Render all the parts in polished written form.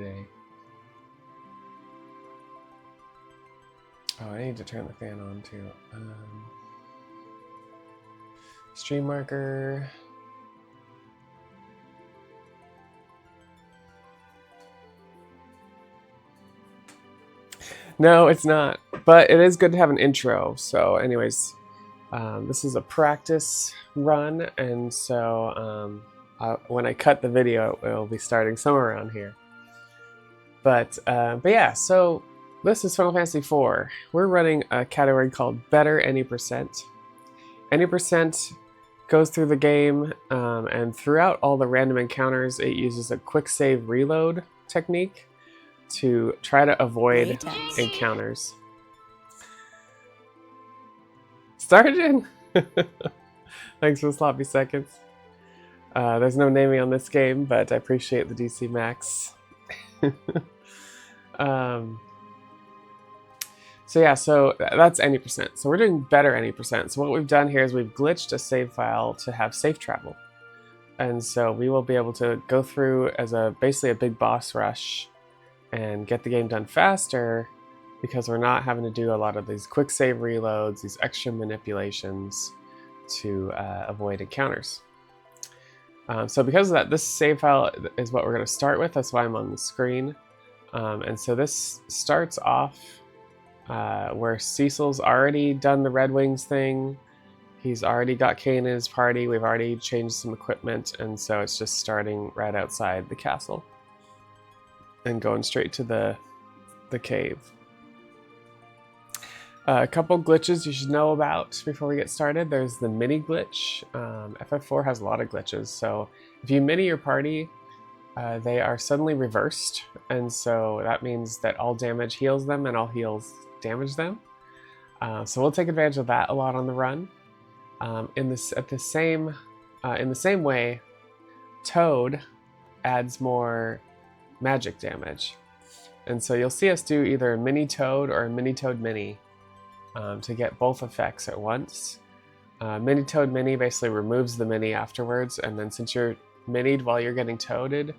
today. Oh, I need to turn the fan on too. Stream marker. No, it's not. But it is good to have an intro. So anyways, this is a practice run. And so when I cut the video, it will be starting somewhere around here. But yeah, so this is Final Fantasy IV. We're running a category called Better Any Percent. Any percent goes through the game, and throughout all the random encounters, it uses a quick save reload technique to try to avoid encounters. Started? Thanks for the sloppy seconds. There's no naming on this game, but I appreciate the DC Max. So yeah, so that's any percent. So we're doing better any percent. So what we've done here is we've glitched a save file to have safe travel. And so we will be able to go through as basically a big boss rush and get the game done faster because we're not having to do a lot of these quick save reloads, these extra manipulations to avoid encounters. So because of that, this save file is what we're going to start with. That's why I'm on the screen. And so this starts off where Cecil's already done the Red Wings thing. He's already got Kane in his party. We've already changed some equipment, and so it's just starting right outside the castle and going straight to the cave. A couple glitches you should know about before we get started. There's the mini glitch. FF4 has a lot of glitches, so if you mini your party, they are suddenly reversed, and so that means that all damage heals them and all heals damage them. So we'll take advantage of that a lot on the run. In the same way, Toad adds more magic damage, and so you'll see us do either a mini Toad or a mini Toad mini to get both effects at once. Mini Toad mini basically removes the mini afterwards, and then since you're minied while you're getting toaded,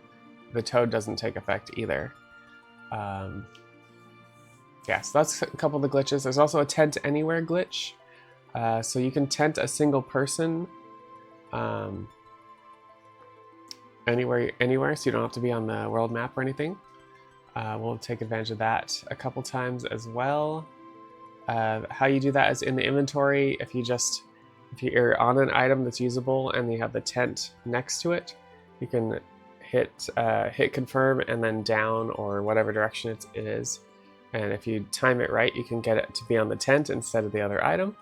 the toad doesn't take effect either. Yeah, so that's a couple of the glitches. There's also a tent anywhere glitch. So you can tent a single person anywhere, so you don't have to be on the world map or anything. We'll take advantage of that a couple times as well. How you do that is in the inventory. If you're on an item that's usable and you have the tent next to it, you can hit confirm and then down or whatever direction it is. And if you time it right, you can get it to be on the tent instead of the other item.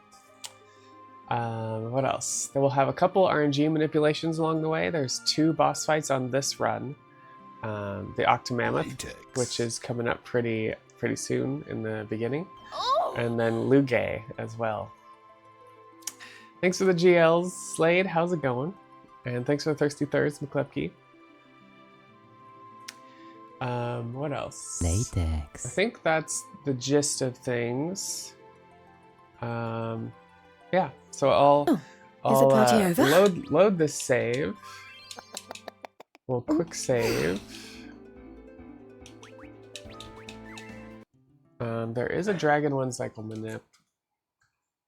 What else? Then we'll have a couple RNG manipulations along the way. There's 2 boss fights on this run. The Octomammoth, which is coming up pretty soon in the beginning. And then Lugay as well. Thanks for the GLs, Slade. How's it going? And thanks for the Thirsty Thirds, McClepkey. What else? Latex. I think that's the gist of things. Yeah, so I'll load this save. We'll quick save. There is a Dragon 1 cycle manip,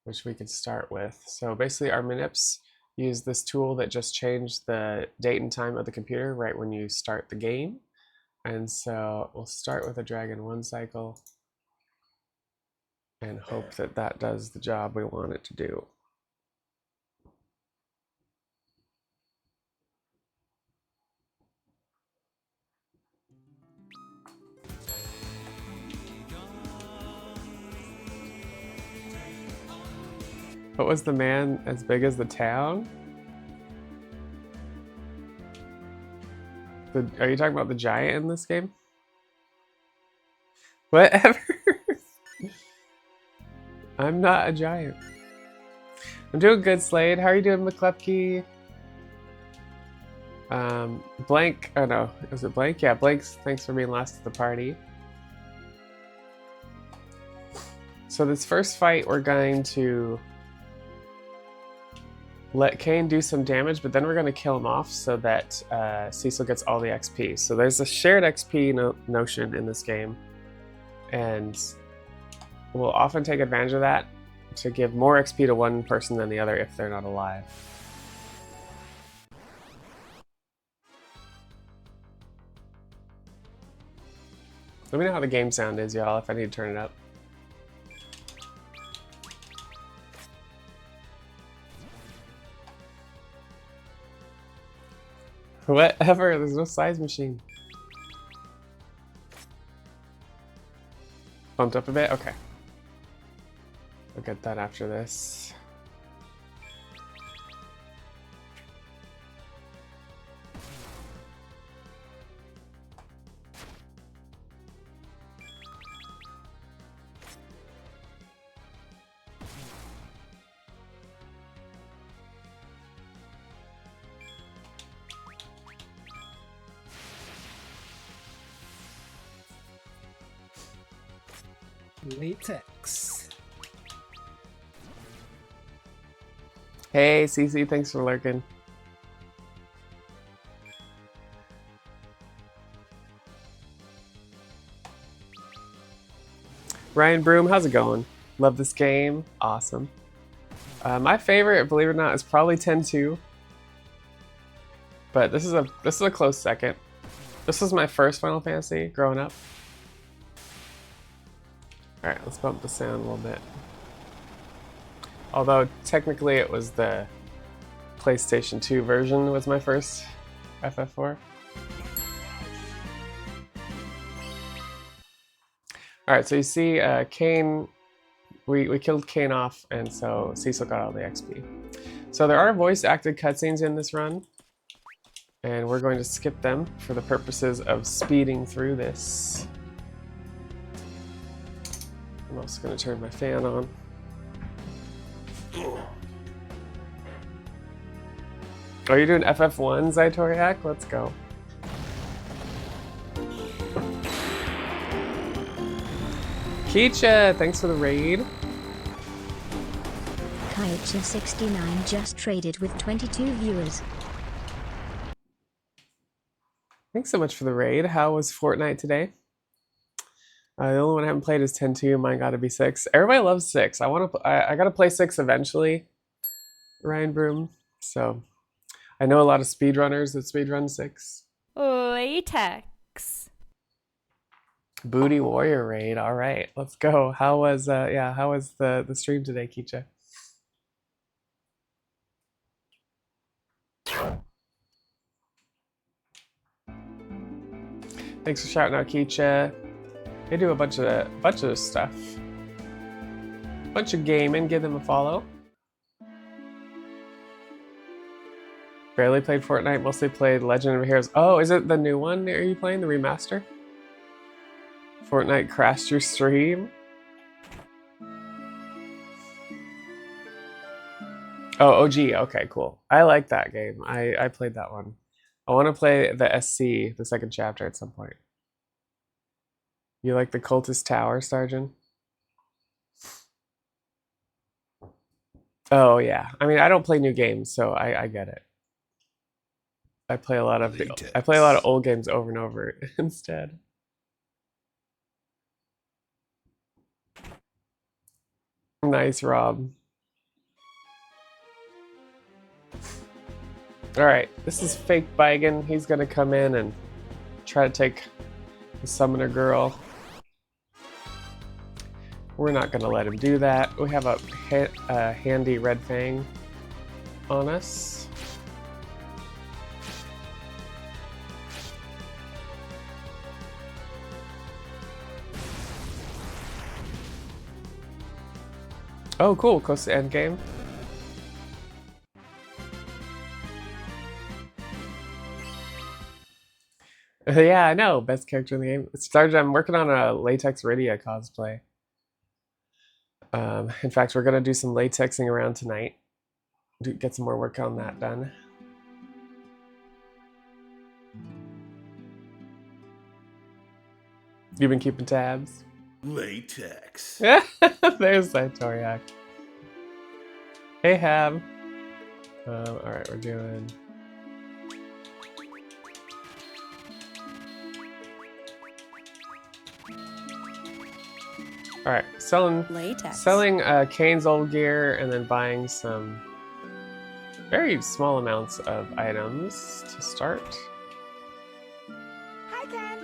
which we could start with. So basically our manips use this tool that just changed the date and time of the computer right when you start the game. And so we'll start with a Dragon 1 cycle and hope that that does the job we want it to do. What was the man as big as the town? Are you talking about the giant in this game? Whatever. I'm not a giant. I'm doing good, Slade. How are you doing, McClepkey? Blank. Oh no, is it Blank? Yeah, Blank's. Thanks for being last at the party. So this first fight, we're going to let Kane do some damage, but then we're going to kill him off so that Cecil gets all the XP. So there's a shared XP notion in this game, and we'll often take advantage of that to give more XP to one person than the other if they're not alive. Let me know how the game sound is, y'all, if I need to turn it up. Whatever, there's no size machine. Bumped up a bit? Okay. I'll get that after this. Latex. Hey, CC, thanks for lurking. Ryan Broom, how's it going? Love this game. Awesome. My favorite, believe it or not, is probably 10-2. But this is a close second. This was my first Final Fantasy growing up. Alright, let's bump the sound a little bit. Although, technically it was the PlayStation 2 version was my first FF4. Alright, so you see Kane, we killed Kane off, and so Cecil got all the XP. So there are voice-acted cutscenes in this run, and we're going to skip them for the purposes of speeding through this. I'm also going to turn my fan on. Are you doing FF1, Zytoriak? Let's go. Keisha, thanks for the raid. Kaicha69 just traded with 22 viewers. Thanks so much for the raid. How was Fortnite today? The only one I haven't played is 10-2. Mine got to be 6. Everybody loves 6. I got to play 6 eventually, Ryan Broom. So I know a lot of speedrunners that speedrun 6. Latex. Booty Warrior raid. All right, let's go. How was the stream today, Keisha? Thanks for shouting out, Keisha. They do a bunch of stuff. Bunch of gaming. Give them a follow. Barely played Fortnite. Mostly played Legend of Heroes. Oh, is it the new one? Are you playing the remaster? Fortnite crashed your stream. Oh, OG. Okay, cool. I like that game. I played that one. I want to play the SC, the second chapter, at some point. You like the Cultist Tower, Sergeant? Oh yeah. I mean, I don't play new games, so I get it. I play a lot of old games over and over instead. Nice, Rob. All right, this is Fake Bigan. He's gonna come in and try to take the Summoner Girl. We're not gonna let him do that. We have a handy Red Fang on us. Oh, cool. Close to end game. Yeah, I know. Best character in the game. Sergeant, I'm working on a Latex Rydia cosplay. In fact, we're gonna do some latexing around tonight. Get some more work on that done. You've been keeping tabs? Latex. There's Zytoriak. Hey, Hab. Alright, we're doing... Alright, selling Kane's old gear and then buying some very small amounts of items to start. Hi, Ken.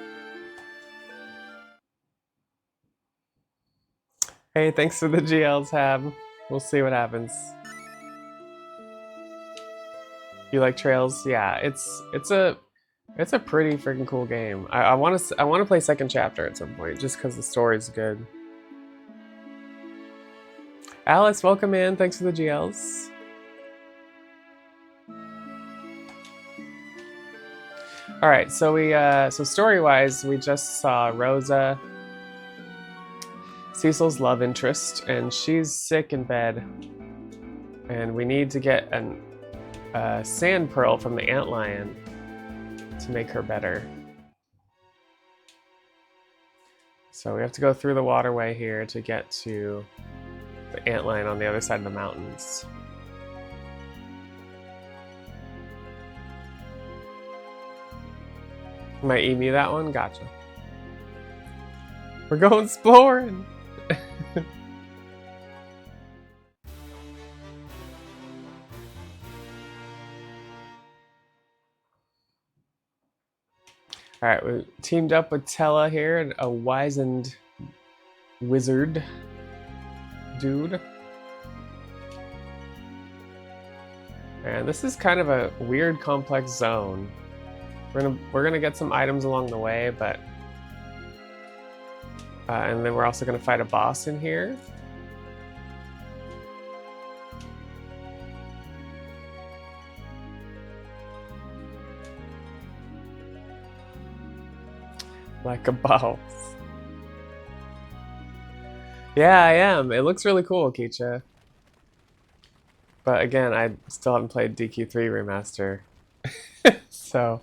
Hey, thanks for the GL tab. We'll see what happens. You like Trails? Yeah, it's a pretty freaking cool game. I want to play second chapter at some point just because the story's good. Alice, welcome in. Thanks for the GLs. All right, so so story-wise, we just saw Rosa, Cecil's love interest, and she's sick in bed, and we need to get a sand pearl from the antlion to make her better. So we have to go through the waterway here to get to the antlion on the other side of the mountains. Might emu that one? Gotcha. We're going exploring! Alright, we teamed up with Tella here, a wizened wizard dude. And this is kind of a weird, complex zone. We're gonna get some items along the way, but and then we're also gonna fight a boss in here. Like a boss. Yeah, I am. It looks really cool, Kicha. But again, I still haven't played DQ3 Remaster. So,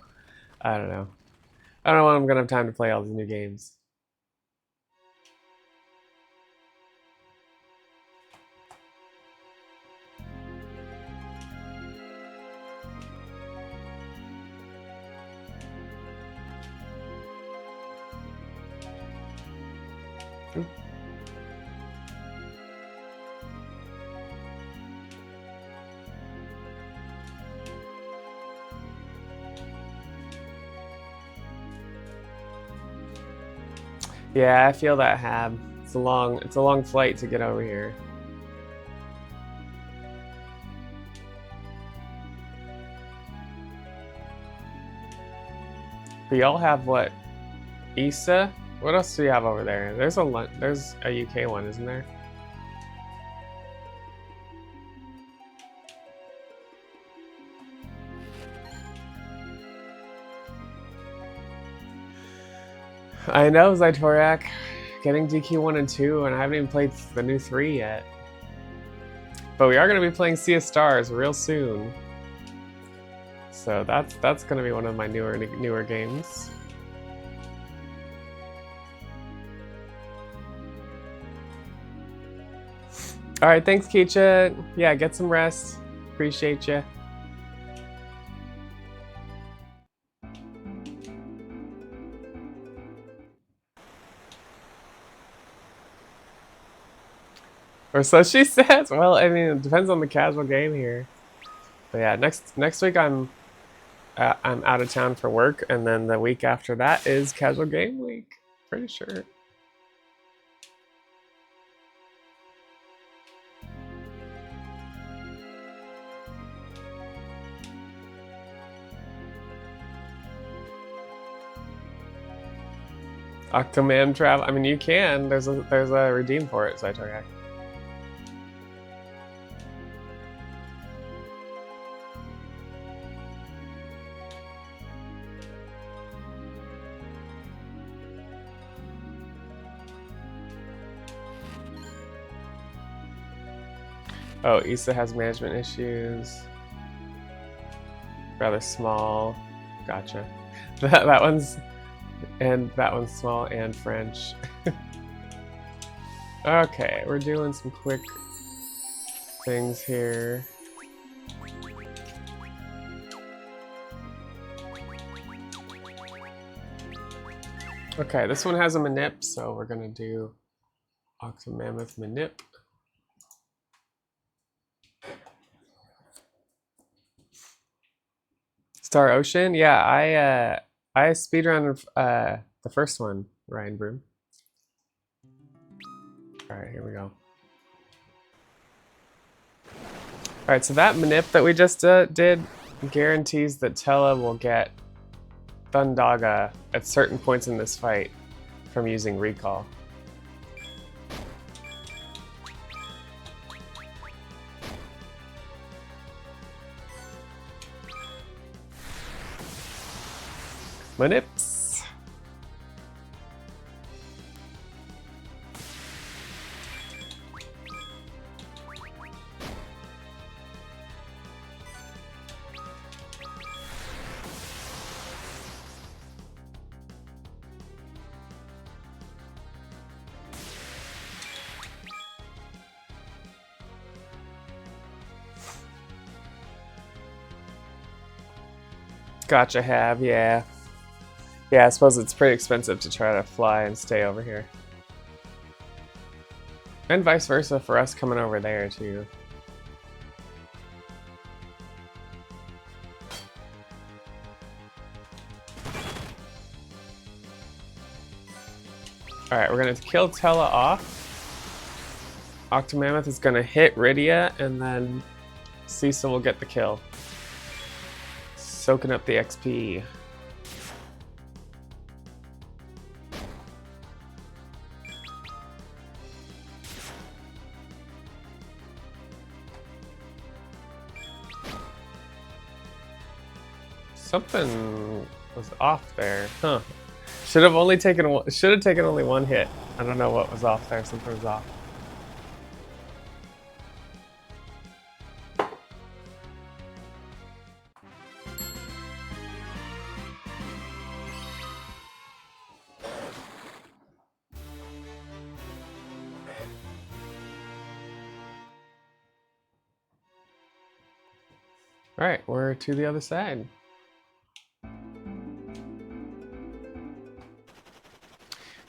I don't know. I don't know when I'm gonna have time to play all these new games. Yeah, I feel that, Hab. It's a long flight to get over here. But y'all have what? Issa? What else do you have over there? There's a UK one, isn't there? I know, Zytoriak. Getting DQ1 and 2, and I haven't even played the new 3 yet. But we are going to be playing Sea of Stars real soon. So that's going to be one of my newer games. Alright, thanks, Kicha. Yeah, get some rest. Appreciate you. Or so she says. Well, I mean, it depends on the casual game here. But yeah, next week I'm out of town for work, and then the week after that is casual game week. Pretty sure. Octoman travel. I mean, you can. There's a redeem for it, Zytoriak. Oh, Issa has management issues. Rather small. Gotcha. That one's small and French. Okay, we're doing some quick things here. Okay, this one has a manip, so we're gonna do Octomammoth manip. Star Ocean, yeah, I speedrun the first one, Ryan Broom. All right, here we go. All right, so that manip that we just did guarantees that Tella will get Thundaga at certain points in this fight from using recall. Manips. Gotcha, have, yeah. Yeah, I suppose it's pretty expensive to try to fly and stay over here. And vice versa for us coming over there, too. Alright, we're gonna kill Tella off. Octomammoth is gonna hit Rydia, and then Cecil will get the kill. Soaking up the XP. Something was off there, huh? Should have taken only one hit. I don't know what was off there. Something was off. All right, we're to the other side.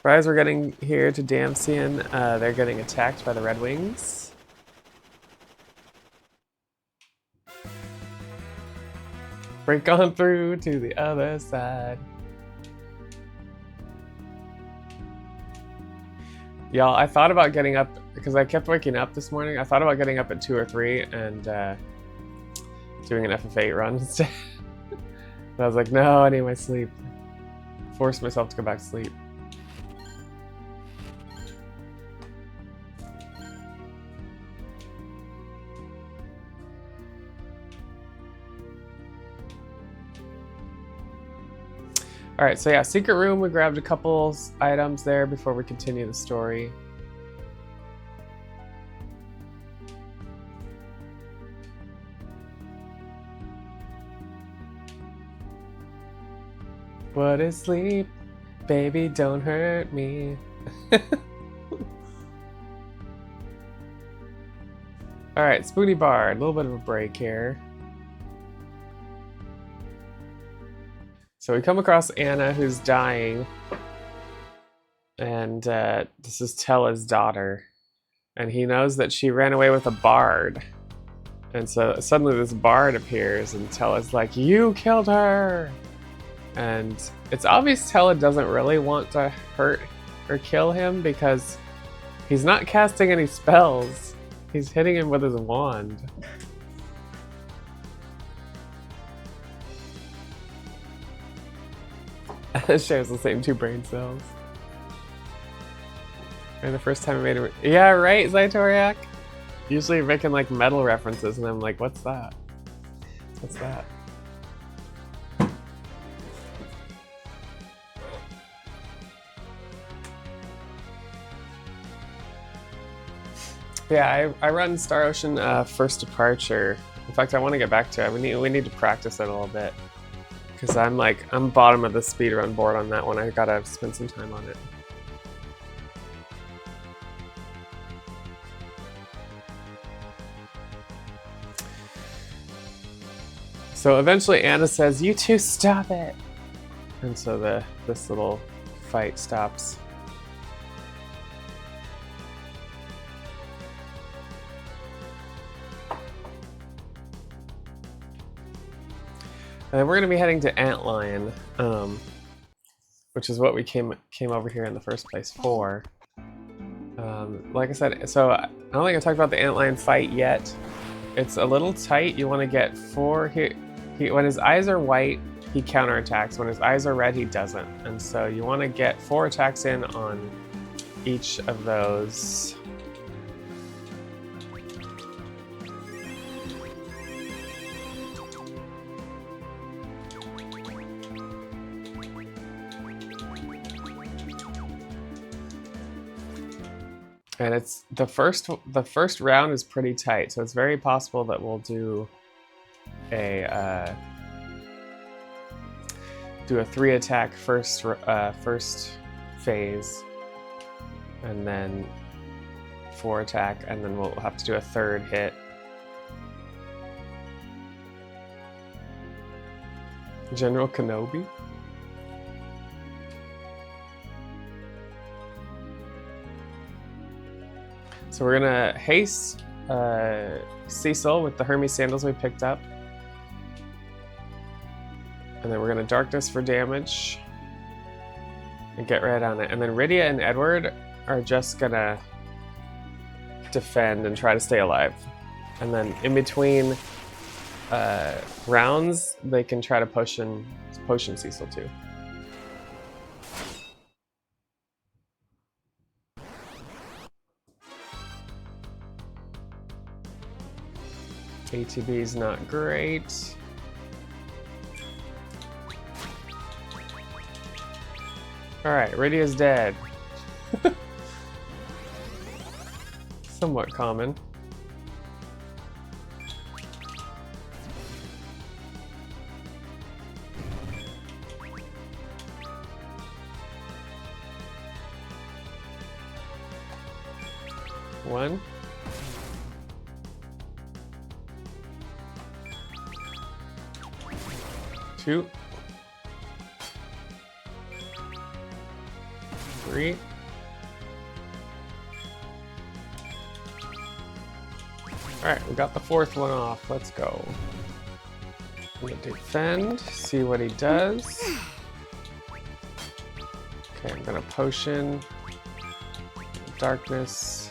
Right as we're getting here to Damsian, they're getting attacked by the Red Wings. Break on through to the other side. Y'all, I thought about getting up, because I kept waking up this morning, I thought about getting up at 2 or 3 and doing an FF8 run instead. But I was like, no, I need my sleep. Forced myself to go back to sleep. All right, so yeah, secret room. We grabbed a couple items there before we continue the story. What is sleep? Baby, don't hurt me. All right, Spoony Bar, a little bit of a break here. So we come across Anna, who's dying, and this is Tella's daughter, and he knows that she ran away with a bard, and so suddenly this bard appears, and Tella's like, "You killed her!" And it's obvious Tella doesn't really want to hurt or kill him because he's not casting any spells. He's hitting him with his wand. It shares the same 2 brain cells. And the first time I made it. Yeah, right, Zytoriak? Usually you're making like metal references, and I'm like, what's that? What's that? Yeah, I run Star Ocean First Departure. In fact, I want to get back to it. We need to practice it a little bit. Because I'm bottom of the speedrun board on that one. I gotta spend some time on it. So eventually Anna says, "You two stop it!" And so this little fight stops. And then we're going to be heading to Antlion, which is what we came over here in the first place for. Like I said, so I don't think I talked about the Antlion fight yet. It's a little tight. You want to get 4 here. When his eyes are white, he counterattacks. When his eyes are red, he doesn't. And so you want to get 4 attacks in on each of those. And it's the first round is pretty tight, so it's very possible that we'll do a 3-attack first phase, and then 4-attack, and then we'll have to do a 3rd hit. General Kenobi. So we're gonna haste Cecil with the Hermes sandals we picked up. And then we're gonna darkness for damage. And get right on it. And then Rydia and Edward are just gonna defend and try to stay alive. And then in between rounds, they can try to potion Cecil too. ATB is not great. Alright, Rydia's dead. Somewhat common. One. Two. 3. Alright, we got the 4th one off. Let's go. I'm gonna defend, see what he does. Okay, I'm gonna potion. Darkness.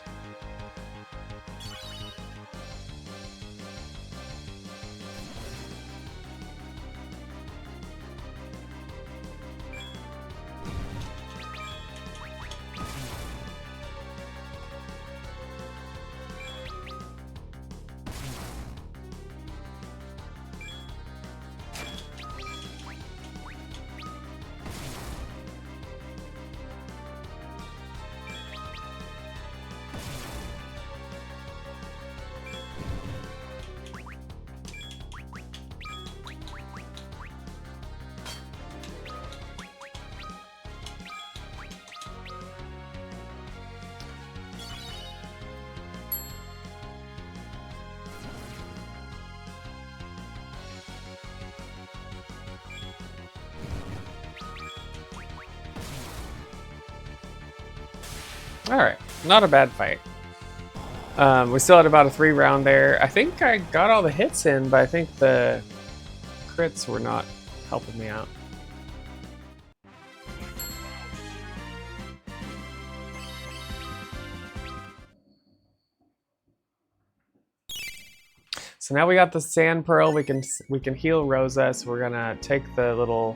Alright, not a bad fight. We still had about a 3 round there. I think I got all the hits in, but I think the crits were not helping me out. So now we got the Sand Pearl. We can heal Rosa. So we're gonna take the little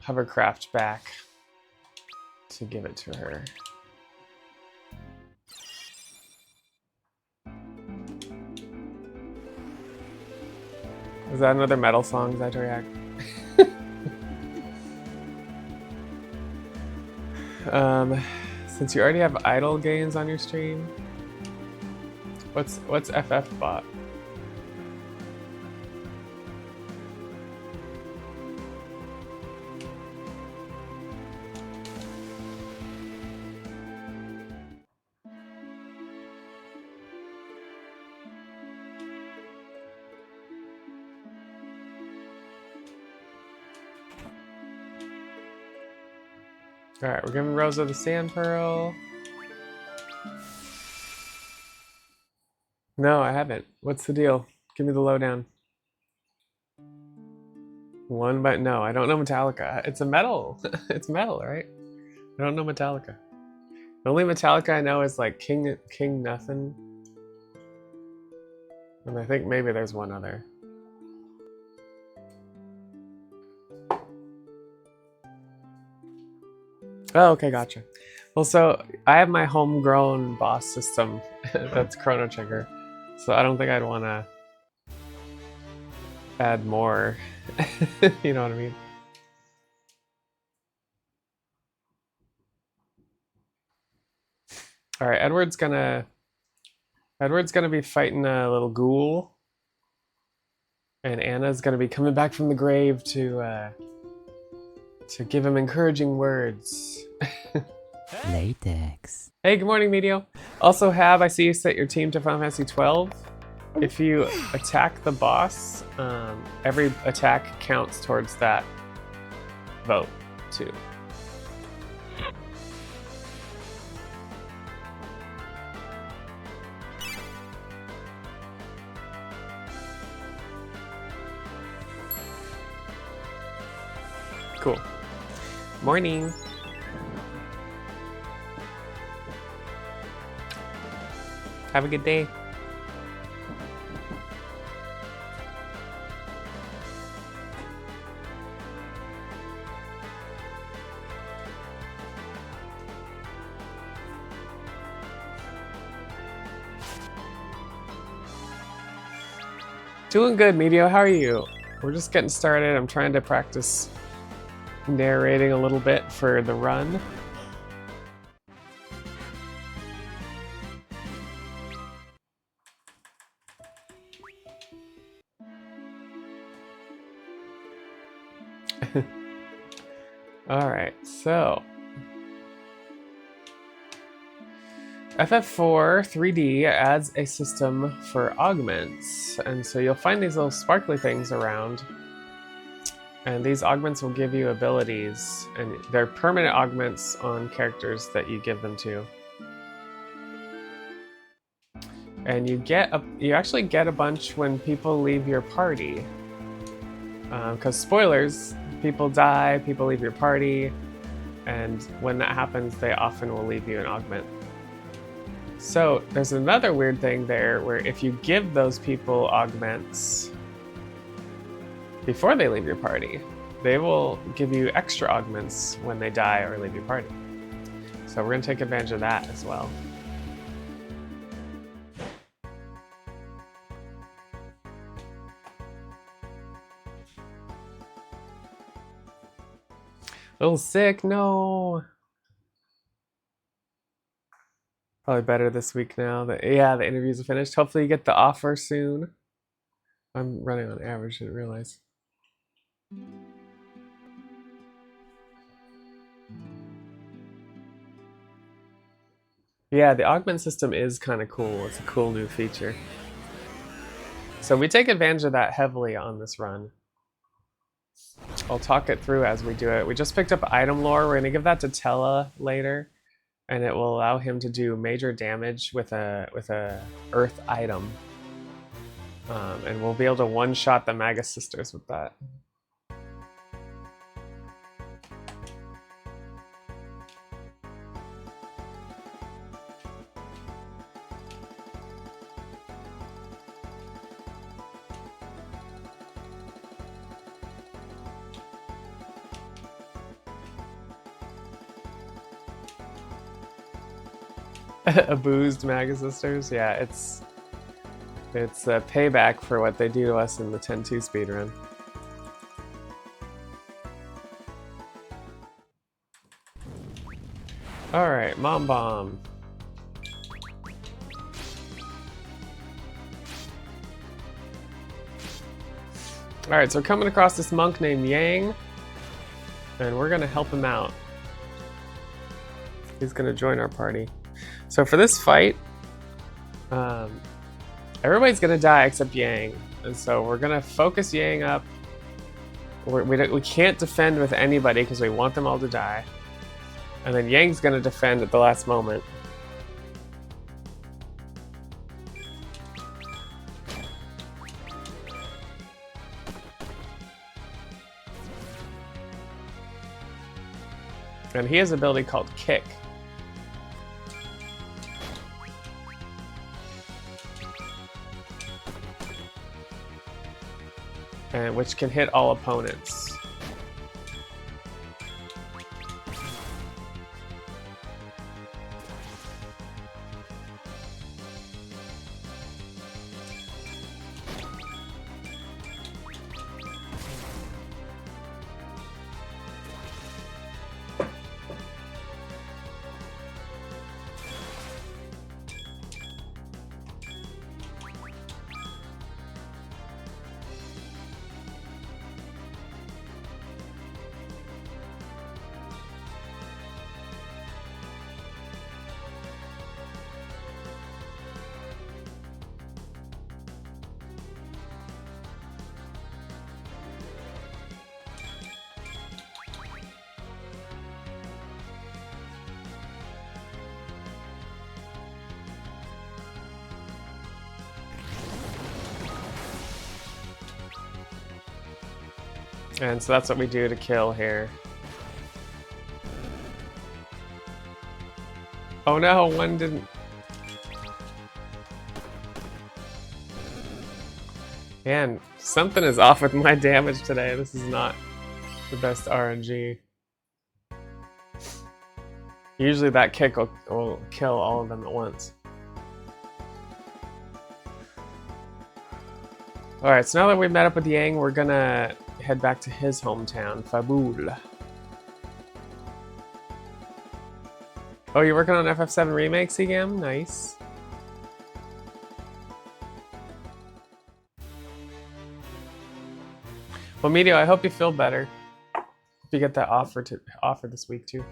hovercraft back to give it to her. Is that another metal song, Zydriak? Since you already have idle gains on your stream, what's FF bot? Alright, we're giving Rosa the sand pearl. No, I haven't. What's the deal? Give me the lowdown. One, but no, I don't know Metallica. It's a metal. It's metal, right? I don't know Metallica. The only Metallica I know is like King Nothing. And I think maybe there's one other. Oh, okay, gotcha. Well, so I have my homegrown boss system that's Chrono Trigger. So I don't think I'd want to add more. You know what I mean? All right, Edward's gonna be fighting a little ghoul, and Anna's gonna be coming back from the grave to give him encouraging words. Latex. Hey, good morning, Medio. Also, I see you set your team to Final Fantasy 12. If you attack the boss, every attack counts towards that vote, too. Cool. Morning. Have a good day. Doing good, Medio. How are you? We're just getting started. I'm trying to practice narrating a little bit for the run. Alright, so FF4 3D adds a system for augments, and so you'll find these little sparkly things around, and these augments will give you abilities, and they're permanent augments on characters that you give them to. And you actually get a bunch when people leave your party, because spoilers, people die, people leave your party, and when that happens, they often will leave you an augment. So there's another weird thing there where if you give those people augments before they leave your party, they will give you extra augments when they die or leave your party. So we're going to take advantage of that as well. A little sick, no. Probably better this week now. Yeah, the interviews are finished. Hopefully you get the offer soon. I'm running on average, didn't realize. Yeah, the augment system is kind of cool. It's a cool new feature. So we take advantage of that heavily on this run. I'll talk it through as we do it. We just picked up item lore. We're going to give that to Tella later, and it will allow him to do major damage with a earth item. And we'll be able to one-shot the Magus Sisters with that. Abused Magus Sisters, yeah, it's a payback for what they do to us in the 10-2 speedrun. Alright, Mom Bomb. Alright, so we're coming across this monk named Yang, and we're gonna help him out. He's gonna join our party. So for this fight, everybody's gonna die except Yang, and so we're gonna focus Yang up. We can't defend with anybody because we want them all to die. And then Yang's gonna defend at the last moment. And he has an ability called Kick. And which can hit all opponents. And so that's what we do to kill here. Oh no, one didn't. Man, something is off with my damage today. This is not the best RNG. Usually that kick will kill all of them at once. Alright, so now that we've met up with Yang, we're gonna head back to his hometown, Fabul. Oh, you're working on FF7 Remake, Cgam? Nice. Well, Medio, I hope you feel better. Hope you get that offer this week too.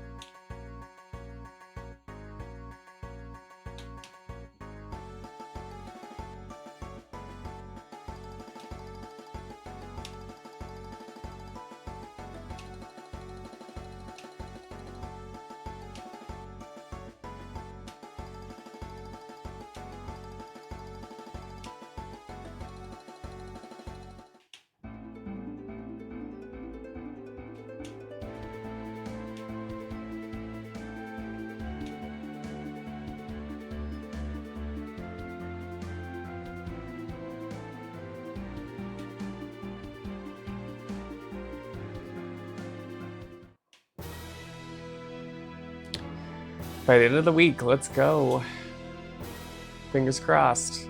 By the end of the week, let's go. Fingers crossed.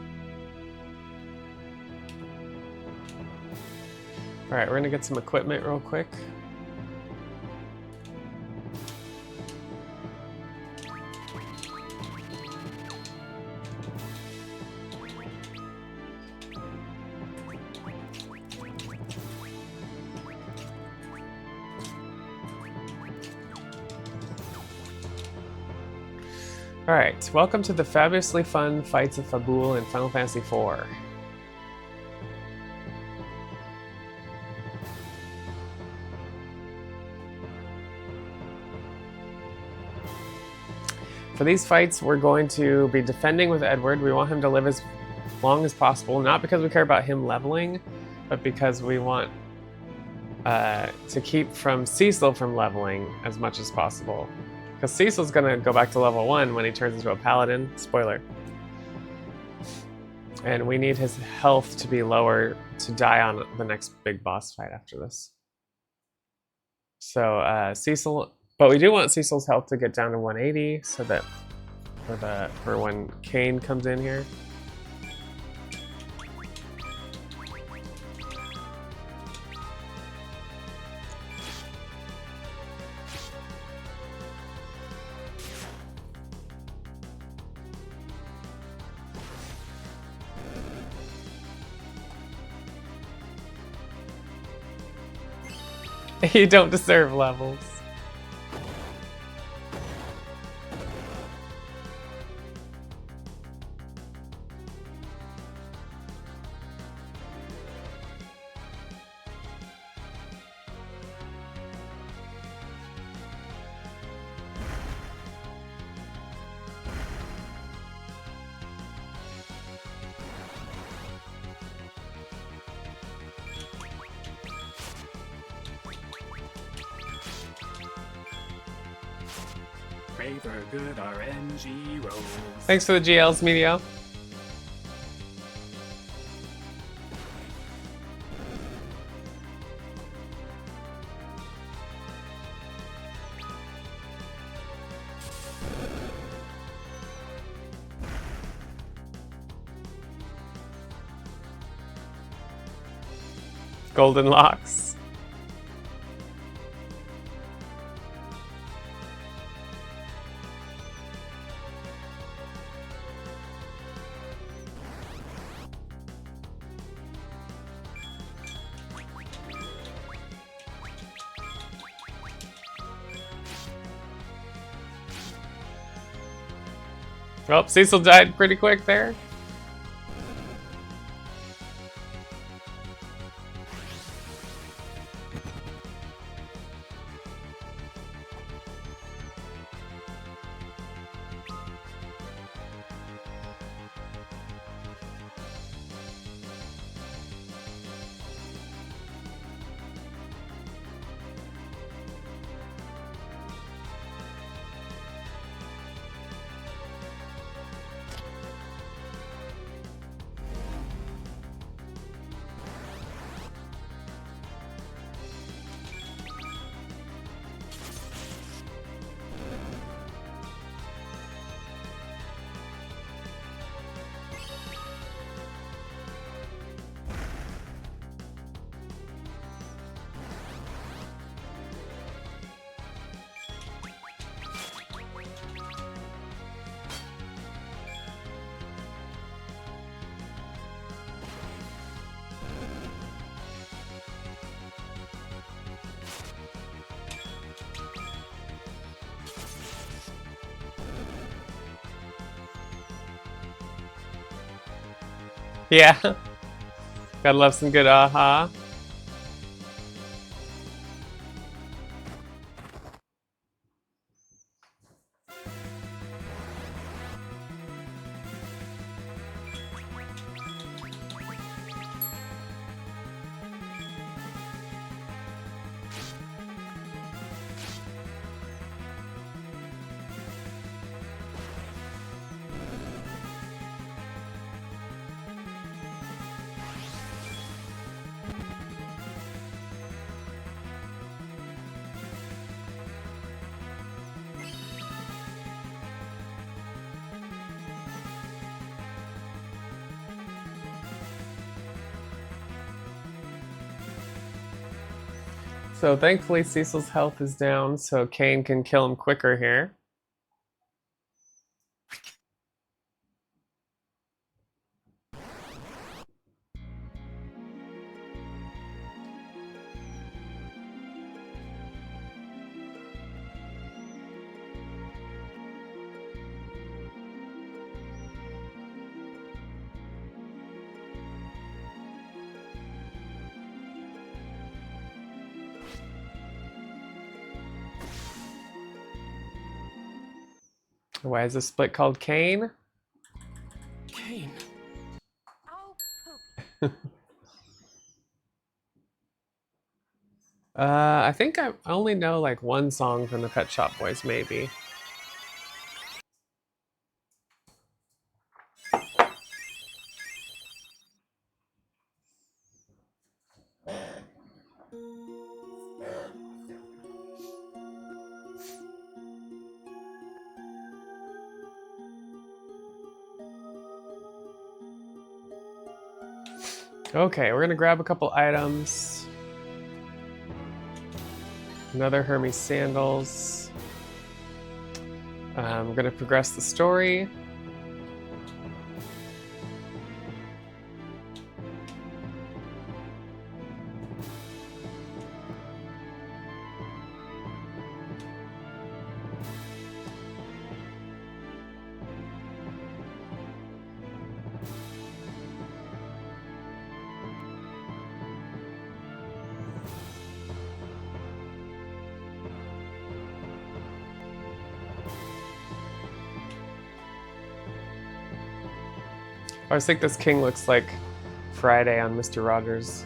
Alright, we're gonna get some equipment real quick. Alright, welcome to the fabulously fun fights of Fabul in Final Fantasy IV. For these fights, we're going to be defending with Edward. We want him to live as long as possible, not because we care about him leveling, but because we want to keep from Cecil from leveling as much as possible. Because Cecil's gonna go back to level 1 when he turns into a paladin. Spoiler. And we need his health to be lower to die on the next big boss fight after this. So Cecil, but we do want Cecil's health to get down to 180 so that for when Kane comes in here. You don't deserve levels. Pray for good RNG rolls. Thanks for the GLs, Medio. Golden locks. Oh, Cecil died pretty quick there. Yeah. Gotta love some good aha. So thankfully Cecil's health is down, so Kane can kill him quicker here. Why is this split called Kane? Kane. I think I only know like one song from the Pet Shop Boys, maybe. Okay, we're gonna grab a couple items. Another Hermes sandals. We're gonna progress the story. I always think this king looks like Friday on Mr. Rogers.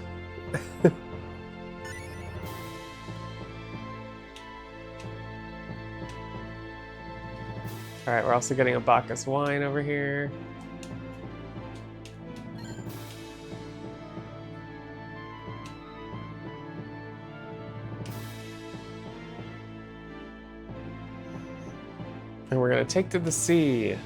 Alright, we're also getting a Bacchus wine over here. And we're gonna take to the sea.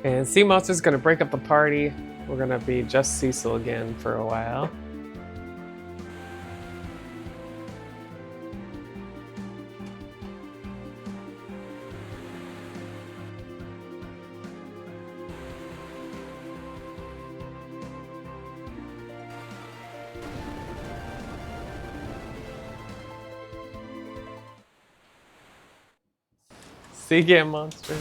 And Sea Monster's gonna break up the party. We're gonna be just Cecil again for a while. Sea Gam Monster.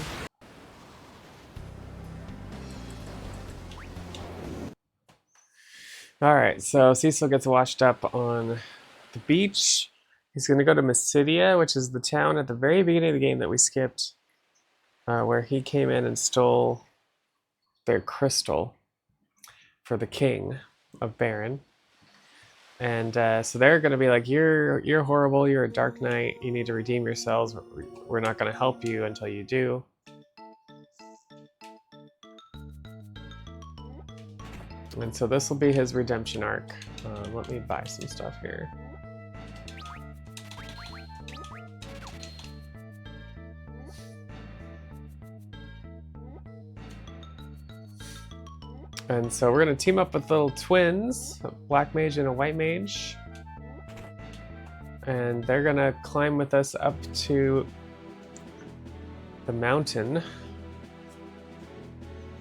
Alright, so Cecil gets washed up on the beach. He's going to go to Mysidia, which is the town at the very beginning of the game that we skipped, where he came in and stole their crystal for the king of Baron. And so they're going to be like, you're horrible, you're a dark knight, you need to redeem yourselves, we're not going to help you until you do. And so this will be his redemption arc. Let me buy some stuff here. And so we're going to team up with little twins, a black mage and a white mage. And they're going to climb with us up to the mountain,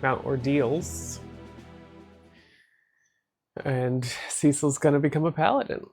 Mount Ordeals. And Cecil's gonna become a paladin.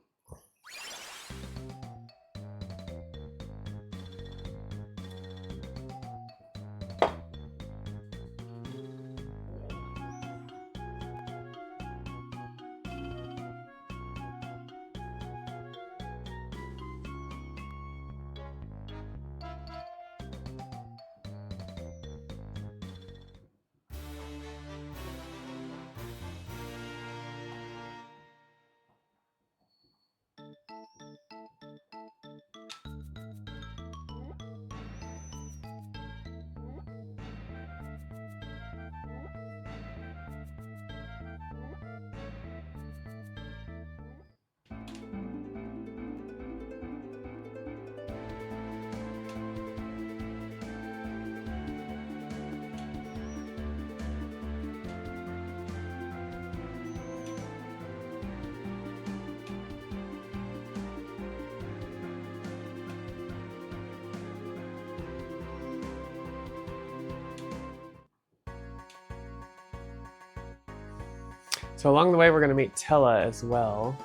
So along the way, we're going to meet Tella as well.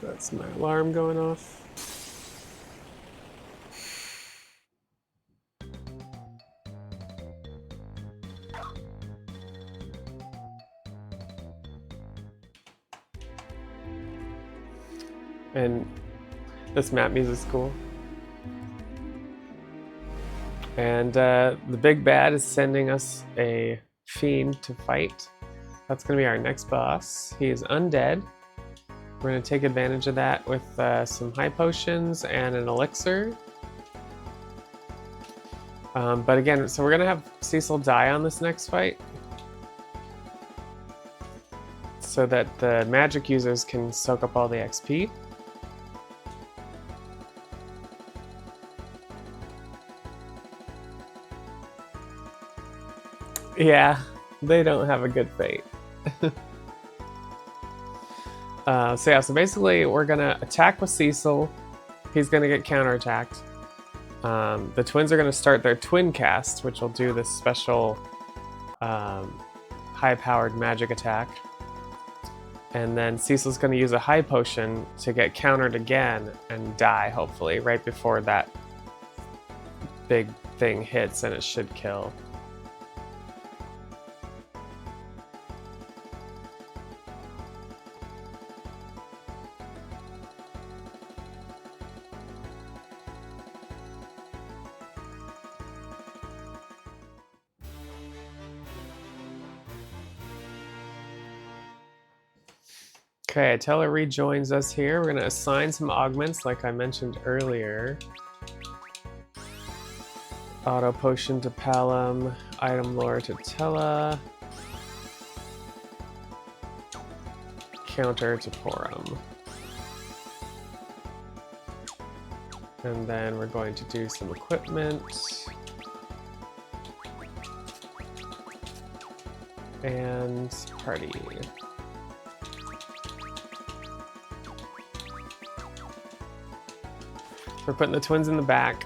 That's my alarm going off. And this map music is cool. And the big bad is sending us a fiend to fight. That's going to be our next boss. He is undead. We're going to take advantage of that with some high potions and an elixir. But again, so we're gonna have Cecil die on this next fight, so that the magic users can soak up all the XP. Yeah, they don't have a good fate. So yeah, so basically we're gonna attack with Cecil. He's gonna get counterattacked. The twins are gonna start their twin cast, which will do this special high-powered magic attack. And then Cecil's gonna use a high potion to get countered again and die, hopefully, right before that big thing hits, and it should kill. Okay, Teller rejoins us here. We're gonna assign some augments like I mentioned earlier. Auto potion to Palom, item lore to Tella, counter to Porum. And then we're going to do some equipment. And party. We're putting the twins in the back.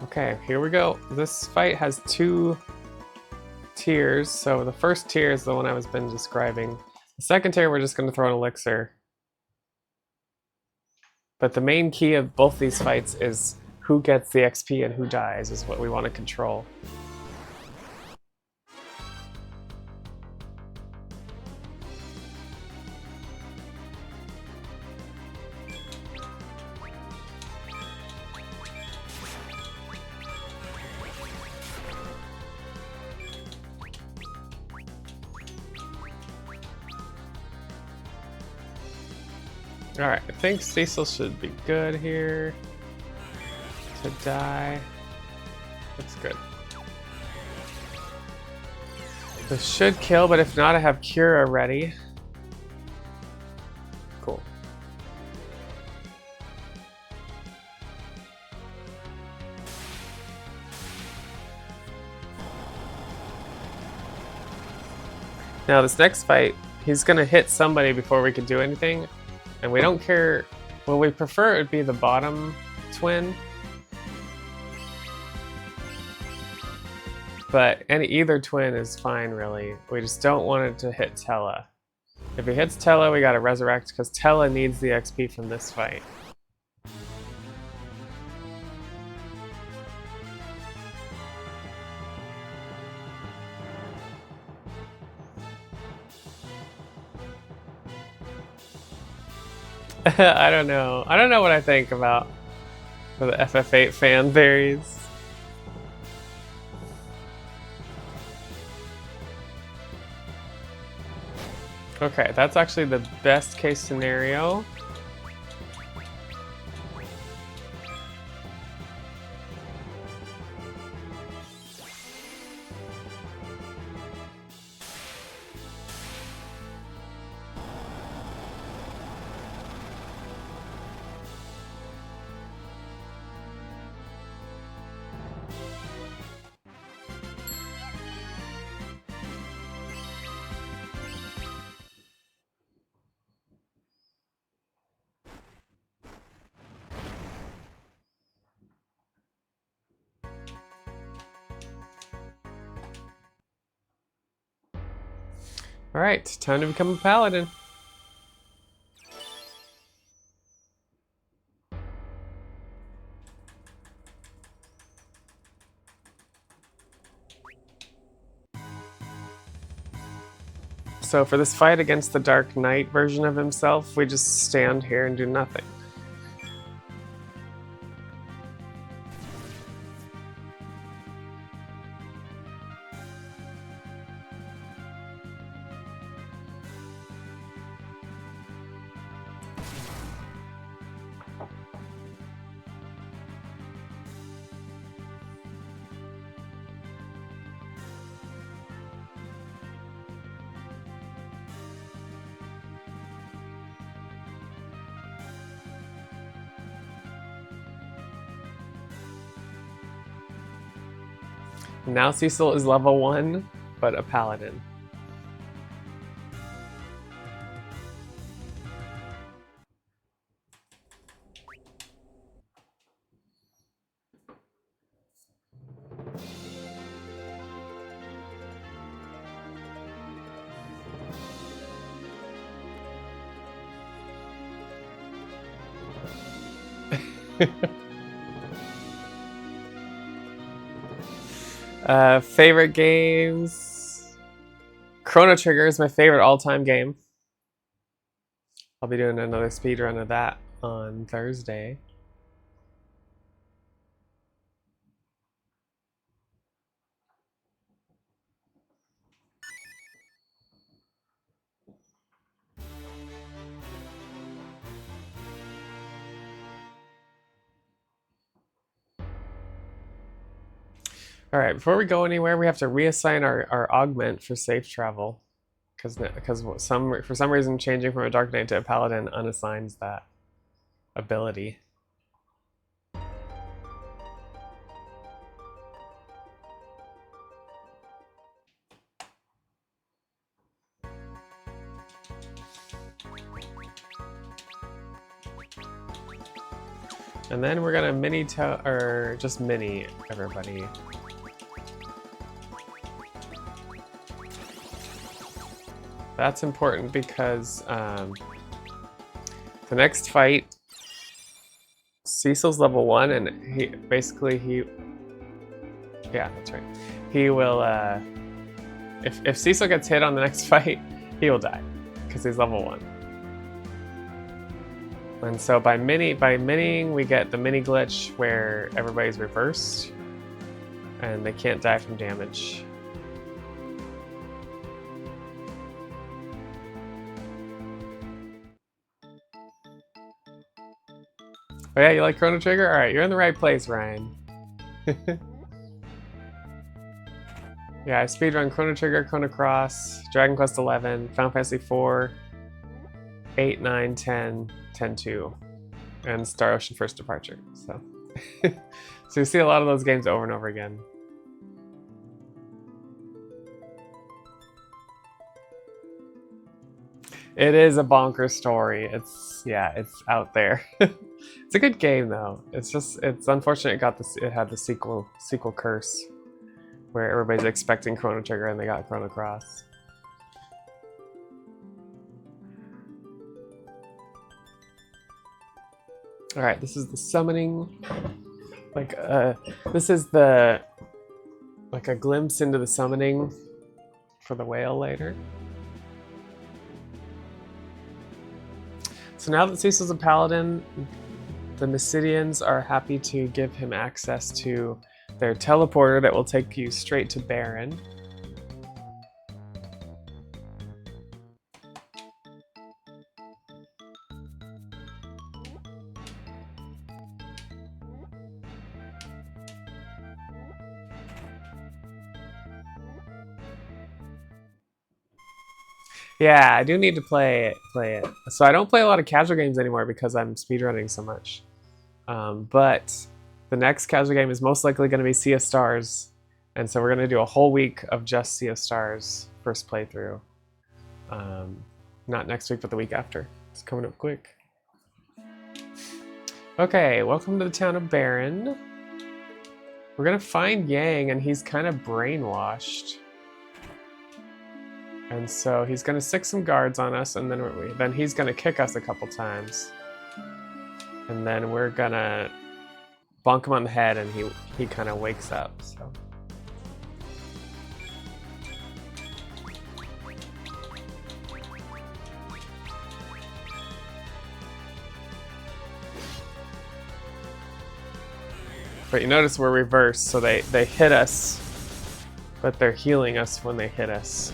Okay, here we go. This fight has 2 tiers. So the first tier is the one I was been describing. The second tier, we're just going to throw an elixir. But the main key of both these fights is who gets the XP and who dies is what we want to control. Alright, I think Cecil should be good here to die. Looks good. This should kill, but if not, I have Cura ready. Cool. Now this next fight, he's gonna hit somebody before we can do anything. And we don't care, well, we prefer it would be the bottom twin. But either twin is fine, really. We just don't want it to hit Tella. If it hits Tella, we gotta resurrect, because Tella needs the XP from this fight. I don't know. I don't know what I think about the FF8 fan theories. Okay, that's actually the best case scenario. Alright, time to become a paladin. So for this fight against the Dark Knight version of himself, we just stand here and do nothing. Now Cecil is level 1, but a paladin. Favorite games? Chrono Trigger is my favorite all-time game. I'll be doing another speedrun of that on Thursday. All right, before we go anywhere, we have to reassign our augment for safe travel, because for some reason changing from a Dark Knight to a Paladin unassigns that ability. And then we're gonna just mini everybody. That's important because the next fight, Cecil's level 1, and yeah, that's right. He will if Cecil gets hit on the next fight, he will die because he's level 1. And so by mining, we get the mini glitch where everybody's reversed and they can't die from damage. Oh yeah, you like Chrono Trigger? Alright, you're in the right place, Ryan. Yeah, I speedrun Chrono Trigger, Chrono Cross, Dragon Quest XI, Final Fantasy IV, 8, 9, 10, 10-2, and Star Ocean First Departure. So, so you see a lot of those games over and over again. It is a bonkers story. It's out there. It's a good game though. It's unfortunate it had the sequel curse, where everybody's expecting Chrono Trigger and they got Chrono Cross. All right, this is the summoning. This is a glimpse into the summoning for the whale later. So now that Cecil's a paladin, the Mysidians are happy to give him access to their teleporter that will take you straight to Baron. Yeah, I do need to play it. So I don't play a lot of casual games anymore because I'm speedrunning so much. But the next casual game is most likely going to be Sea of Stars, and so we're going to do a whole week of just Sea of Stars first playthrough. Not next week, but the week after. It's coming up quick. Okay, welcome to the town of Baron. We're going to find Yang, and he's kind of brainwashed. And so he's going to stick some guards on us, and then he's going to kick us a couple times. And then we're going to bonk him on the head, and he kind of wakes up. So. But you notice we're reversed, so they hit us, but they're healing us when they hit us.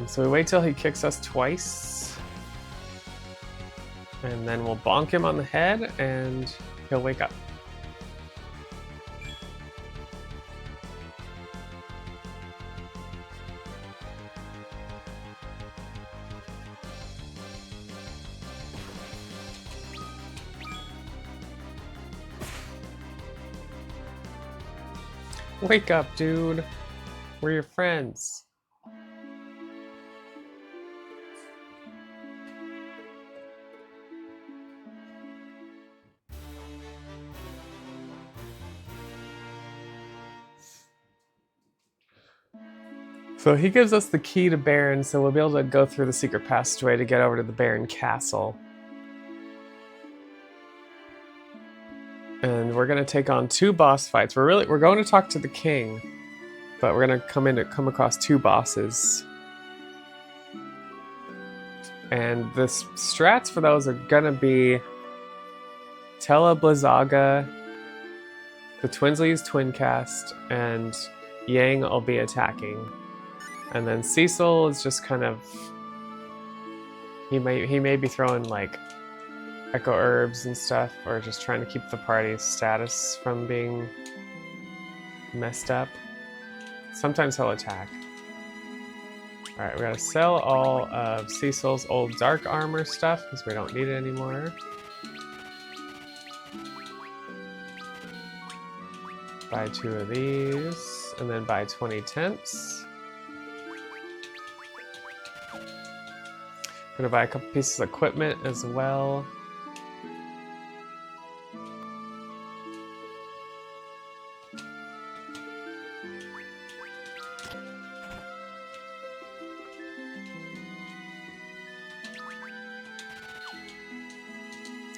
So we wait till he kicks us twice. And then we'll bonk him on the head and he'll wake up. Wake up, dude. We're your friends. So he gives us the key to Baron, so we'll be able to go through the secret passageway to get over to the Baron Castle. And we're gonna take on 2 boss fights. We're going to talk to the king, but we're gonna come across 2 bosses. And the strats for those are gonna be Tela Blizzaga, the twins will use Twin Cast, and Yang will be attacking. And then Cecil is just kind of... He may be throwing like Echo Herbs and stuff, or just trying to keep the party's status from being messed up. Sometimes he'll attack. Alright, we gotta sell all of Cecil's old dark armor stuff, because we don't need it anymore. Buy 2 of these, and then buy 20 tents. Gonna buy a couple pieces of equipment as well.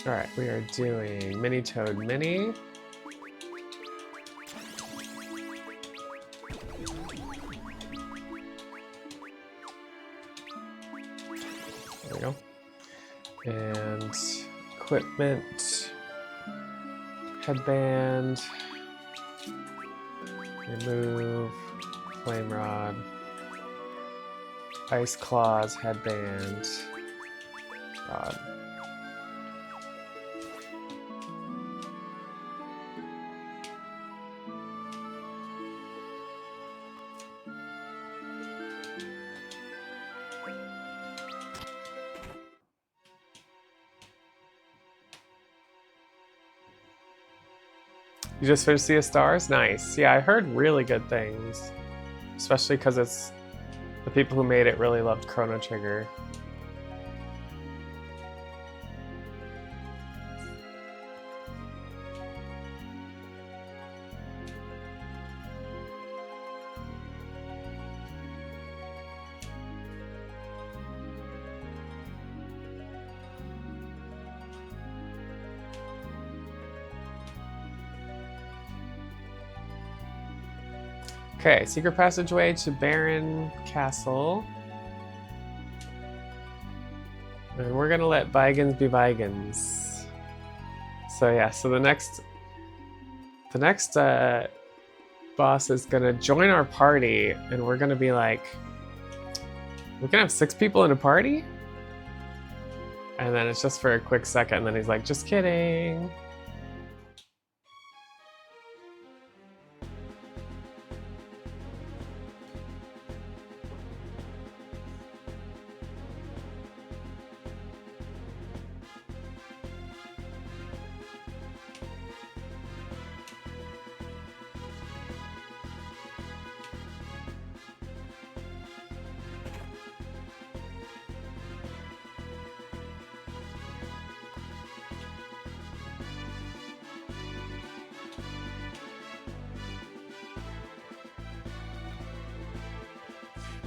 Alright, we are doing Mini Toad Mini. There we go. And equipment, headband, remove, flame rod, ice claws, headband, rod. You just finished Sea of Stars? Nice. Yeah, I heard really good things. Especially because it's the people who made it really loved Chrono Trigger. Okay, secret passageway to Baron Castle. And we're gonna let bygones be bygones. So yeah, so the next boss is gonna join our party, and we're gonna be like, we can have 6 people in a party? And then it's just for a quick second, and then he's like, just kidding.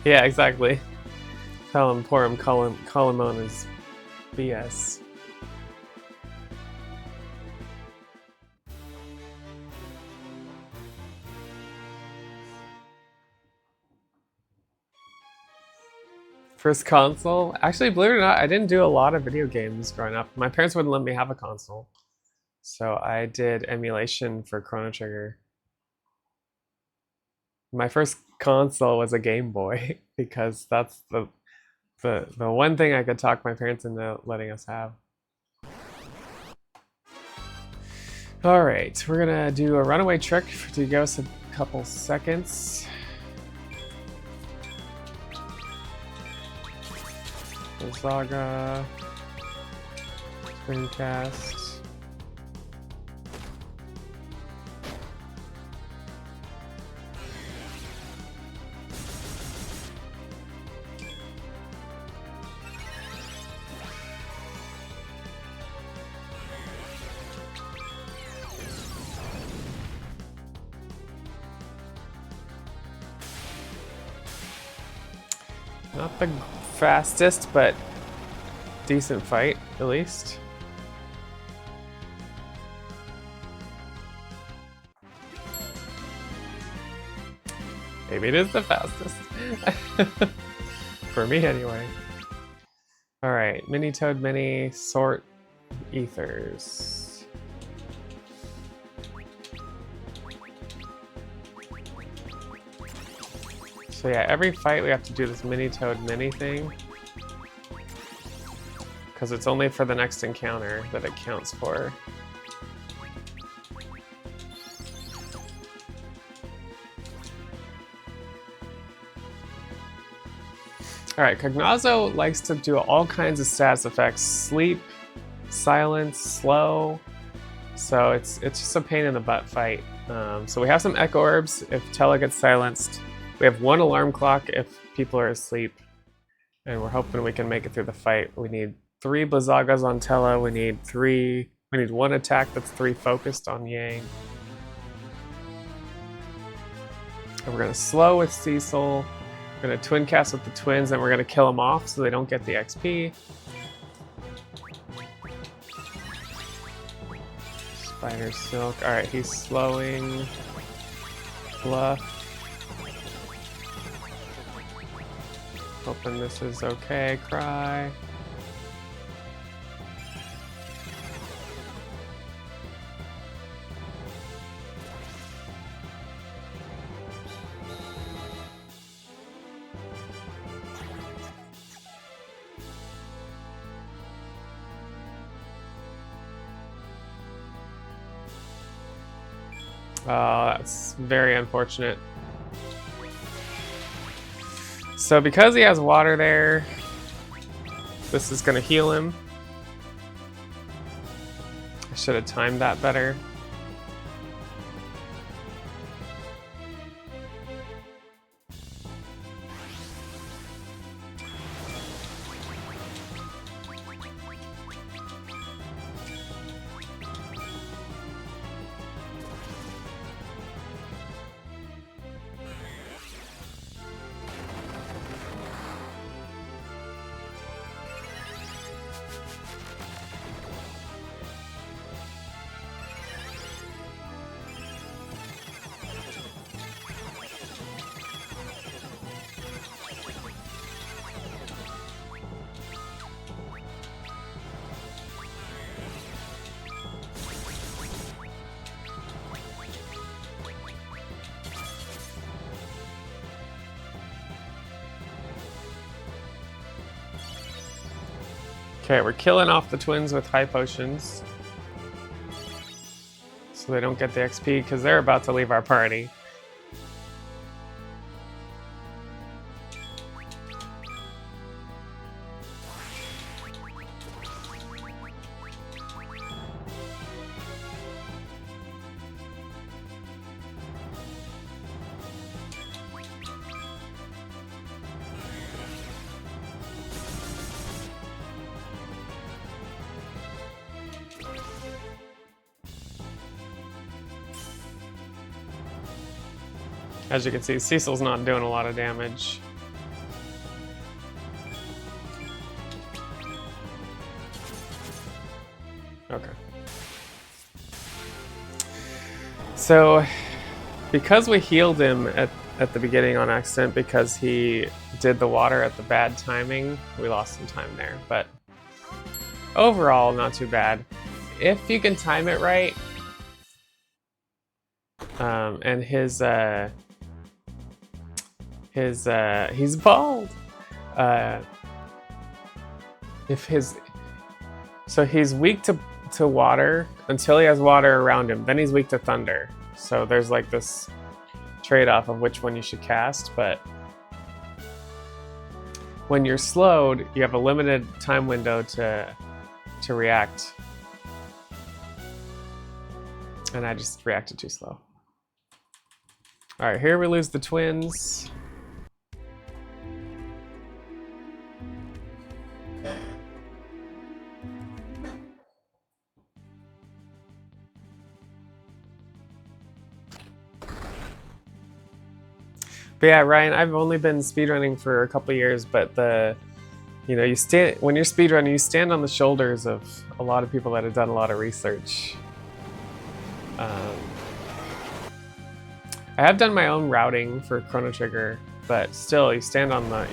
Yeah, exactly. Tell him, pour him, call him on his BS. First console? Actually, believe it or not, I didn't do a lot of video games growing up. My parents wouldn't let me have a console. So I did emulation for Chrono Trigger. My first console was a Game Boy because that's the one thing I could talk my parents into letting us have. All right, we're gonna do a runaway trick to give us a couple seconds. Saga, screencast. Not the fastest, but decent fight, at least. Maybe it is the fastest. For me, anyway. Alright, Mini Toad Mini, sort ethers. So yeah, every fight we have to do this Mini Toad Mini thing. Because it's only for the next encounter that it counts for. Alright, Cognazo likes to do all kinds of status effects. Sleep, silence, slow. So it's just a pain in the butt fight. So we have some Echo Orbs if Tella gets silenced. We have one alarm clock if people are asleep. And we're hoping we can make it through the fight. We need 3 Blizzagas on Tella. We need 1 attack that's 3 focused on Yang. And we're gonna slow with Cecil. We're gonna twin cast with the twins, and we're gonna kill them off so they don't get the XP. Spider Silk. Alright, he's slowing. Bluff. Hoping this is okay. Cry. Oh, that's very unfortunate. So because he has water there, this is going to heal him. I should have timed that better. Okay, we're killing off the twins with high potions. So they don't get the XP because they're about to leave our party. As you can see, Cecil's not doing a lot of damage. So, because we healed him at the beginning on accident because he did the water at the bad timing, we lost some time there. But overall, not too bad. If you can time it right, and he's bald. So he's weak to water until he has water around him. Then he's weak to thunder. So there's like this trade-off of which one you should cast, but when you're slowed, you have a limited time window to react. And I just reacted too slow. All right, here we lose the twins. But yeah, Ryan, I've only been speedrunning for a couple years, but when you're speedrunning, you stand on the shoulders of a lot of people that have done a lot of research. I have done my own routing for Chrono Trigger, but still, you stand on the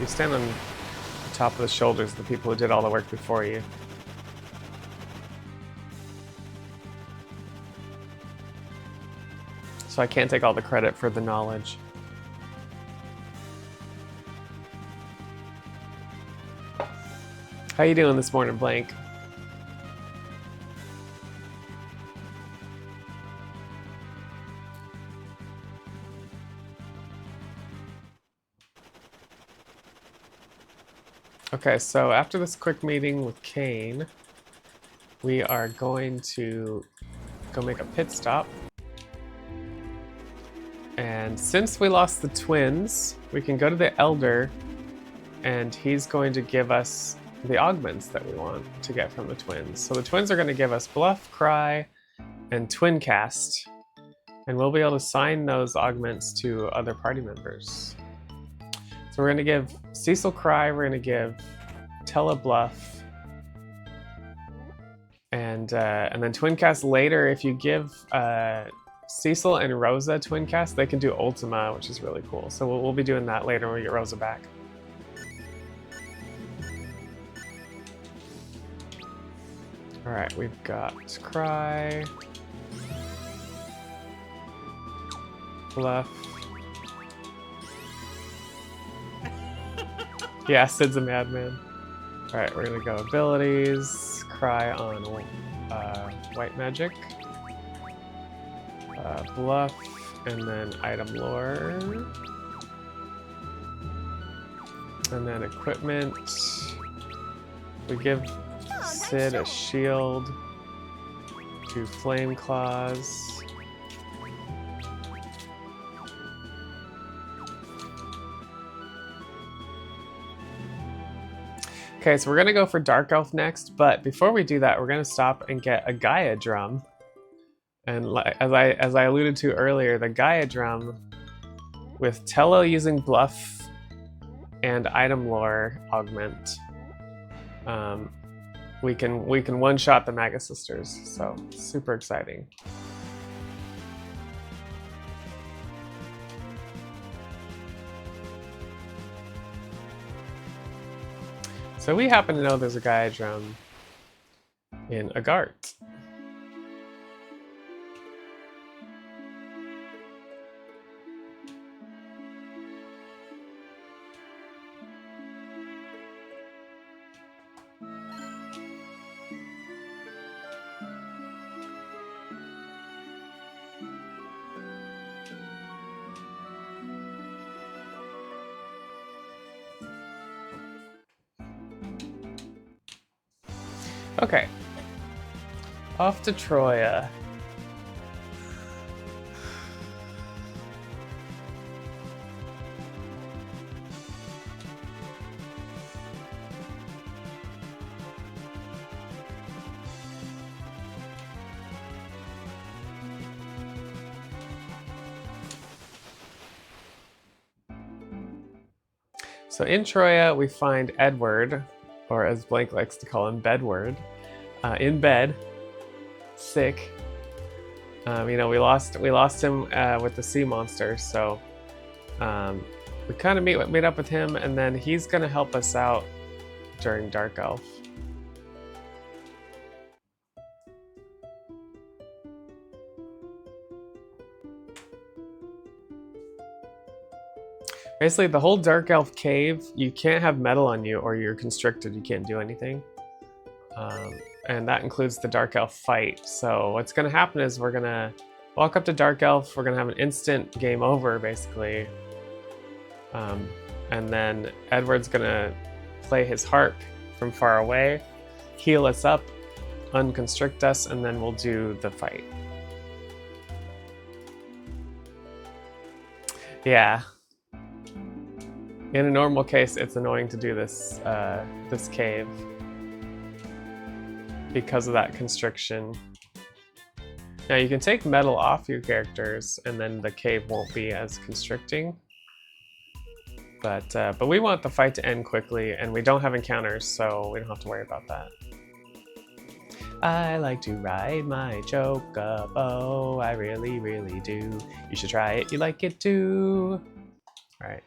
top of the shoulders of the people who did all the work before you. So I can't take all the credit for the knowledge. How you doing this morning, Blank? Okay, so after this quick meeting with Kane, we are going to go make a pit stop. And since we lost the twins, we can go to the Elder, and he's going to give us the augments that we want to get from the twins. So the twins are going to give us Bluff, Cry, and Twin Cast, and we'll be able to assign those augments to other party members. So we're going to give Cecil Cry, we're going to give Tella Bluff, and then Twin Cast later. If you give Cecil and Rosa Twin Cast, they can do Ultima, which is really cool. So we'll be doing that later when we get Rosa back. All right, we've got Cry, Bluff. Yeah, Sid's a madman. All right, we're gonna go abilities. Cry on white magic. Bluff, and then item lore. And then equipment. We give Sid a shield, 2 flame claws. Okay, so we're gonna go for Dark Elf next, but before we do that, we're gonna stop and get a Gaia drum. And as I alluded to earlier, the Gaia drum with Tello using Bluff and item lore augment, we can one-shot the Maga Sisters, so super exciting. So we happen to know there's a Gaia drum in Agart. Okay, off to Troya. So in Troya, we find Edward, or as Blank likes to call him, Bedward, in bed, sick, You know, we lost him with the sea monster, so we kind of meet up with him, and then he's gonna help us out during Dark Elf. Basically, the whole Dark Elf cave, you can't have metal on you or you're constricted, you can't do anything. And that includes the Dark Elf fight. So what's gonna happen is we're gonna walk up to Dark Elf, we're gonna have an instant game over, basically. And then Edward's gonna play his harp from far away, heal us up, unconstrict us, and then we'll do the fight. Yeah. In a normal case, it's annoying to do this this cave because of that constriction. Now you can take metal off your characters, and then the cave won't be as constricting. But we want the fight to end quickly, and we don't have encounters, so we don't have to worry about that. I like to ride my chocobo, I really, really do. You should try it, you like it too. All right.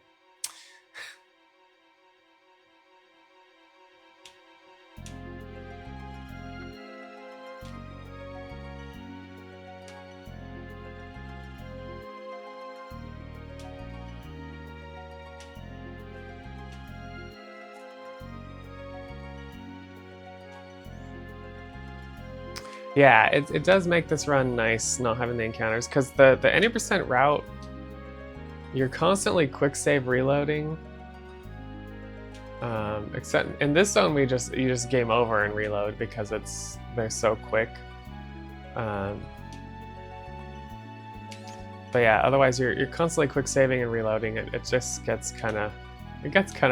Yeah, it does make this run nice not having the encounters, because the any percent route, you're constantly quick save reloading. Except in this zone, you just game over and reload because they're so quick. But yeah, otherwise you're constantly quick saving and reloading. It just gets kind of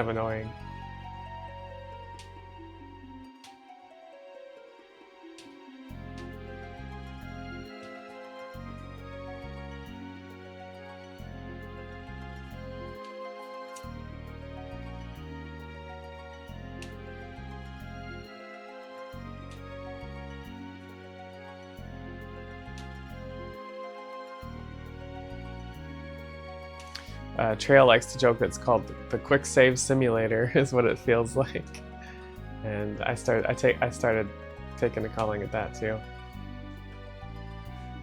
annoying. Trail likes to joke that it's called the quick save simulator, is what it feels like. And I started taking to calling it that too.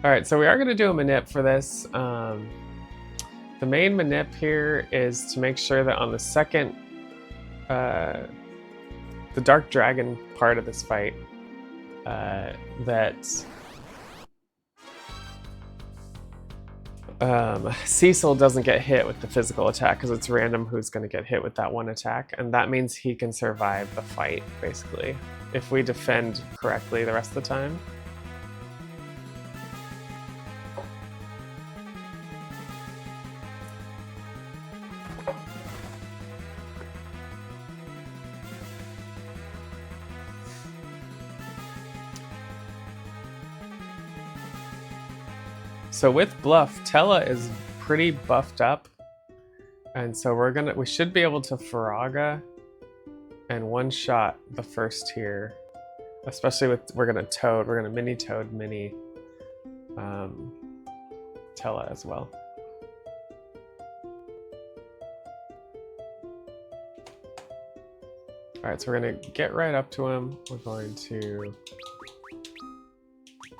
All right, so we are going to do a manip for this. The main manip here is to make sure that on the second, the Dark Dragon part of this fight, that Cecil doesn't get hit with the physical attack, because it's random who's going to get hit with that one attack, and that means he can survive the fight, basically, if we defend correctly the rest of the time. So with Bluff, Tella is pretty buffed up, and so we should be able to Faraga and one-shot the first tier, especially with we're gonna mini Toad mini Tella as well. All right, so we're gonna get right up to him. We're going to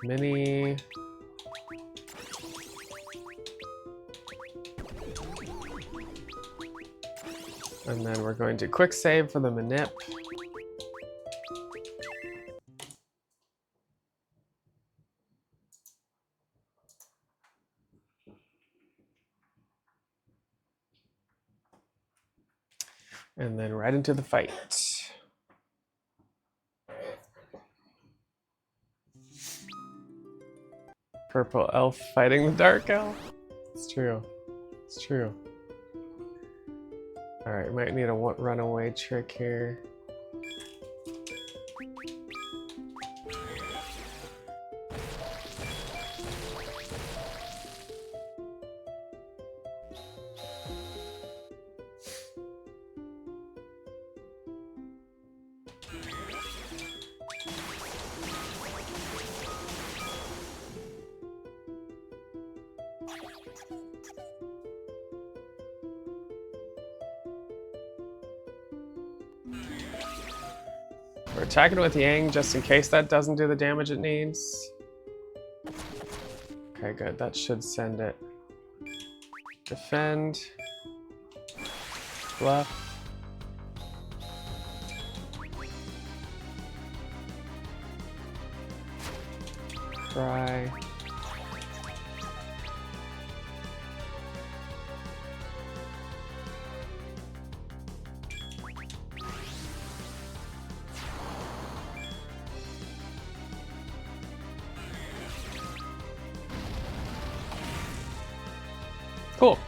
mini. And then we're going to quick save for the manip. And then right into the fight. Purple elf fighting the dark elf. It's true. It's true. All right, might need a runaway trick here. We're attacking with Yang just in case that doesn't do the damage it needs. Okay, good. That should send it. Defend. Bluff. Cry. Cool.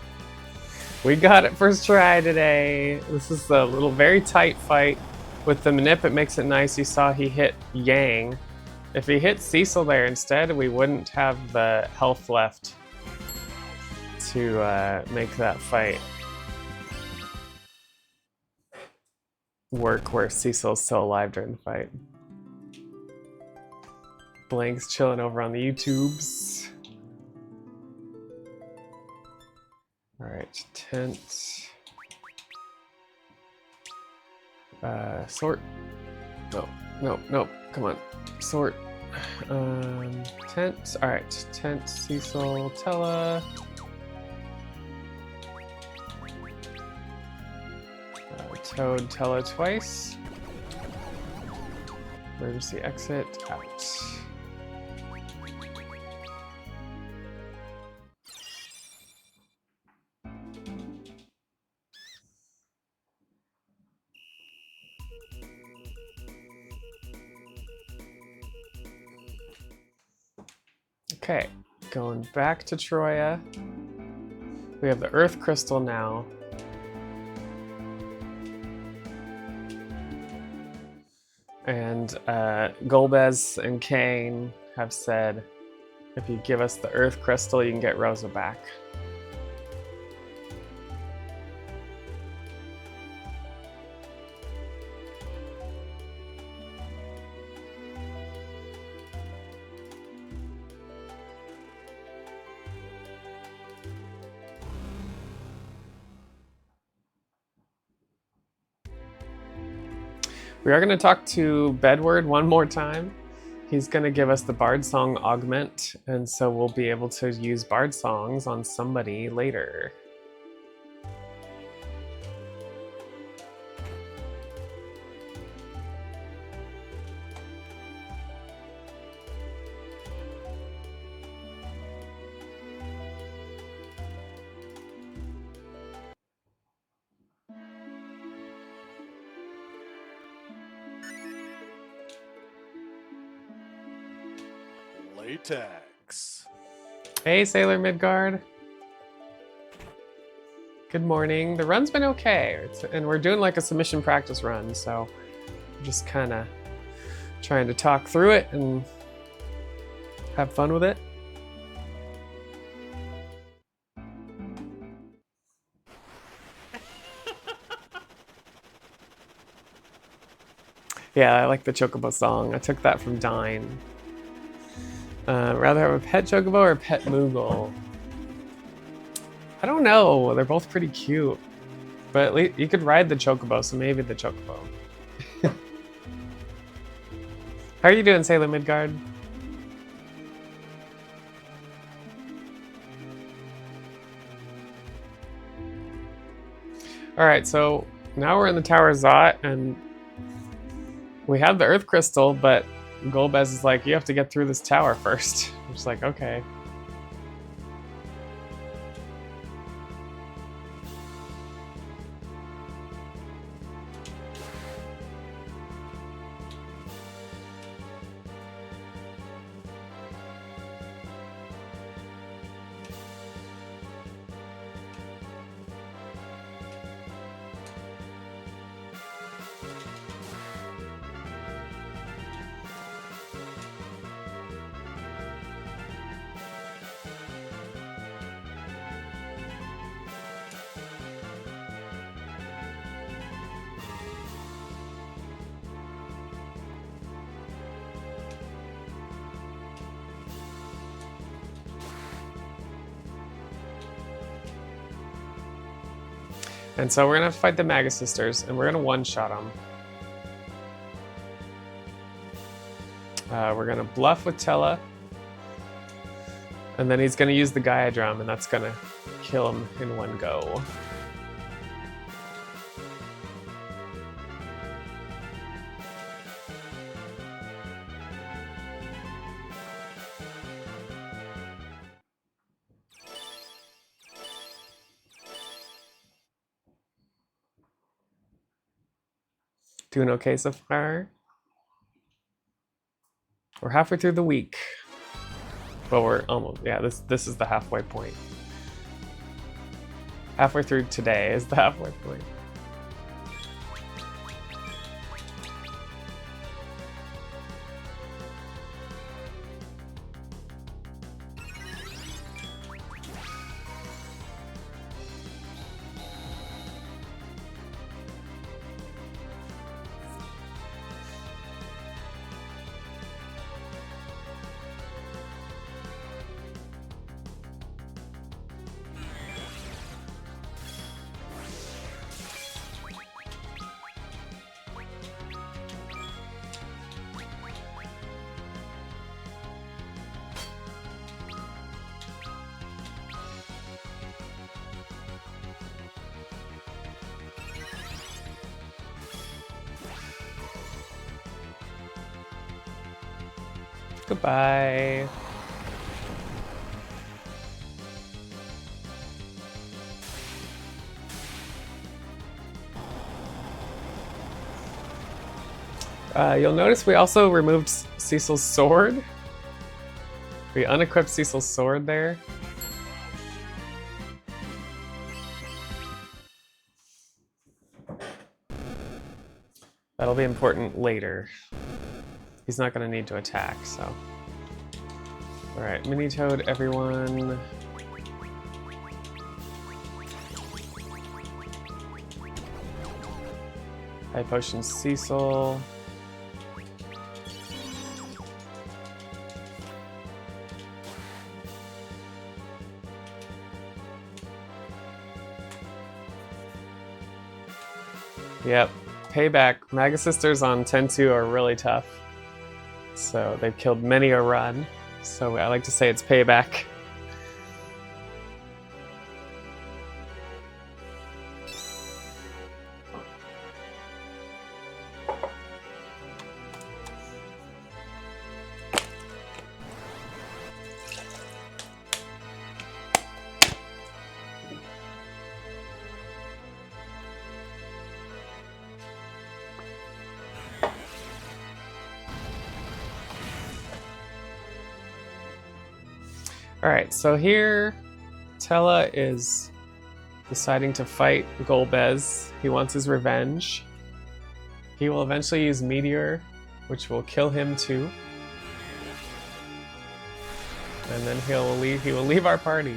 We got it first try today. This is a little very tight fight. With the manip, it makes it nice. You saw he hit Yang. If he hit Cecil there instead, we wouldn't have the health left to make that fight work where Cecil's still alive during the fight. Blank's chilling over on the YouTubes. Alright, tent. Sort. No, come on. Sort. Tent. Alright, tent, Cecil, Tella. Toad, Tella twice. Emergency exit, out. Okay, going back to Troya. We have the Earth Crystal now. And Golbez and Kane have said, if you give us the Earth Crystal, you can get Rosa back. We are going to talk to Bedward one more time. He's going to give us the Bard Song Augment, and so we'll be able to use Bard Songs on somebody later. Latex. Hey, Sailor Midgard. Good morning. The run's been okay, and we're doing like a submission practice run, so I'm just kind of trying to talk through it and have fun with it. Yeah, I like the Chocobo song. I took that from Dine. Rather have a pet Chocobo or a pet Moogle? I don't know. They're both pretty cute. But at least you could ride the Chocobo, so maybe the Chocobo. How are you doing, Sailor Midgard? Alright, so now we're in the Tower Zot, and we have the Earth Crystal, but Golbez is like, you have to get through this tower first. I'm just like, okay. And so we're gonna have to fight the Magus Sisters, and we're gonna one-shot them. We're gonna bluff with Tella. And then he's gonna use the Gaia Drum, and that's gonna kill him in one go. Doing okay so far. We're halfway through the week. Well, we're almost, yeah, this is the halfway point. Halfway through today is the halfway point. Goodbye. You'll notice we also removed Cecil's sword. We unequipped Cecil's sword there. That'll be important later. He's not going to need to attack, so. Alright, Mini Toad, everyone. High Potion Cecil. Yep, payback. Maga Sisters on 10-2 are really tough. So they've killed many a run. So I like to say it's payback. Alright, so here Tella is deciding to fight Golbez. He wants his revenge. He will eventually use Meteor, which will kill him too. And then he will leave our party.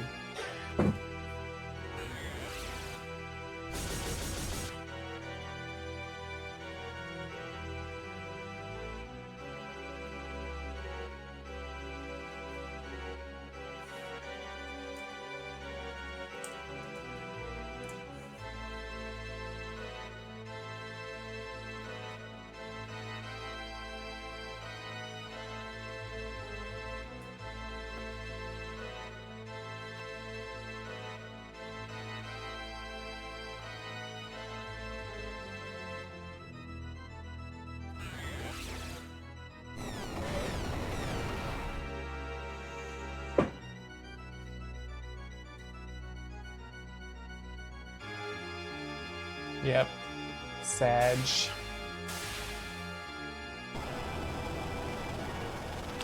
Yep. Sag.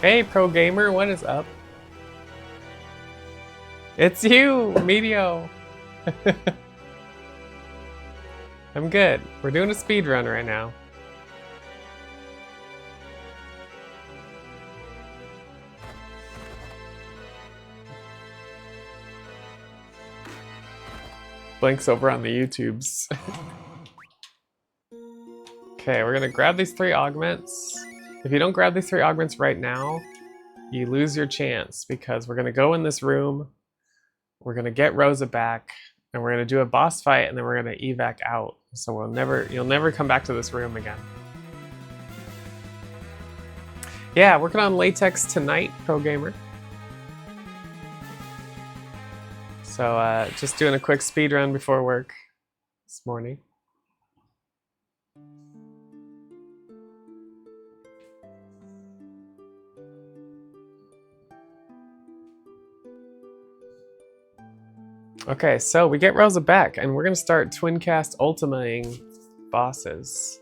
Hey, pro gamer, what is up? It's you, Medio. I'm good. We're doing a speed run right now. Blink's over on the YouTubes. Okay, we're gonna grab these 3 augments. If you don't grab these 3 augments right now, you lose your chance because we're gonna go in this room, we're gonna get Rosa back, and we're gonna do a boss fight, and then we're gonna evac out. So you'll never come back to this room again. Yeah, working on latex tonight, pro gamer. So just doing a quick speed run before work this morning. Okay, so we get Rosa back, and we're gonna start twin cast ultimating bosses.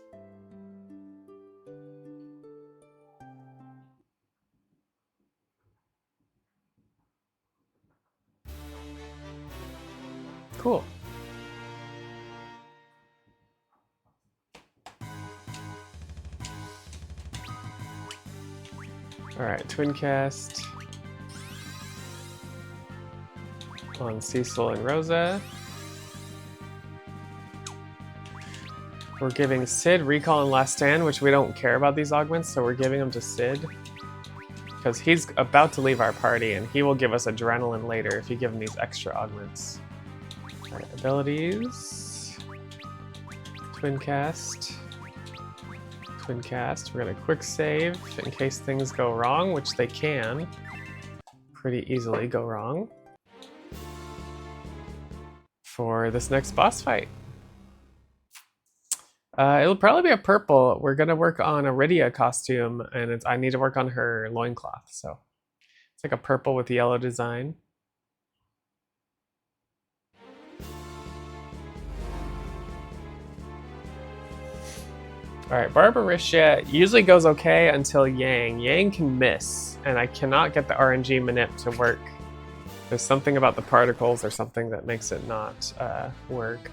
Cool. Alright, twin cast on Cecil and Rosa. We're giving Sid Recall and Last Stand, which we don't care about these augments, so we're giving them to Sid. Because he's about to leave our party, and he will give us Adrenaline later if you give him these extra augments. Alright, abilities. Twin cast. Twin cast. We're gonna quick save in case things go wrong, which they can pretty easily go wrong for this next boss fight. It'll probably be a purple. We're gonna work on a Rydia costume, and I need to work on her loincloth, so it's like a purple with yellow design. Alright, Barbarisha usually goes okay until Yang. Yang can miss, and I cannot get the RNG manip to work. There's something about the particles or something that makes it not work.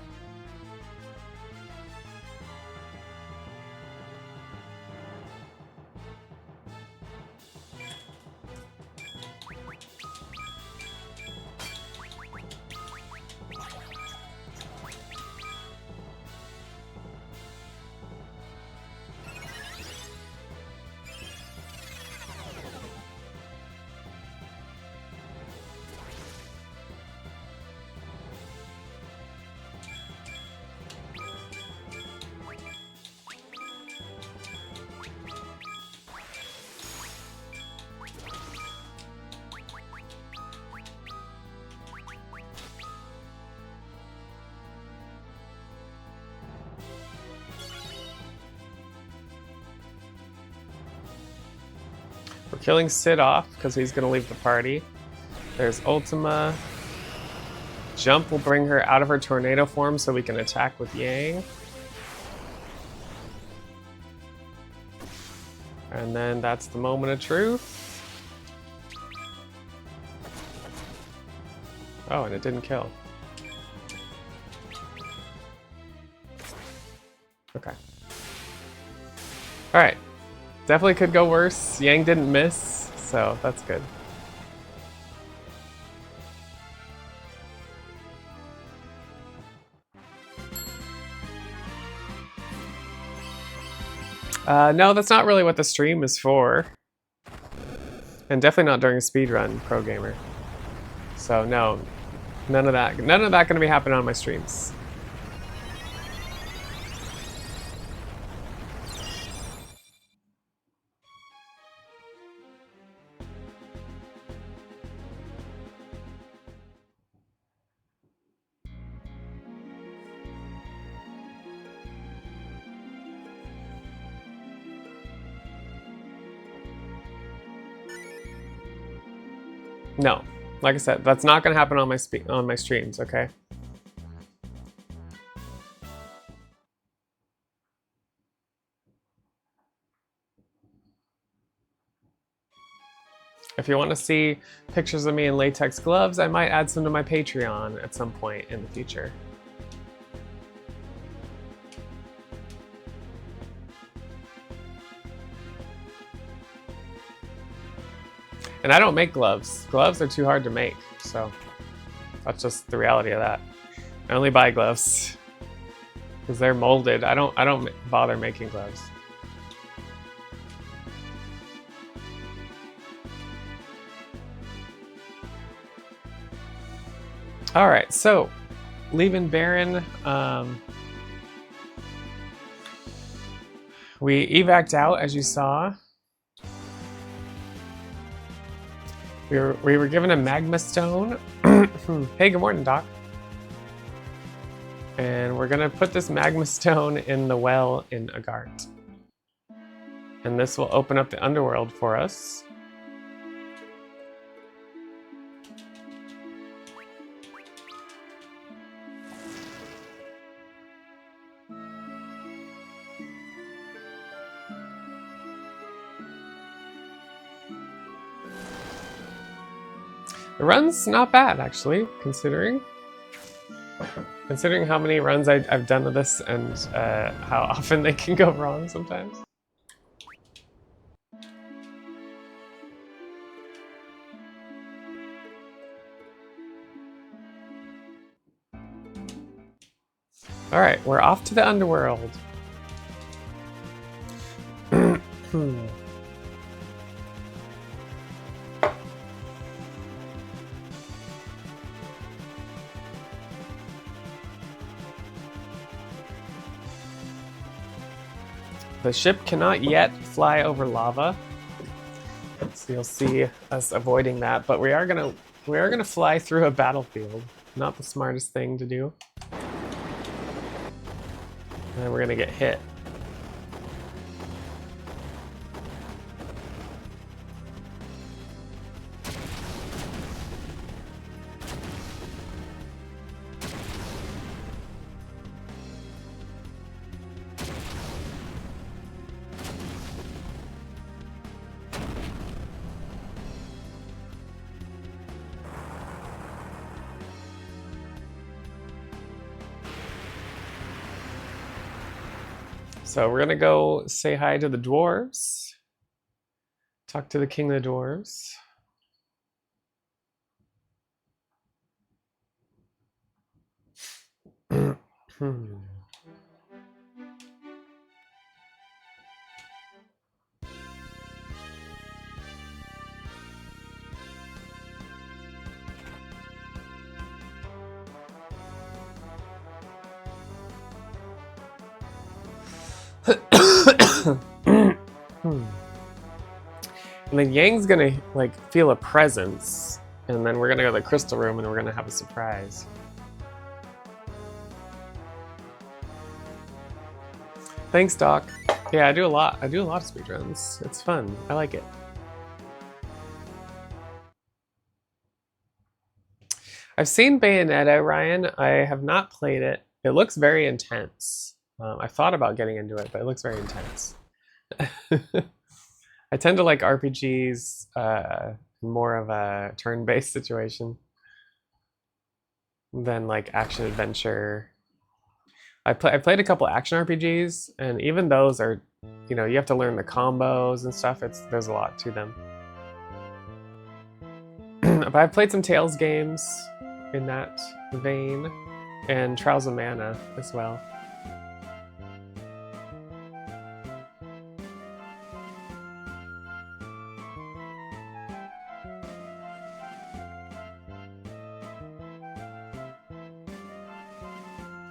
We're killing Sid off because he's going to leave the party. There's Ultima. Jump will bring her out of her tornado form so we can attack with Yang. And then that's the moment of truth. Oh, and it didn't kill. Okay. Alright. Definitely could go worse. Yang didn't miss, so that's good. No, that's not really what the stream is for. And definitely not during a speedrun, pro gamer. So no, none of that gonna be happening on my streams. No, like I said, that's not gonna happen on my streams, okay? If you want to see pictures of me in latex gloves, I might add some to my Patreon at some point in the future. And I don't make gloves. Gloves are too hard to make, so that's just the reality of that. I only buy gloves because they're molded. I don't bother making gloves. All right, so leaving Baron, we evac'd out as you saw. We were given a magma stone. Hey, good morning, Doc. And we're gonna put this magma stone in the well in Agart. And this will open up the underworld for us. The run's not bad, actually, considering how many runs I've done of this and how often they can go wrong sometimes. All right, we're off to the underworld. The ship cannot yet fly over lava, so you'll see us avoiding that. But we are gonna fly through a battlefield. Not the smartest thing to do. And we're gonna get hit. So we're gonna go say hi to the dwarves. Talk to the king of the dwarves. And then Yang's gonna like feel a presence, and then we're gonna go to the crystal room and we're gonna have a surprise. Thanks, Doc. Yeah, I do a lot. I do a lot of speedruns. It's fun. I like it. I've seen Bayonetta, Ryan. I have not played it. It looks very intense. I thought about getting into it, but it looks very intense. I tend to like RPGs, more of a turn-based situation than like action adventure. I played a couple action RPGs, and even those are, you know, you have to learn the combos and stuff. There's a lot to them. But I've played some Tales games in that vein, and Trials of Mana as well.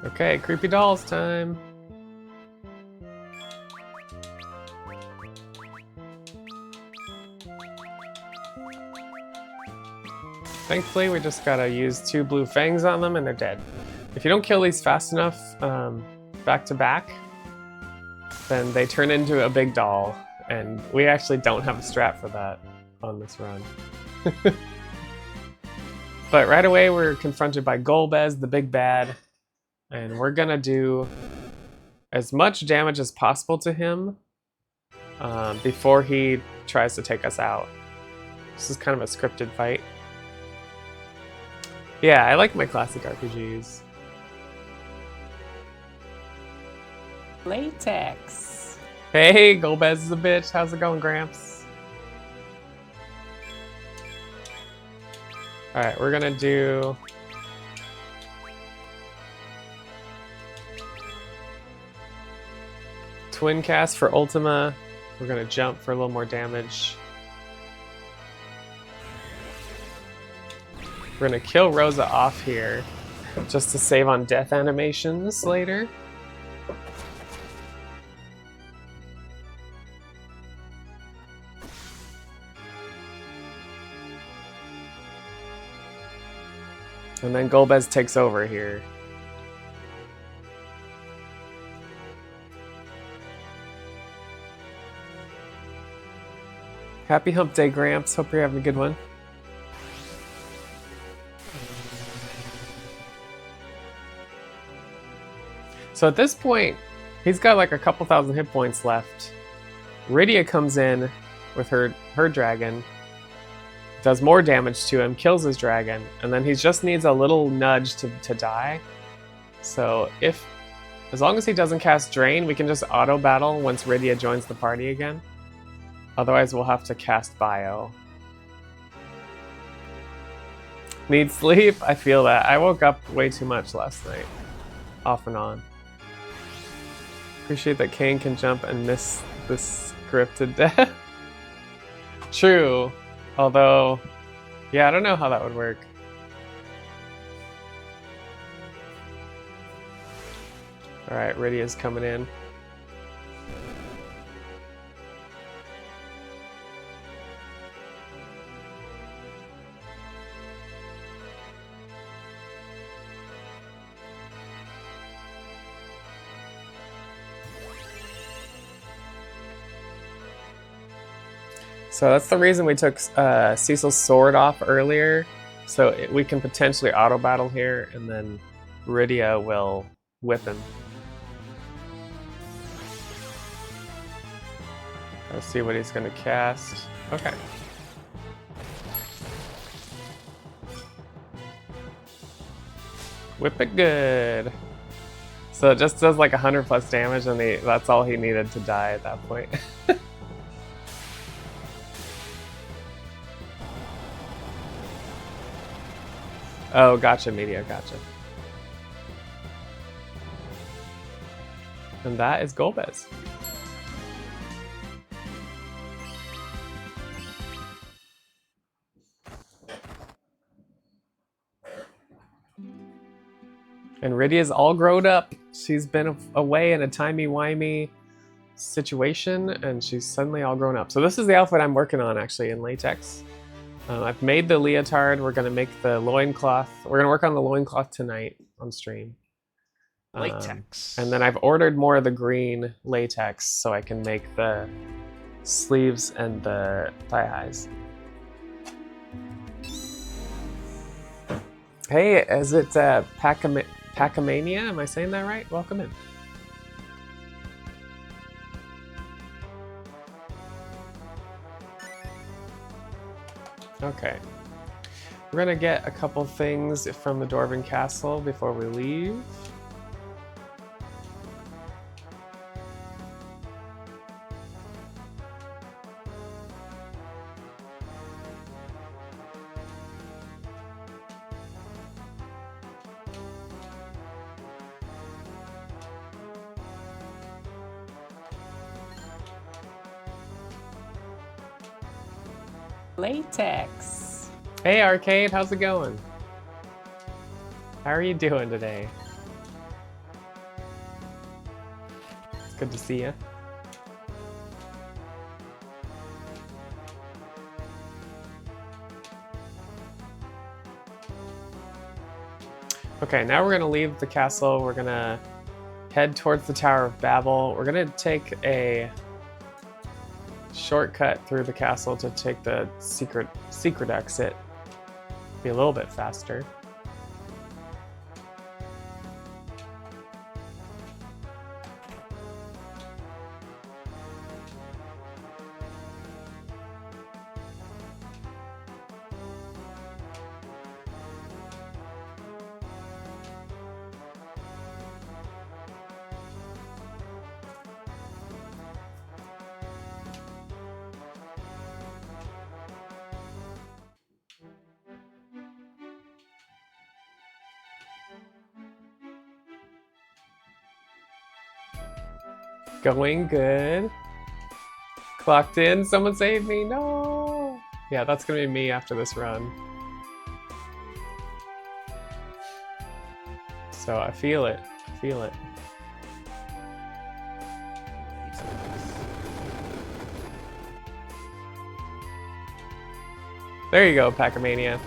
Okay, creepy dolls time. Thankfully, we just gotta use 2 blue fangs on them and they're dead. If you don't kill these fast enough, back to back, then they turn into a big doll, and we actually don't have a strat for that on this run. But right away, we're confronted by Golbez, the big bad, and we're gonna do as much damage as possible to him before he tries to take us out. This is kind of a scripted fight. Yeah, I like my classic RPGs. Latex. Hey, Golbez is a bitch. How's it going, Gramps? Alright, we're gonna do... Twin cast for Ultima. We're gonna jump for a little more damage. We're gonna kill Rosa off here just to save on death animations later. And then Golbez takes over here. Happy Hump Day, Gramps. Hope you're having a good one. So at this point, he's got like a couple thousand hit points left. Rydia comes in with her dragon, does more damage to him, kills his dragon, and then he just needs a little nudge to die. So as long as he doesn't cast Drain, we can just auto battle once Rydia joins the party again. Otherwise, we'll have to cast Bio. Need sleep? I feel that. I woke up way too much last night. Off and on. Appreciate that Kane can jump and miss this scripted death. True. Although, yeah, I don't know how that would work. Alright, Rydia's coming in. So that's the reason we took Cecil's sword off earlier. So we can potentially auto battle here, and then Rydia will whip him. Let's see what he's gonna cast. Okay. Whip it good. So it just does like 100 plus damage, and that's all he needed to die at that point. Oh, gotcha, Media, gotcha. And that is Golbez. And Rydia's all grown up. She's been away in a timey-wimey situation, and she's suddenly all grown up. So this is the outfit I'm working on, actually, in latex. I've made the leotard. We're going to make the loincloth. We're going to work on the loincloth tonight on stream. Latex. And then I've ordered more of the green latex so I can make the sleeves and the thigh highs. Hey, is it Pacamania? Am I saying that right? Welcome in. Okay. We're gonna get a couple things from the Dwarven Castle before we leave. Latex. Hey Arcade, how's it going? How are you doing today? It's good to see you. Okay, now we're gonna leave the castle. We're gonna head towards the Tower of Babel. We're gonna take a shortcut through the castle to take the secret exit. Be a little bit faster. Going good. Clocked in. Someone save me. No. Yeah, that's gonna be me after this run. So I feel it. I feel it. There you go, Packamania.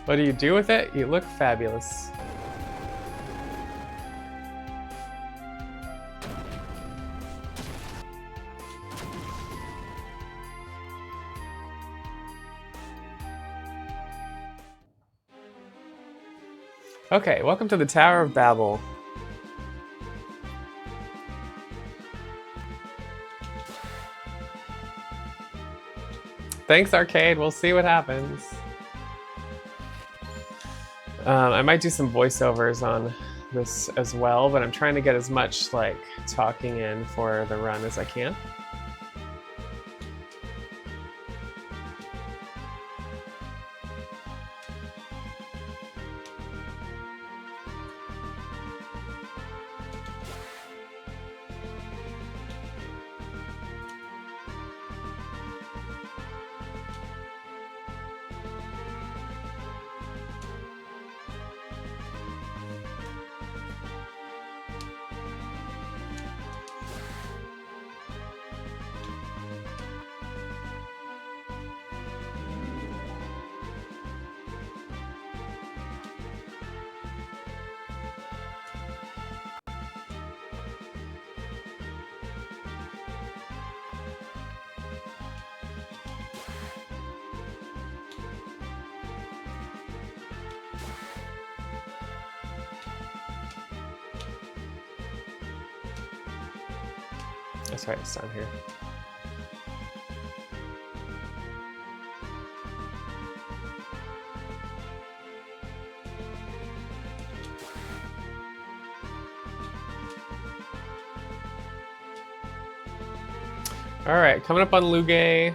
What do you do with it? You look fabulous. Okay, welcome to the Tower of Babel. Thanks, Arcade. We'll see what happens. I might do some voiceovers on this as well, but I'm trying to get as much like talking in for the run as I can. That's right, it's down here. All right, coming up on Lugay.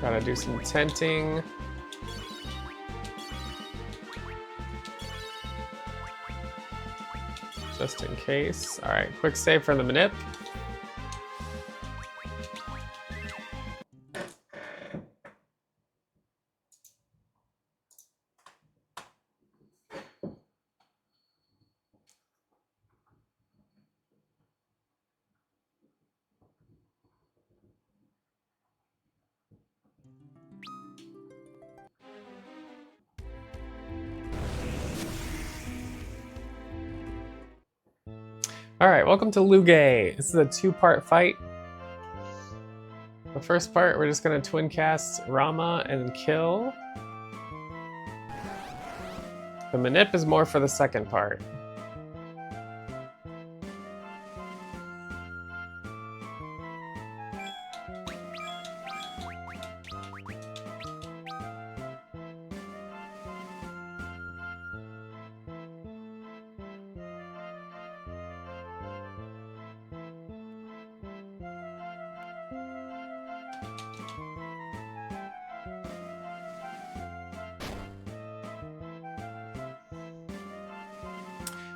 Gotta do some tenting. Just in case. All right, quick save for the manip. Alright, welcome to Lugay. This is a two-part fight. The first part, we're just going to twin cast Rama and kill. The manip is more for the second part.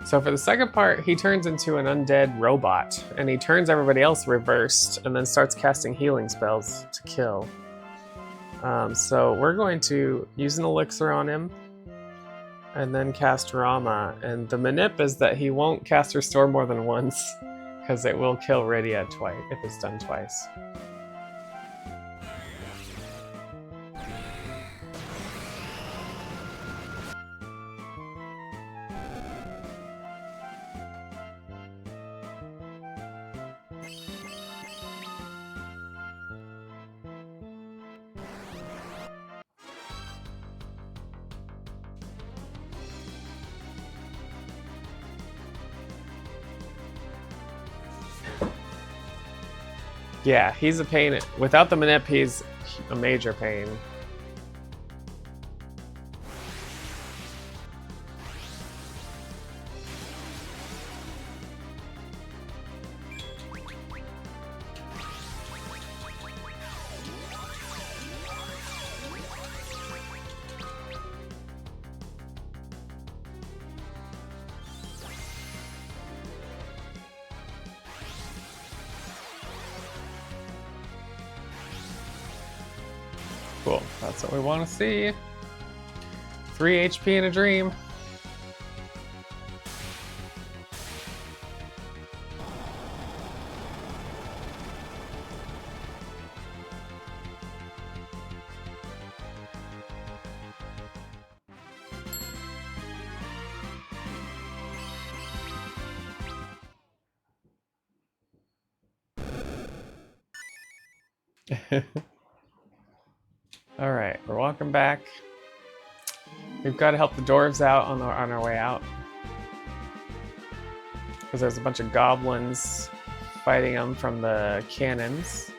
So for the second part, he turns into an undead robot, and he turns everybody else reversed, and then starts casting healing spells to kill. So we're going to use an elixir on him, and then cast Rama. And the manip is that he won't cast Restore more than once, because it will kill Rydia twice if it's done twice. Yeah, he's a pain. Without the manip, he's a major pain. Cool, that's what we want to see. 3 HP in a dream. All right, we're walking back. We've got to help the dwarves out on our way out. Because there's a bunch of goblins fighting them from the cannons.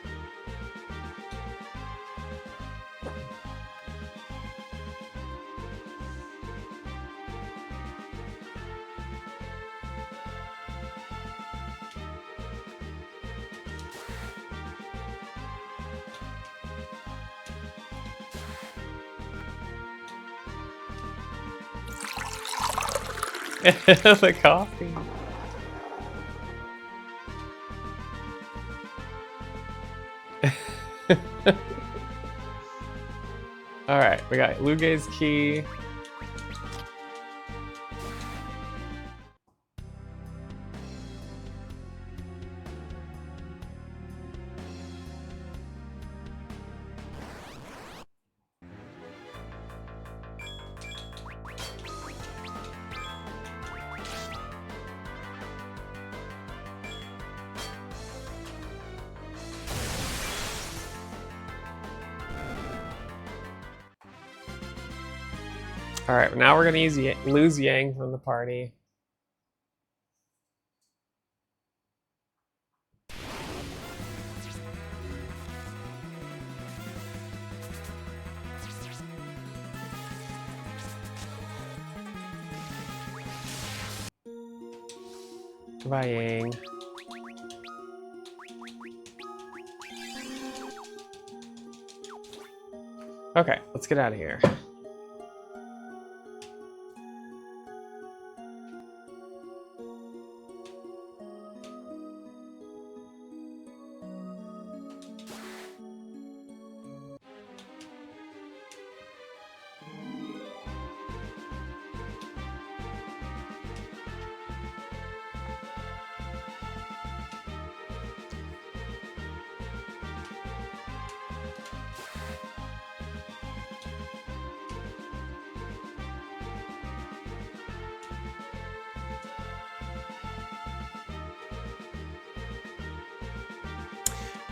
The coffee. All right, we got Luge's key. All right, now we're gonna lose Yang from the party. Goodbye, Yang. Okay, let's get out of here.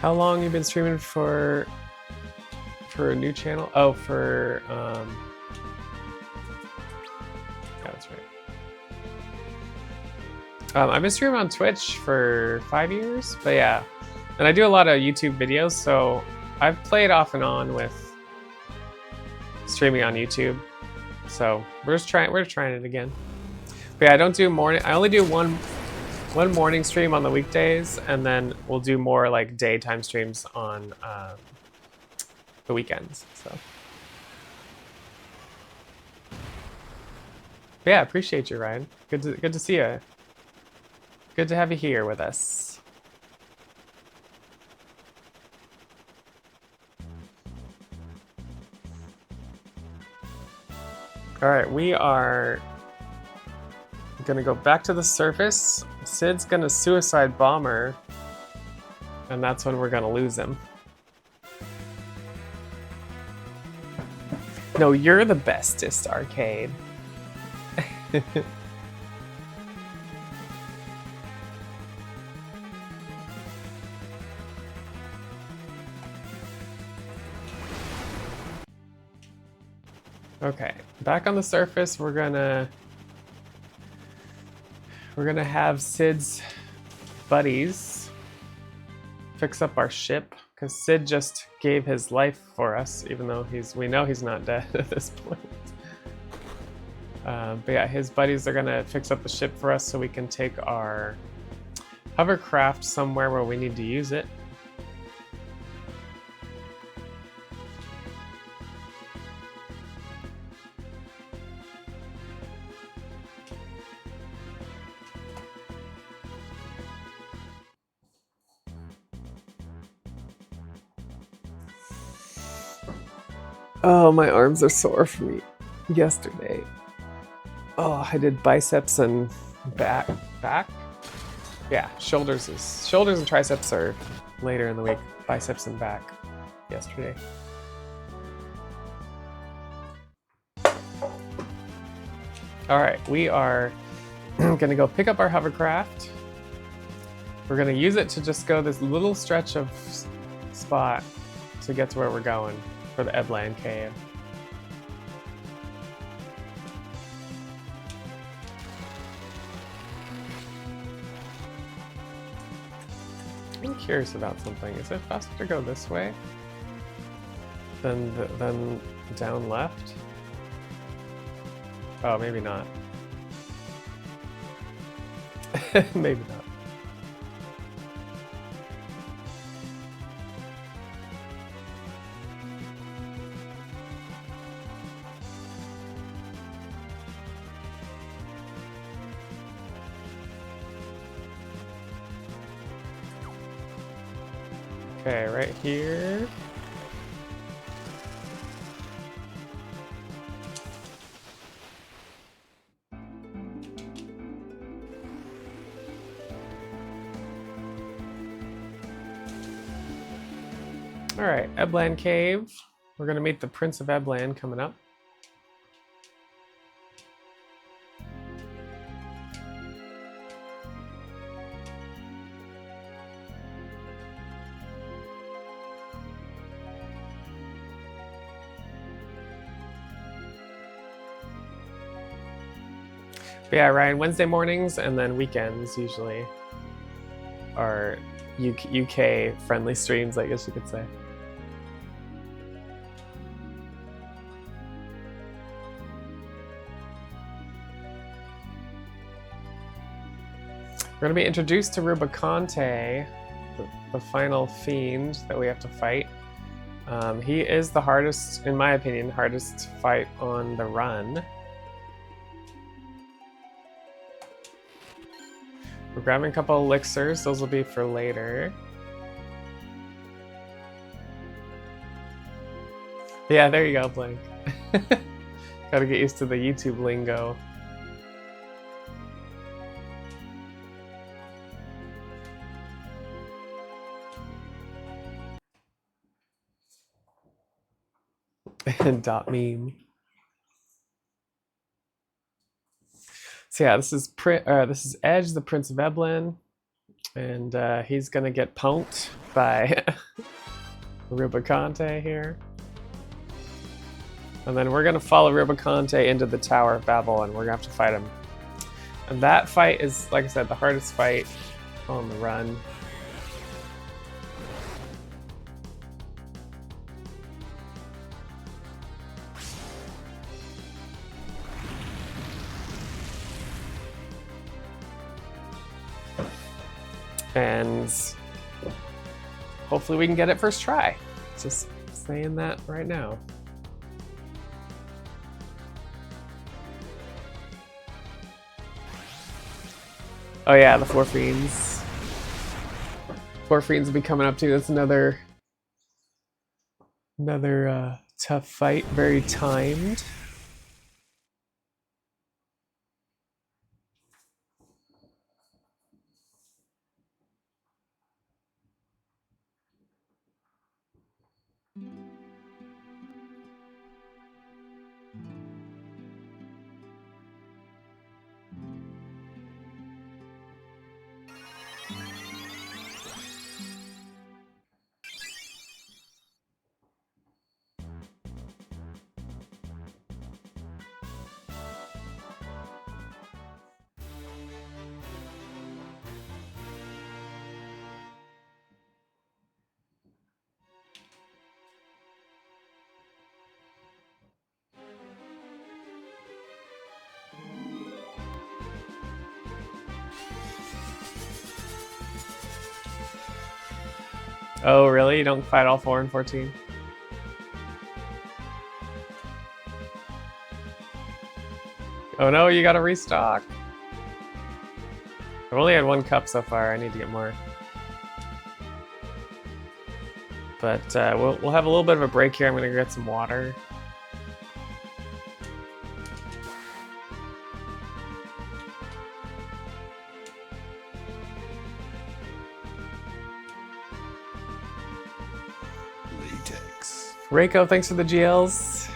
How long you been streaming for a new channel? Oh, for yeah, that's right. I've been streaming on Twitch for 5 years, but yeah, and I do a lot of YouTube videos, so I've played off and on with streaming on YouTube. So we're trying it again. But yeah, I don't do morning. I only do one morning stream on the weekdays, and then we'll do more like daytime streams on the weekends. So, but yeah, appreciate you, Ryan. Good to see you. Good to have you here with us. All right, we are gonna go back to the surface. Sid's gonna suicide bomber, and that's when we're gonna lose him. No, you're the bestest, Arcade. Okay, back on the surface, we're gonna have Sid's buddies fix up our ship, because Sid just gave his life for us, even though we know he's not dead at this point. But yeah, his buddies are gonna fix up the ship for us so we can take our hovercraft somewhere where we need to use it. Oh, my arms are sore from yesterday. Oh, I did biceps and back? Yeah, shoulders and triceps are later in the week. Biceps and back yesterday. All right, we are gonna go pick up our hovercraft. We're gonna use it to just go this little stretch of spot to get to where we're going for the Eblan Cave. I'm curious about something. Is it faster to go this way than down left? Oh, maybe not. Maybe not. Okay, right here. All right, Eblan Cave. We're gonna meet the Prince of Eblan coming up. But yeah, Ryan, Wednesday mornings and then weekends usually are UK friendly streams, I guess you could say. We're going to be introduced to Rubicante, the final fiend that we have to fight. He is the hardest, in my opinion, hardest fight on the run. We're grabbing a couple elixirs. Those will be for later. Yeah, there you go, Blake. Gotta get used to the YouTube lingo. Dot meme. So yeah, this is Edge, the Prince of Eblan, and he's gonna get punked by Rubicante here. And then we're gonna follow Rubicante into the Tower of Babel, and we're gonna have to fight him. And that fight is, like I said, the hardest fight on the run. And hopefully we can get it first try. Just saying that right now. Oh yeah, the 4 fiends. 4 fiends will be coming up too. That's another tough fight, very timed. Oh, really? You don't fight all 4 and 14? Oh no, you gotta restock. I've only had 1 cup so far. I need to get more. But we'll have a little bit of a break here. I'm gonna get some water. Reiko, thanks for the GLs.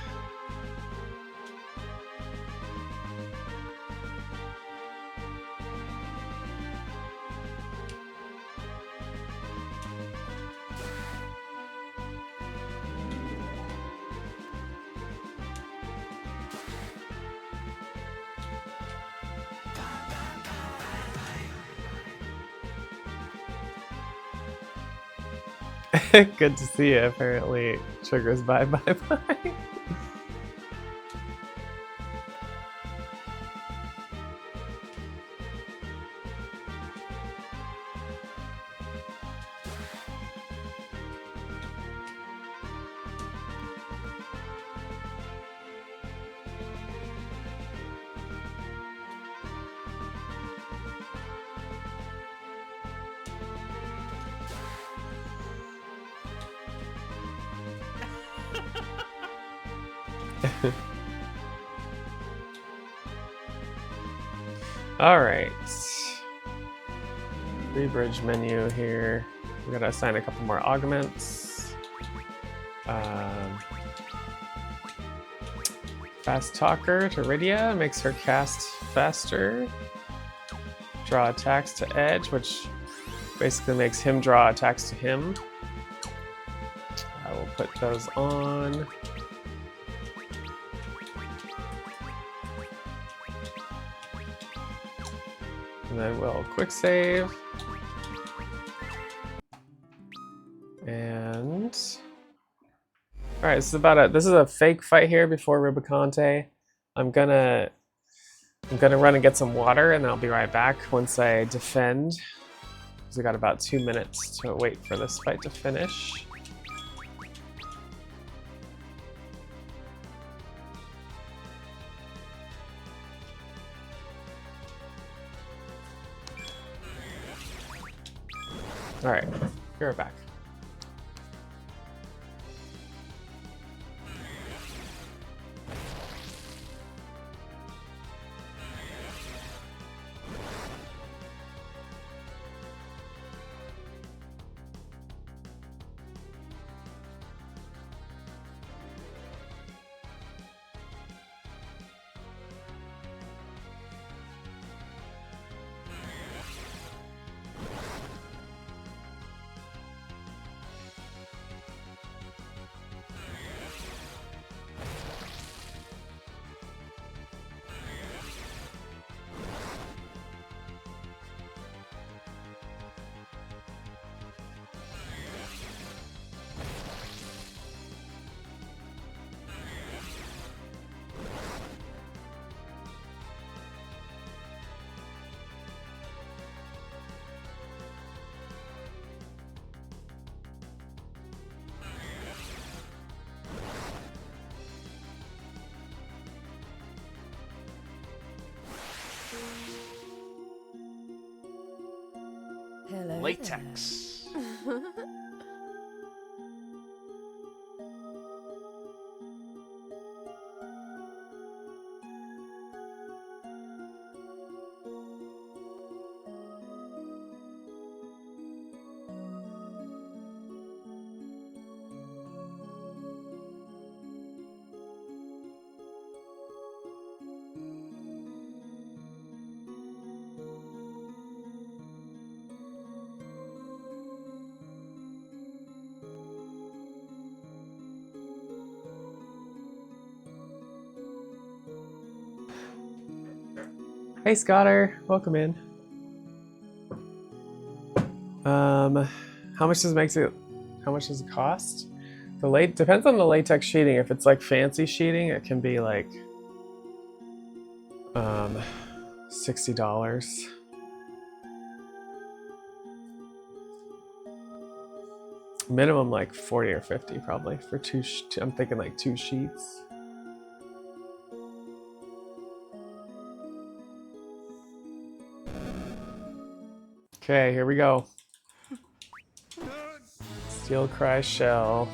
Good to see you. Apparently, triggers bye bye bye. All right. Rebridge menu here. We're gonna assign a couple more augments. Fast Talker to Rydia makes her cast faster. Draw attacks to Edge, which basically makes him draw attacks to him. I will put those on. And then we'll quick save. And all right, this is a fake fight here before Rubicante. I'm gonna run and get some water, and then I'll be right back once I defend. Because I got about 2 minutes to wait for this fight to finish. All right, you're back. Hello Latex. Hey Scotter, welcome in. How much does it cost? Depends on the latex sheeting. If it's like fancy sheeting, it can be like $60. Minimum like 40 or 50 probably for I'm thinking like 2 sheets. Okay, here we go. Steel Cry Shell.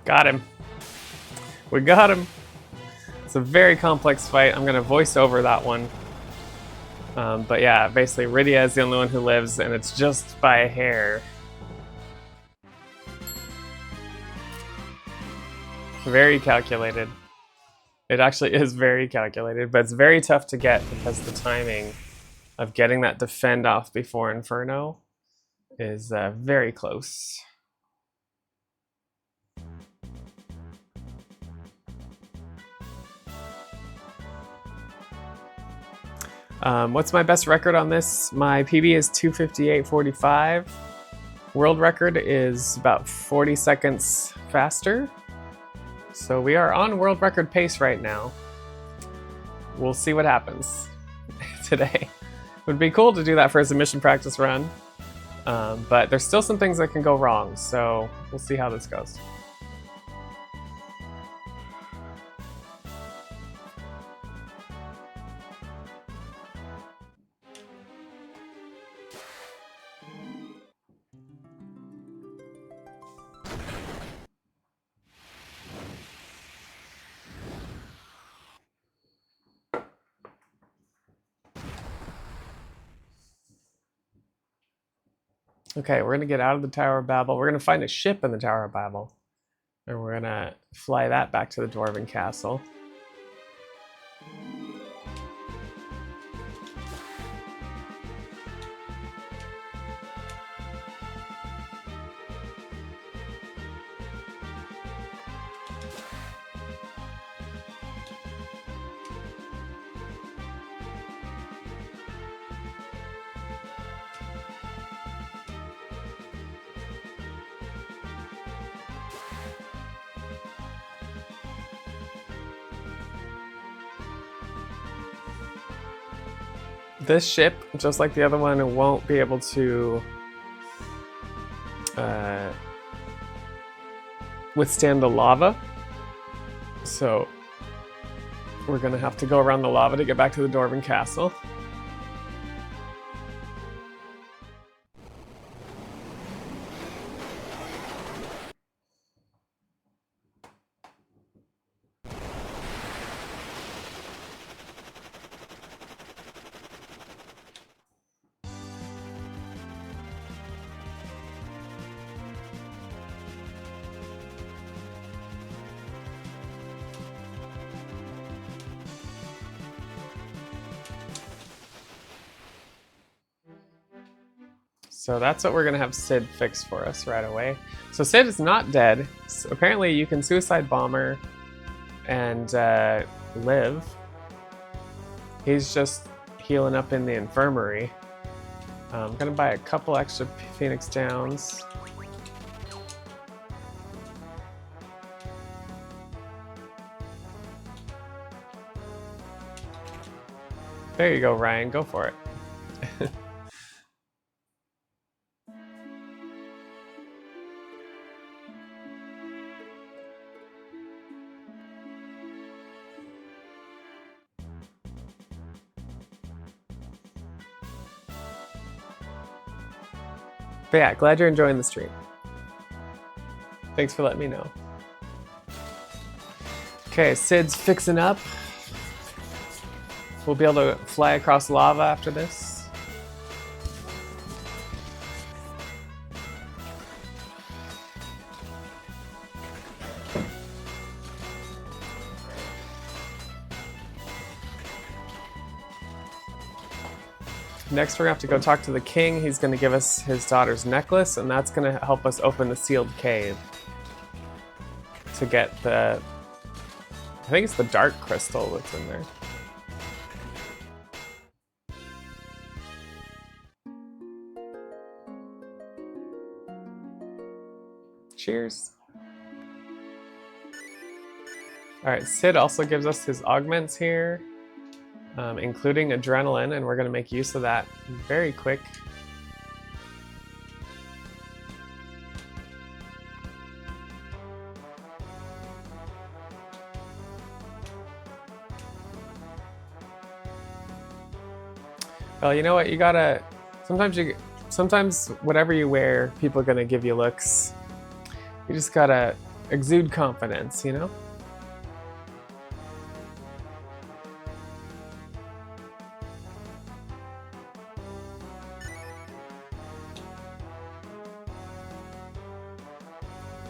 Got him. We got him. It's a very complex fight. I'm gonna voice over that one. But yeah, basically Rydia is the only one who lives, and it's just by a hair. Very calculated. It actually is very calculated, but it's very tough to get because the timing of getting that defend off before Inferno is very close. What's my best record on this? My PB is 258.45. World record is about 40 seconds faster. So we are on world record pace right now. We'll see what happens today. It would be cool to do that for a submission practice run. But there's still some things that can go wrong, so we'll see how this goes. Okay, we're gonna get out of the Tower of Babel. We're gonna find a ship in the Tower of Babel. And we're gonna fly that back to the Dwarven Castle. This ship, just like the other one, won't be able to withstand the lava. So we're gonna have to go around the lava to get back to the Dwarven Castle. So that's what we're gonna have Sid fix for us right away. So Sid is not dead. So apparently you can suicide bomber and live. He's just healing up in the infirmary. I'm gonna buy a couple extra Phoenix Downs. There you go, Ryan, go for it. But yeah, glad you're enjoying the stream. Thanks for letting me know. Okay, Sid's fixing up. We'll be able to fly across lava after this. Next, we're gonna have to go talk to the king. He's gonna give us his daughter's necklace, and that's gonna help us open the sealed cave to get the, I think it's the dark crystal that's in there. Cheers. All right, Sid also gives us his augments here. Including adrenaline, and we're going to make use of that very quick. Well, you know what? You gotta. Sometimes whatever you wear, people are going to give you looks. You just gotta exude confidence, you know?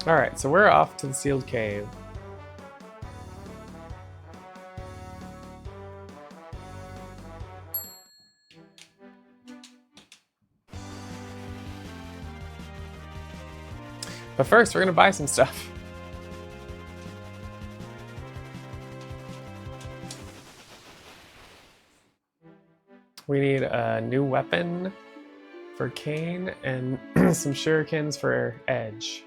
Alright, so we're off to the sealed cave. But first, we're gonna buy some stuff. We need a new weapon for Kane and some shurikens for Edge.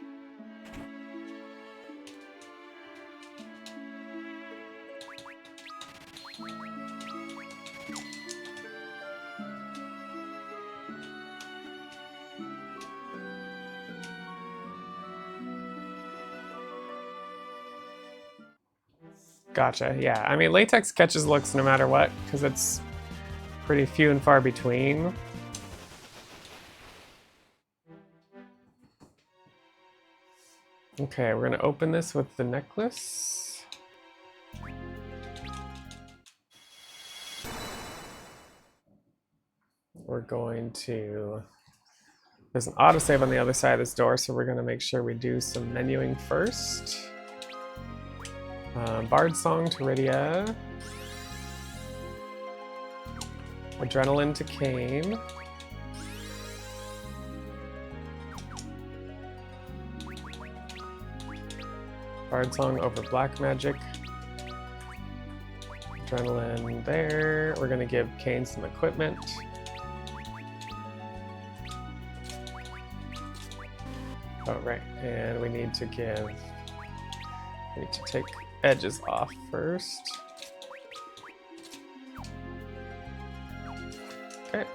Gotcha, yeah. I mean, latex catches looks no matter what, because it's pretty few and far between. Okay, we're gonna open this with the necklace. We're going to... There's an autosave on the other side of this door, so we're gonna make sure we do some menuing first. Bard Song to Rydia. Adrenaline to Kane. Bard Song over Black Magic. Adrenaline there. We're gonna give Kane some equipment. Oh, right, and we need to take edges off first. Okay.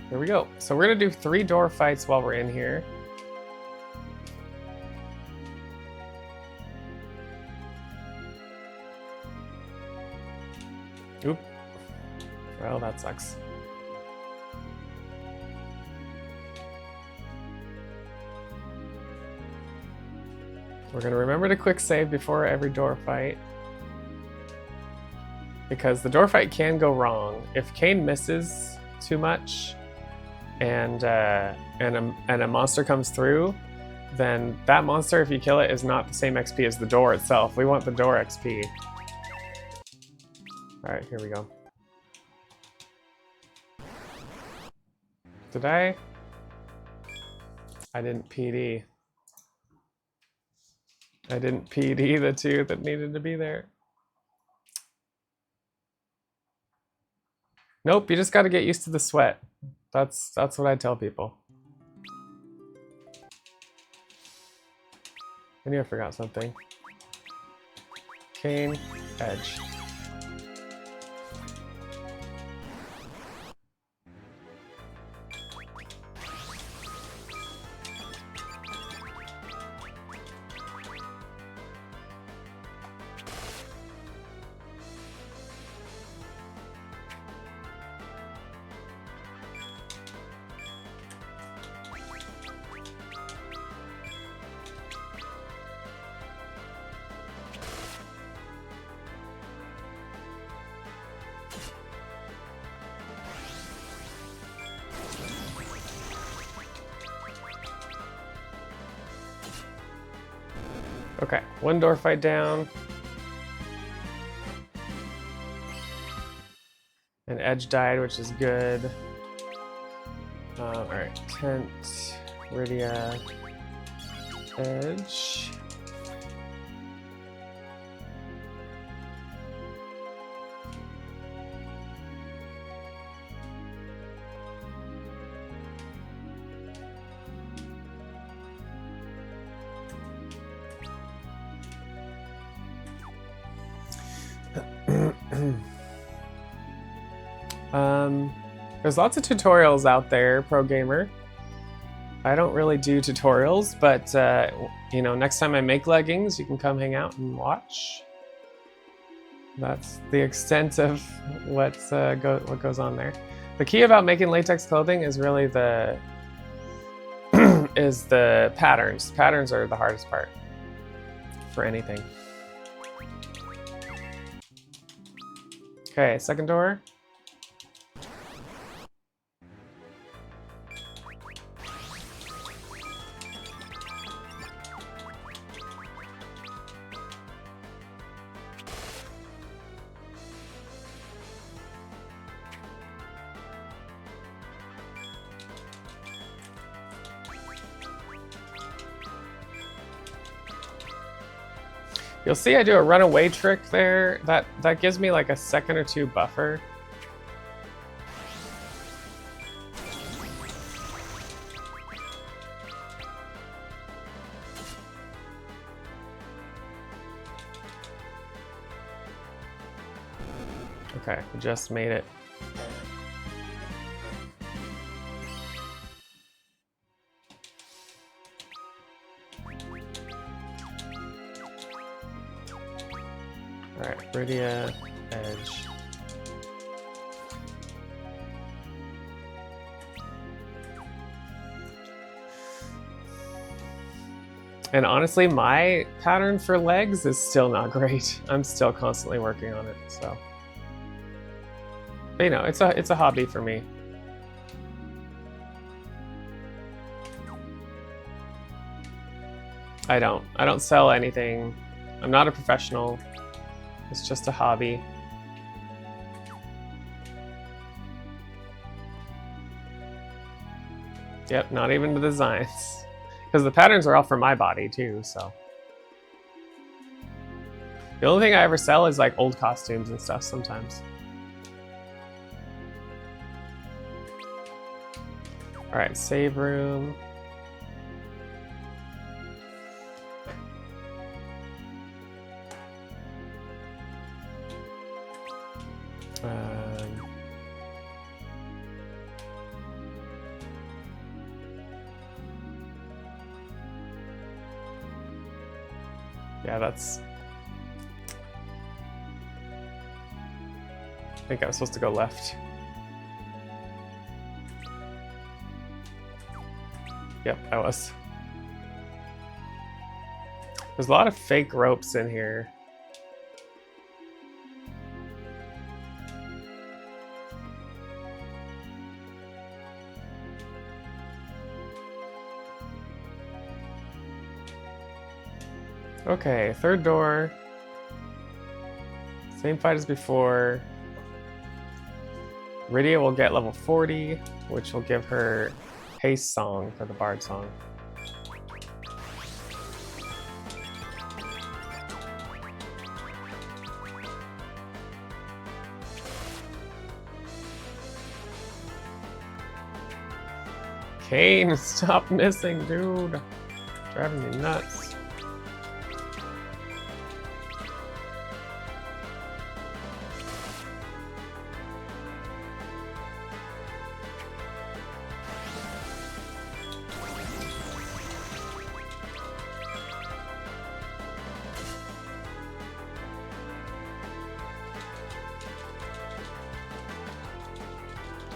Here we go. So we're gonna do 3 door fights while we're in here. Oop. Well, that sucks. We're gonna remember to quick save before every door fight, because the door fight can go wrong. If Kane misses too much and a monster comes through, then that monster, if you kill it, is not the same XP as the door itself. We want the door XP. Alright, here we go. Did I? I didn't PD. I didn't PD the 2 that needed to be there. Nope, you just gotta get used to the sweat. That's what I tell people. I knew I forgot something. Kane, Edge. Okay, 1 door fight down. And Edge died, which is good. Alright, Tent, Rydia, Edge. There's lots of tutorials out there, pro gamer. I don't really do tutorials, but you know, next time I make leggings, you can come hang out and watch. That's the extent of what goes on there. The key about making latex clothing is really the patterns. Patterns are the hardest part. for anything. Okay, second door. You'll see I do a runaway trick there. That gives me like a second or two buffer. Okay, we just made it. Alright, Bridia, edge. And honestly, my pattern for legs is still not great. I'm still constantly working on it, so. But you know, it's a hobby for me. I don't sell anything. I'm not a professional. It's just a hobby. Yep, not even the designs. Because the patterns are all for my body too, so. The only thing I ever sell is like old costumes and stuff sometimes. Alright, save room. Yeah, that's... I think I was supposed to go left. Yep, I was. There's a lot of fake ropes in here. Okay, third door. Same fight as before. Rydia will get level 40, which will give her haste song for the bard song. Kane, stop missing, dude. Driving me nuts.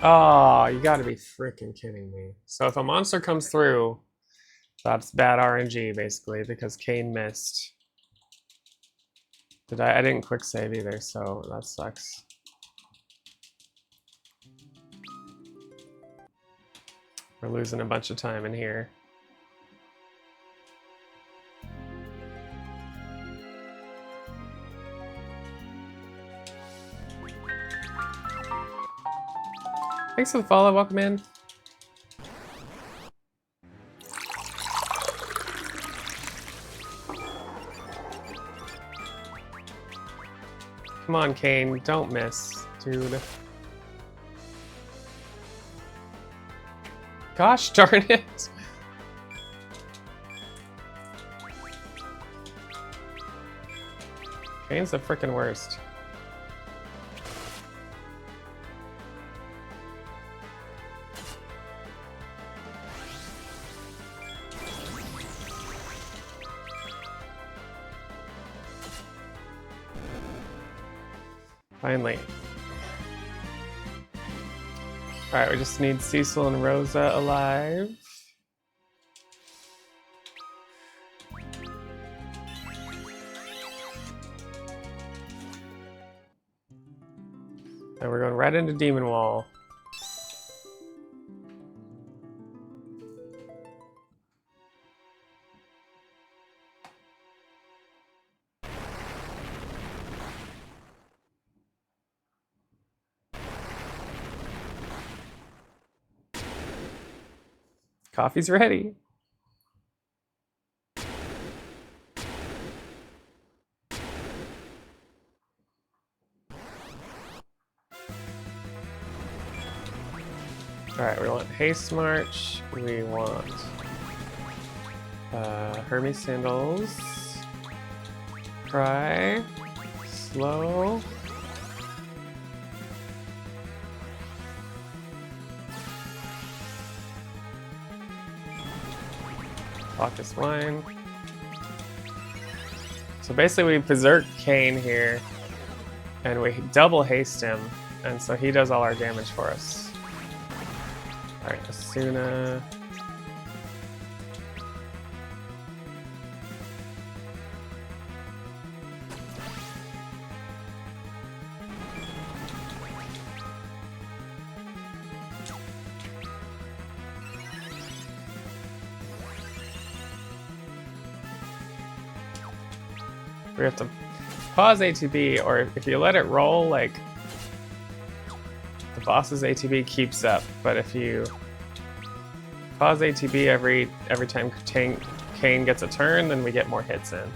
Oh, you gotta be freaking kidding me. So if a monster comes through, that's bad RNG basically because Kane missed. I didn't quick save either, so that sucks. We're losing a bunch of time in here. Thanks for the follow, welcome in. Come on, Kane, don't miss, dude. Gosh darn it! Kane's the frickin' worst. Finally. Alright, we just need Cecil and Rosa alive. And we're going right into Demon Wall. Coffee's ready. Alright, we want Haste March. We want Hermes Sandals. Cry. Slow. Focus Wine. So basically we Berserk Kane here, and we double haste him, and so he does all our damage for us. Alright, Asuna. We have to pause ATB, or if you let it roll, like, the boss's ATB keeps up, but if you pause ATB every time Kane gets a turn, then we get more hits in.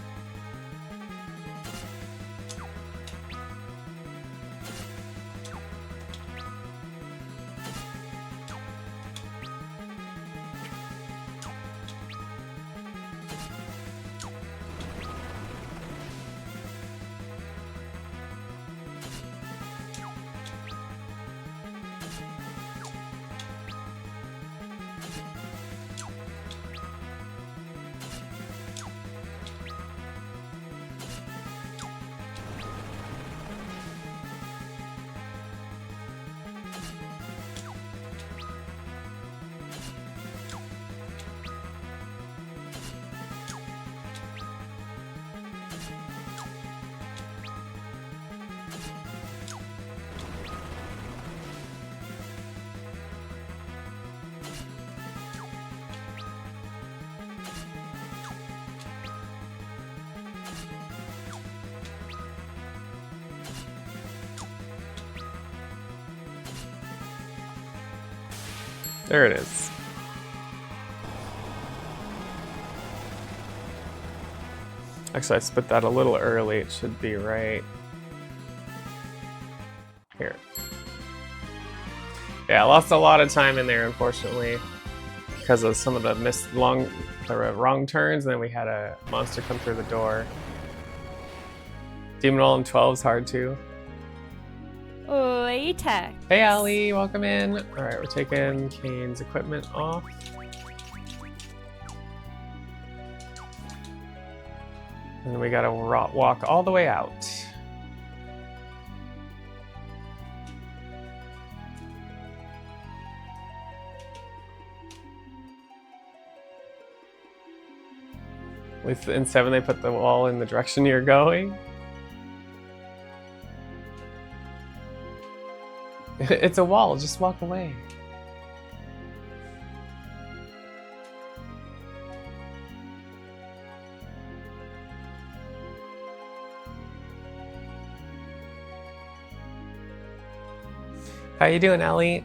There it is. Actually, I spit that a little early. It should be right here. Yeah, I lost a lot of time in there, unfortunately, because of some of the wrong turns, and then we had a monster come through the door. Demon Wall in 12 is hard too. Latex. Hey Ali, welcome in. Alright, we're taking Kane's equipment off. And we gotta walk all the way out. In 7 they put the wall in the direction you're going. It's a wall, just walk away. How you doing, Ellie?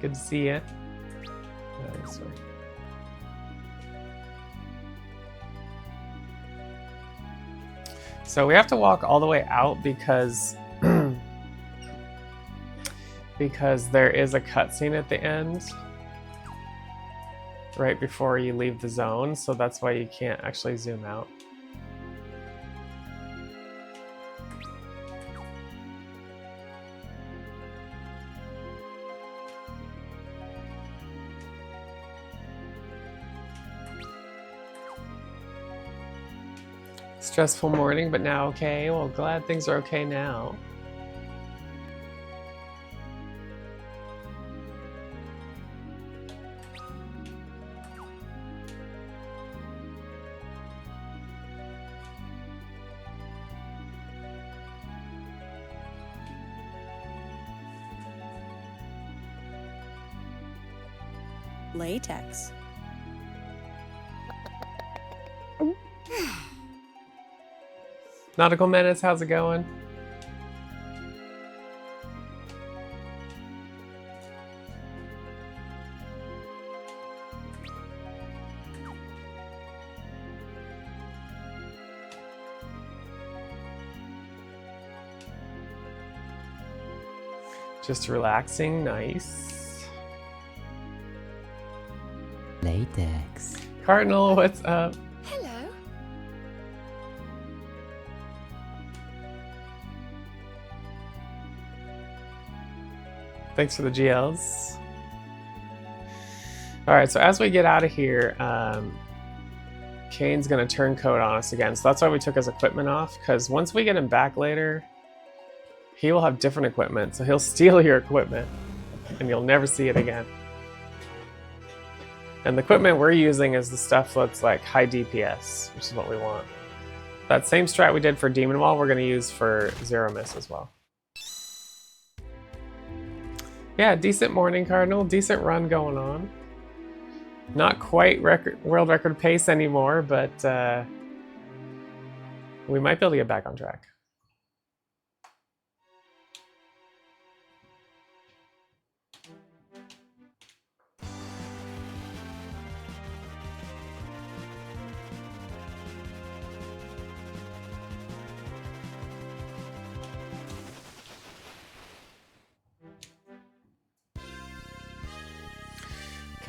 Good to see you. Sorry. So we have to walk all the way out because because there is a cutscene at the end right before you leave the zone, so that's why you can't actually zoom out. Stressful morning, but now okay. Well, glad things are okay now. Latex. Nautical Menace, how's it going? Just relaxing, nice. Latex. Cardinal, what's up? Hello. Thanks for the GLs. Alright, so as we get out of here, Kane's gonna turncoat on us again. So that's why we took his equipment off, because once we get him back later, he will have different equipment. So he'll steal your equipment, and you'll never see it again. And the equipment we're using is the stuff that's like high DPS, which is what we want. That same strat we did for Demon Wall, we're gonna use for Zero Miss as well. Yeah, decent morning, Cardinal. Decent run going on. Not quite world record pace anymore, but we might be able to get back on track.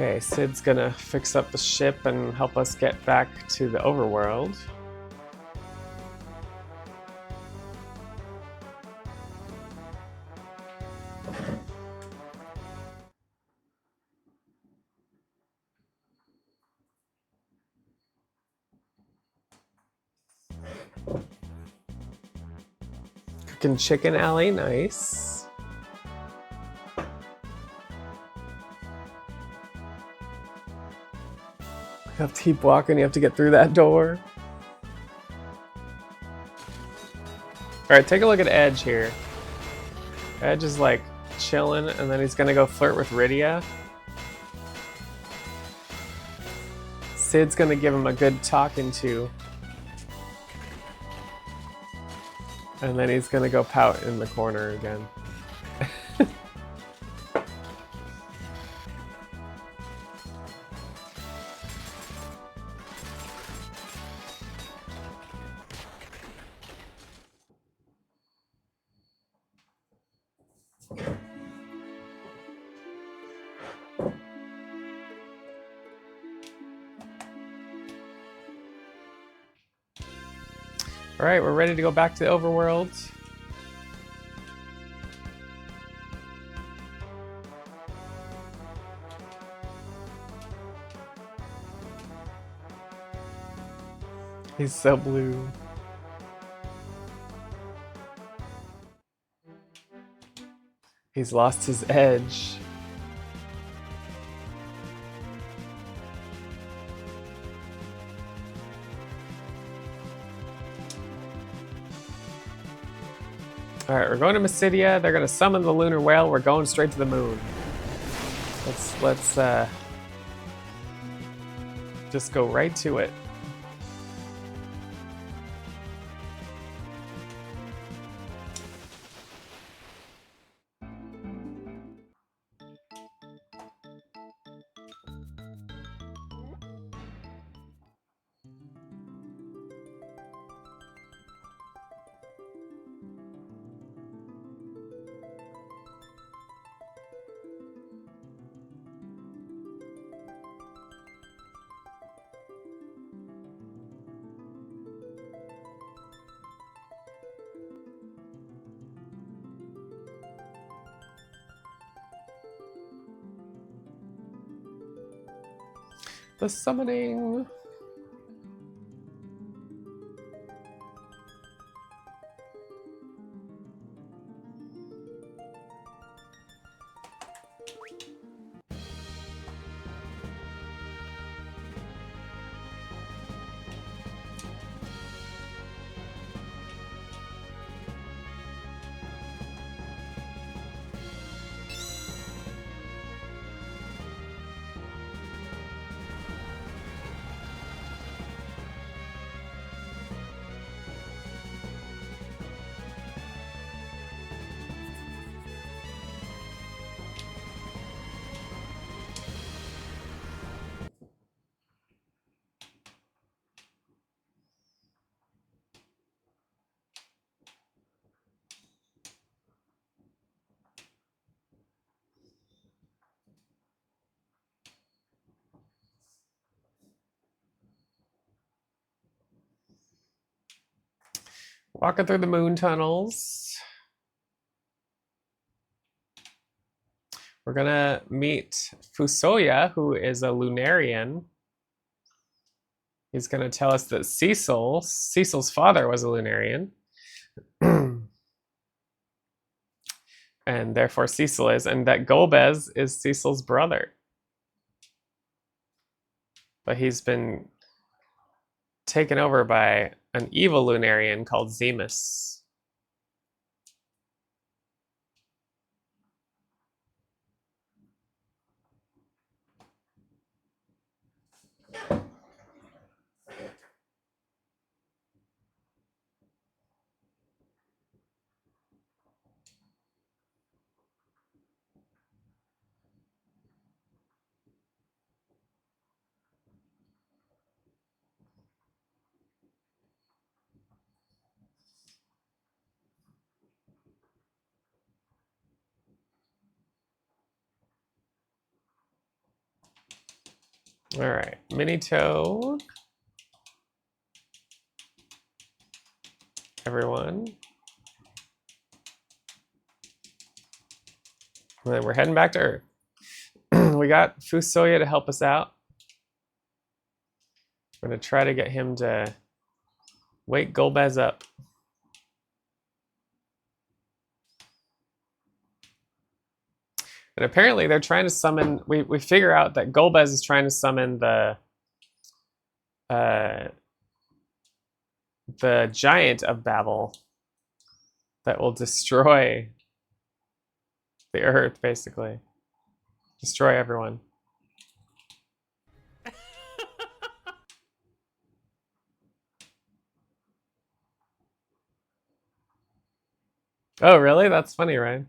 Okay, Sid's gonna fix up the ship and help us get back to the overworld. Cooking chicken alley, nice. You have to keep walking, you have to get through that door. Alright, take a look at Edge here. Edge is like chilling, and then he's gonna go flirt with Rydia. Sid's gonna give him a good talking to. And then he's gonna go pout in the corner again. Alright, we're ready to go back to the overworld. He's so blue. He's lost his edge. Alright, we're going to Mysidia. They're gonna summon the lunar whale. We're going straight to the moon. Let's just go right to it. The summoning. Walking through the moon tunnels. We're gonna meet Fusoya, who is a Lunarian. He's gonna tell us that Cecil's father was a Lunarian. And therefore Cecil is, and that Golbez is Cecil's brother. But he's been taken over by an evil Lunarian called Zemus. All right, Mini Toad. Everyone. And then we're heading back to Earth. We got Fusoya to help us out. We're gonna try to get him to wake Golbez up. And apparently they're trying to summon, we figure out that Golbez is trying to summon the giant of Babel that will destroy the Earth, basically. Destroy everyone. Oh, really? That's funny, right?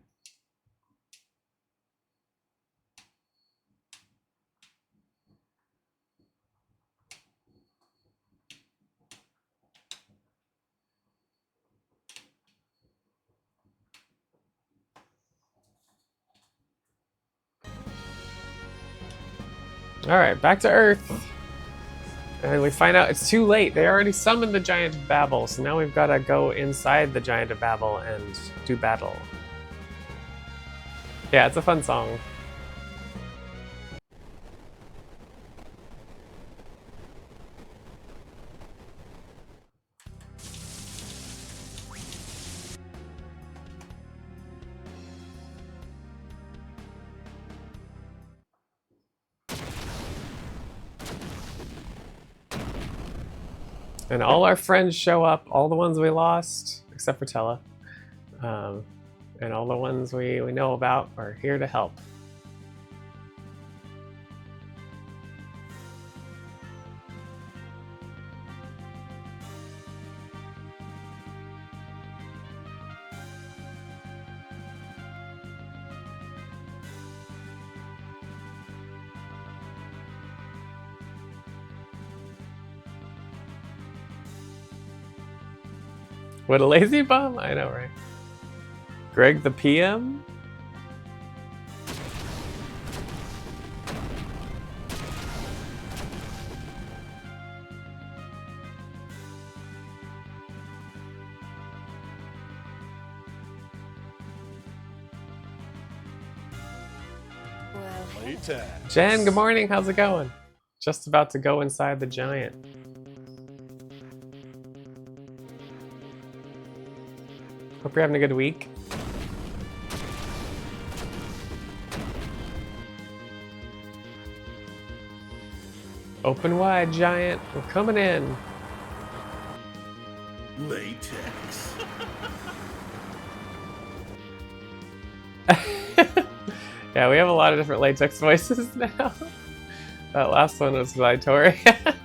All right, back to Earth. And we find out it's too late. They already summoned the Giant of Babel, so now we've got to go inside the Giant of Babel and do battle. Yeah, it's a fun song. And all our friends show up, all the ones we lost, except for Tella. And all the ones we know about are here to help. What a lazy bum? I know, right? Greg the PM? Jen, good morning. How's it going? Just about to go inside the giant. Hope you're having a good week. Open wide, giant. We're coming in. Latex. Yeah, we have a lot of different latex voices now. That last one was Vitoriac.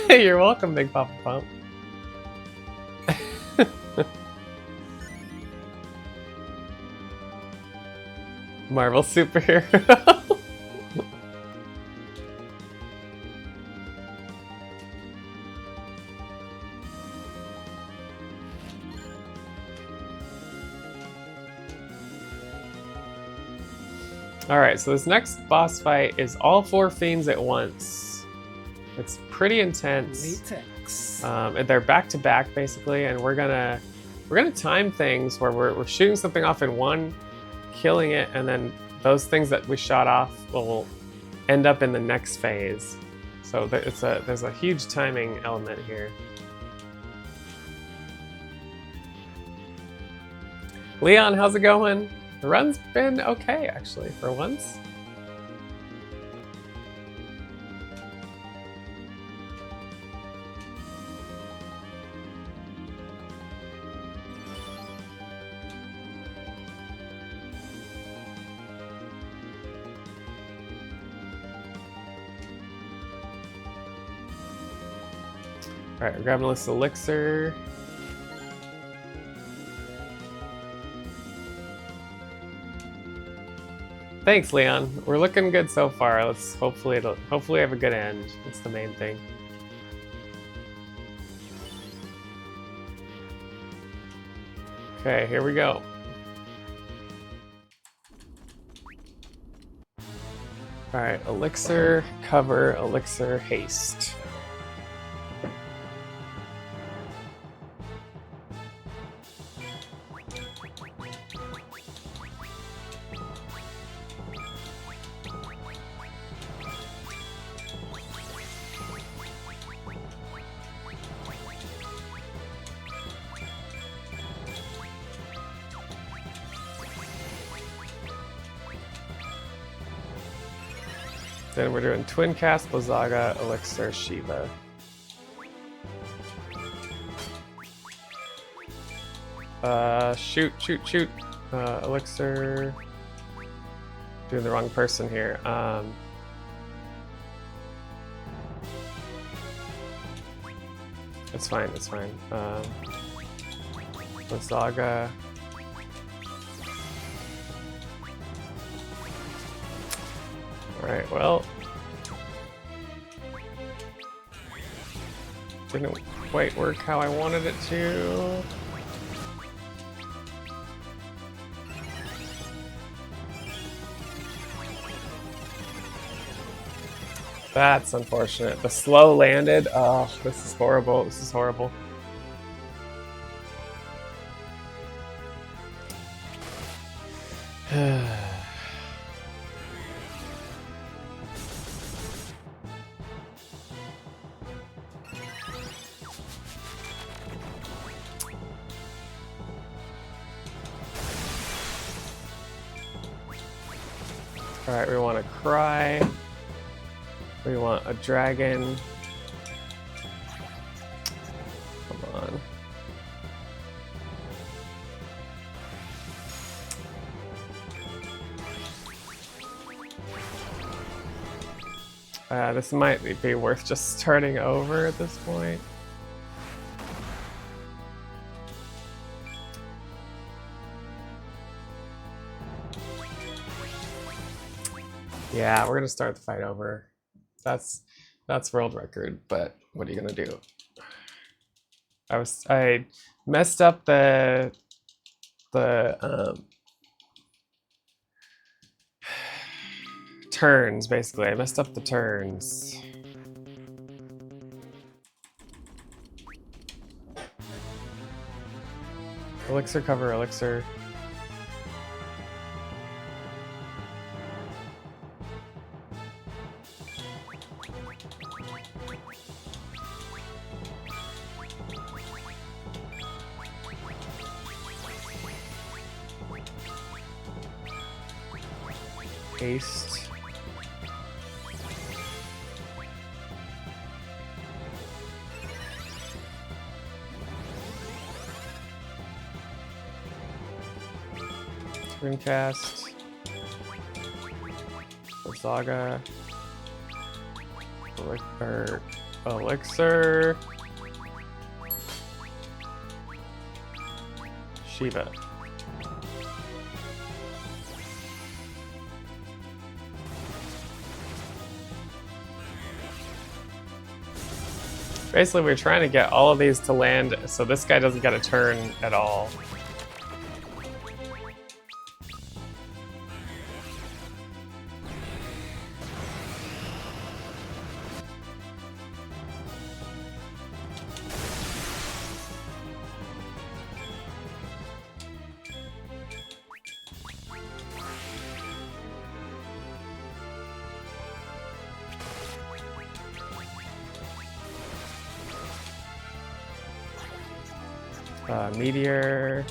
You're welcome, Big Papa Pump. Marvel superhero. Alright, so this next boss fight is all 4 fiends at once. It's pretty intense. Latex. And they're back to back basically, and we're gonna time things where we're shooting something off in one, killing it, and then those things that we shot off will end up in the next phase. So there's a huge timing element here. Leon, how's it going? The run's been okay, actually, for once. Alright, we're grabbing this elixir. Thanks, Leon. We're looking good so far. Let's hopefully have a good end. That's the main thing. Okay, here we go. Alright, elixir, cover, elixir, haste. Then we're doing Twin Cast, Blizzaga, Elixir, Shiva. Shoot. Elixir. Doing the wrong person here. It's fine. Blizzaga. Alright, well. Didn't quite work how I wanted it to. That's unfortunate. The slow landed. Oh, this is horrible. Alright, we want to cry. We want a dragon. Come on. This might be worth just starting over at this point. Yeah, we're gonna start the fight over. That's world record, but what are you gonna do? I messed up the turns, basically. I messed up the turns. Elixir, cover, elixir. Haste. Twin Cast. Blizzaga. Elixir. Shiva. Basically, we're trying to get all of these to land so this guy doesn't get a turn at all. Meteor.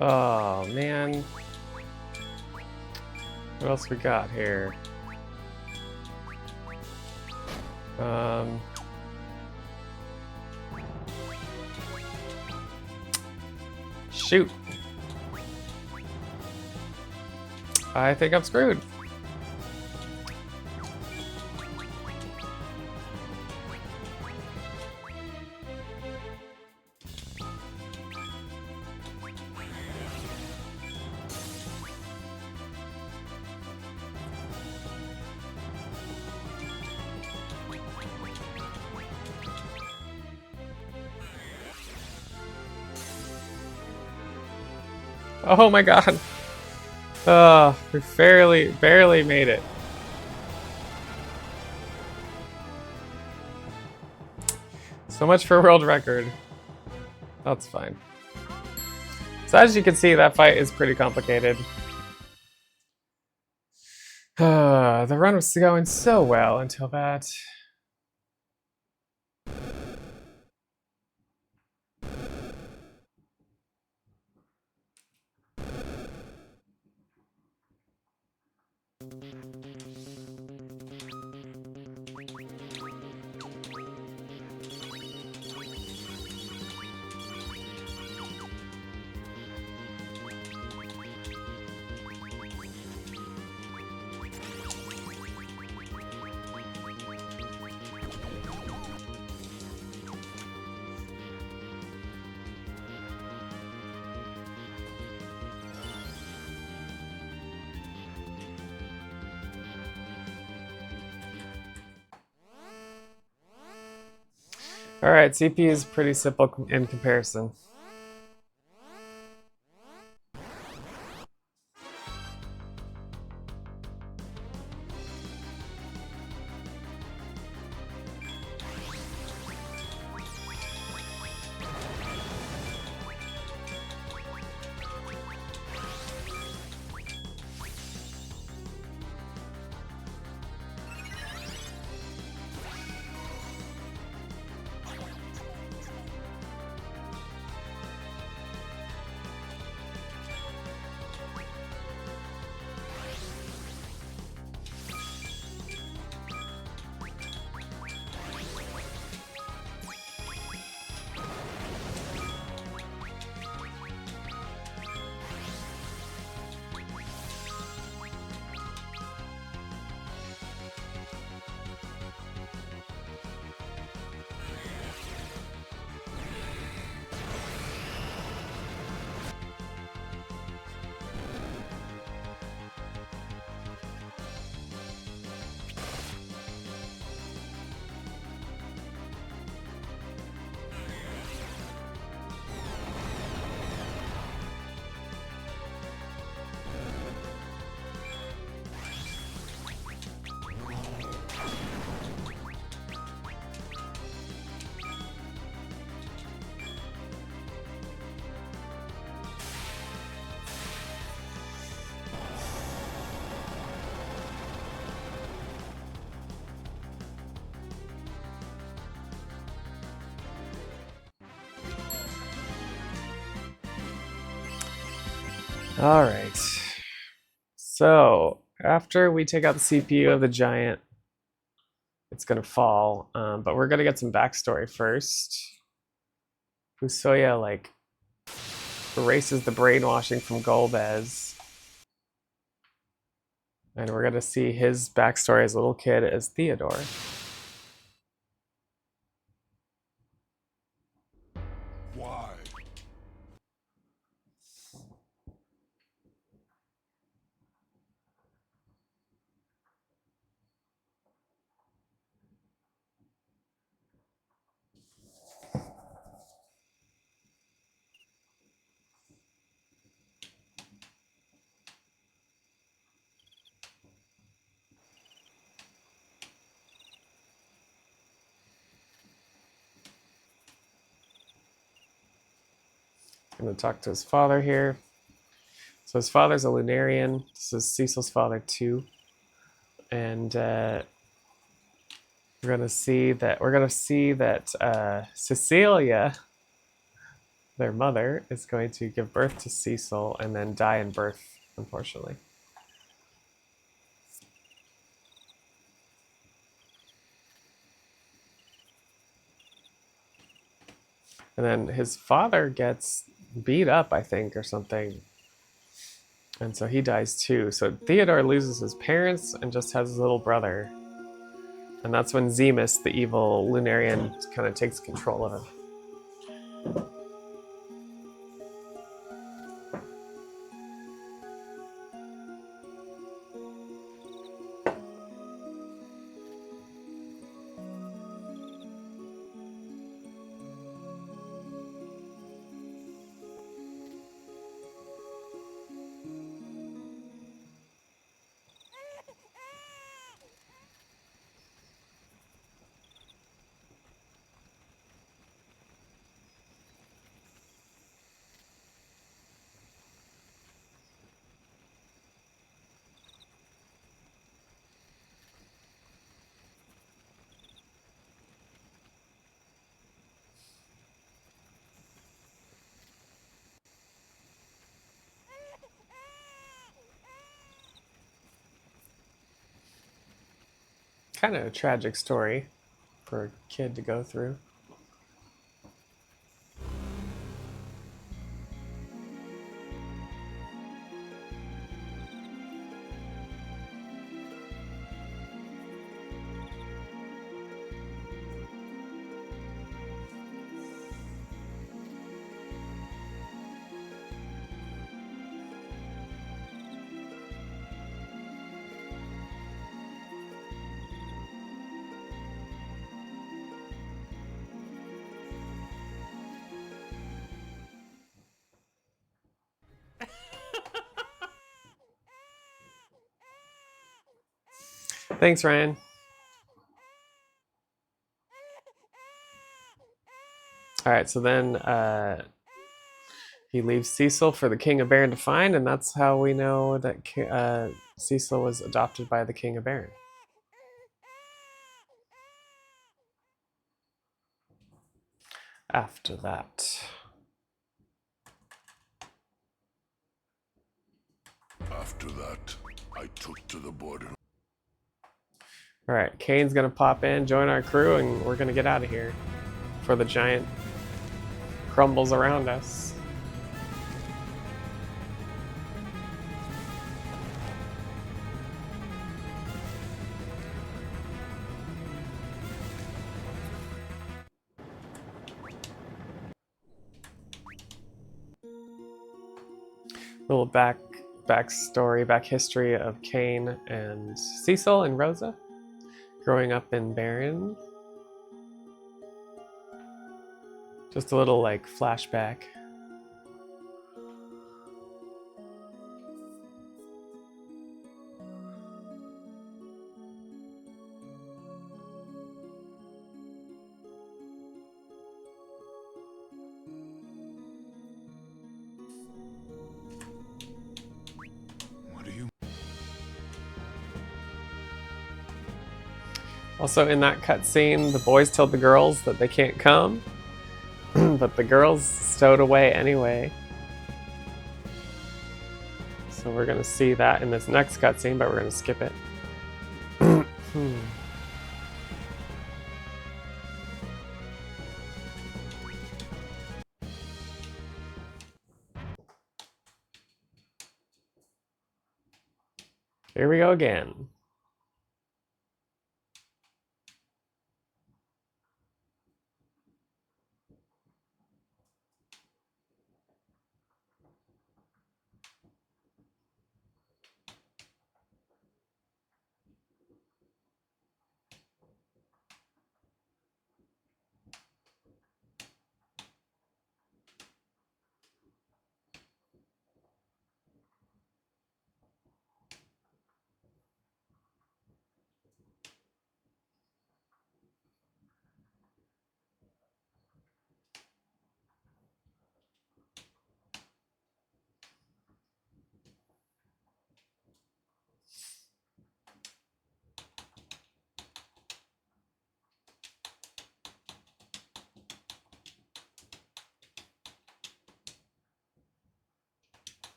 Oh man. What else we got here? Shoot. I think I'm screwed. Oh my god. We barely made it. So much for world record. That's fine. So as you can see, that fight is pretty complicated. The run was going so well until that. Alright, CP is pretty simple in comparison. All right. So after we take out the CPU of the giant, it's gonna fall. But we're gonna get some backstory first. Fusoya like erases the brainwashing from Golbez. And we're gonna see his backstory as a little kid as Theodore. Why? I'm gonna talk to his father here. So his father's a Lunarian. This is Cecil's father too. And we're gonna see that Cecilia, their mother, is going to give birth to Cecil and then die in birth, unfortunately. And then his father gets beat up, I think, or something. And so he dies too. So Theodore loses his parents and just has his little brother. And that's when Zemus, the evil Lunarian, kind of takes control of him. Kind of a tragic story for a kid to go through. Thanks, Ryan. All right, so then he leaves Cecil for the King of Baron to find, and that's how we know that Cecil was adopted by the King of Baron. After that. After that, I took to the border. All right, Kane's gonna pop in, join our crew, and we're gonna get out of here before the giant crumbles around us. Little back history of Kane and Cecil and Rosa growing up in Baron. Just a little like flashback. Also in that cutscene, the boys told the girls that they can't come, but the girls stowed away anyway. So we're going to see that in this next cutscene, but we're going to skip it. Here we go again.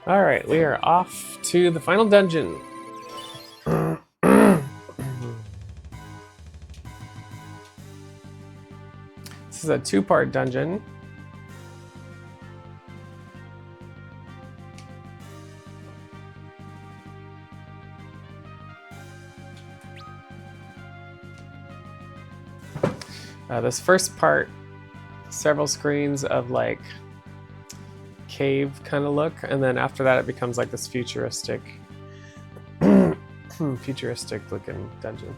All right, we are off to the final dungeon. This is a two-part dungeon. This first part, several screens of like cave kind of look, and then after that it becomes like this futuristic futuristic looking dungeon.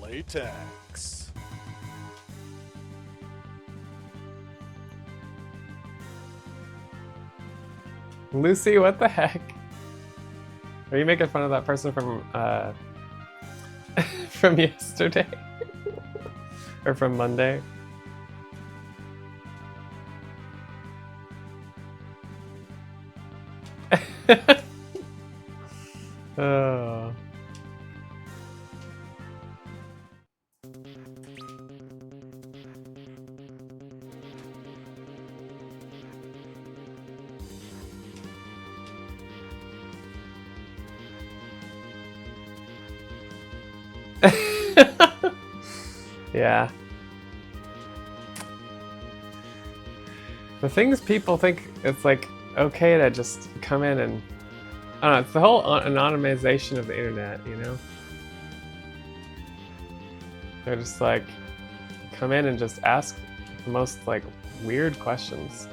Latex. Lucy, what the heck? Are you making fun of that person from from yesterday? Or from Monday? Oh. Yeah. The things people think it's like okay to just come in and I don't know, it's the whole anonymization of the internet, you know? They're just like come in and just ask the most like weird questions.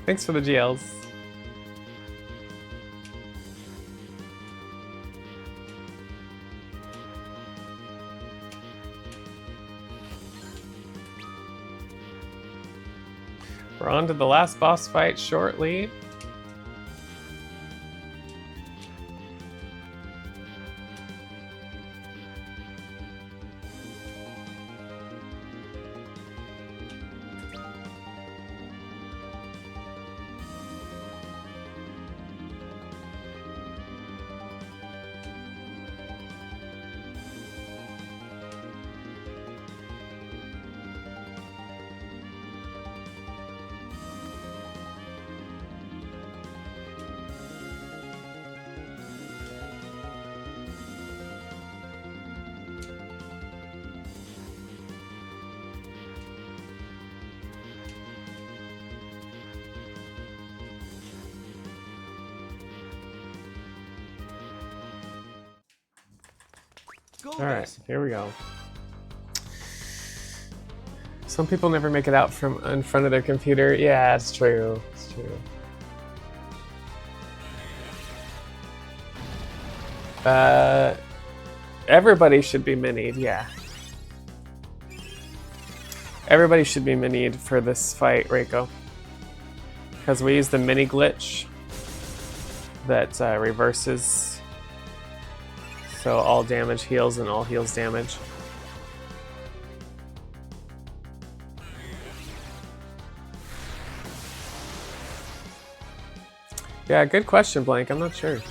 Thanks for the GLs. We're on to the last boss fight shortly. Alright, here we go. Some people never make it out from in front of their computer. Yeah, it's true. It's true. Everybody should be minied, yeah. Everybody should be minied for this fight, Reiko. Because we use the mini glitch that reverses. So all damage heals and all heals damage. Yeah, good question, Blank. I'm not sure.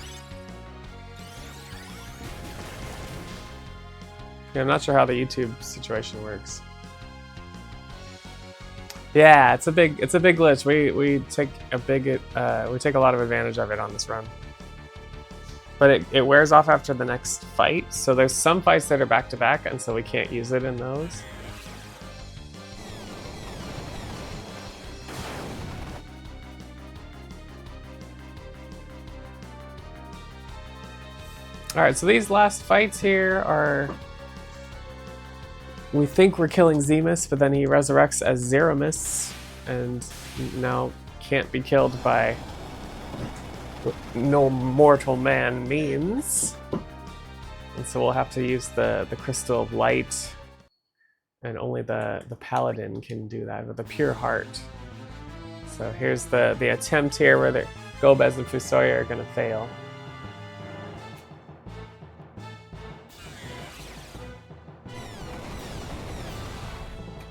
Yeah, I'm not sure how the YouTube situation works. Yeah, it's a big glitch. We take a lot of advantage of it on this run. But it wears off after the next fight, so there's some fights that are back to back, and so we can't use it in those. Alright, so these last fights here are... We think we're killing Zemus, but then he resurrects as Zeramis, and now can't be killed by what no mortal man means. And so we'll have to use the Crystal of Light, and only the Paladin can do that, with the Pure Heart. So here's the attempt here where the Gomez and Fusoya are going to fail.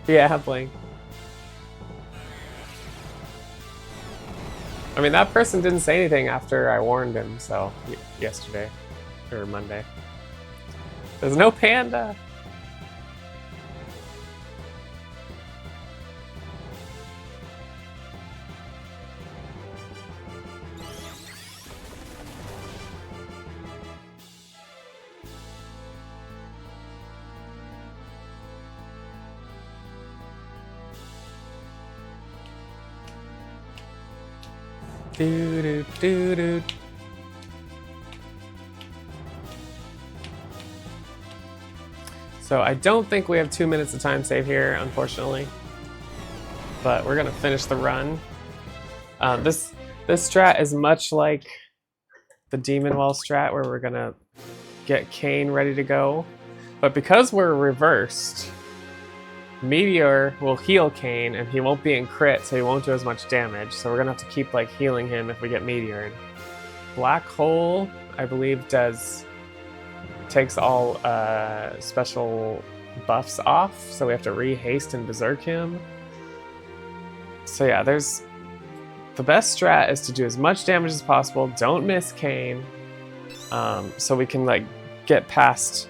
Yeah, Blink. I mean, that person didn't say anything after I warned him, so... Yesterday. Or Monday. There's no panda! Do do do do. So I don't think we have 2 minutes of time save here, unfortunately. But we're gonna finish the run. This strat is much like the Demon Wall strat, where we're gonna get Kane ready to go. But because we're reversed, Meteor will heal Kane, and he won't be in crit, so he won't do as much damage. So we're gonna have to keep like healing him if we get Meteored. Black Hole, I believe, takes all special buffs off, so we have to re-haste and berserk him. So yeah, the best strat is to do as much damage as possible. Don't miss Kane, so we can like get past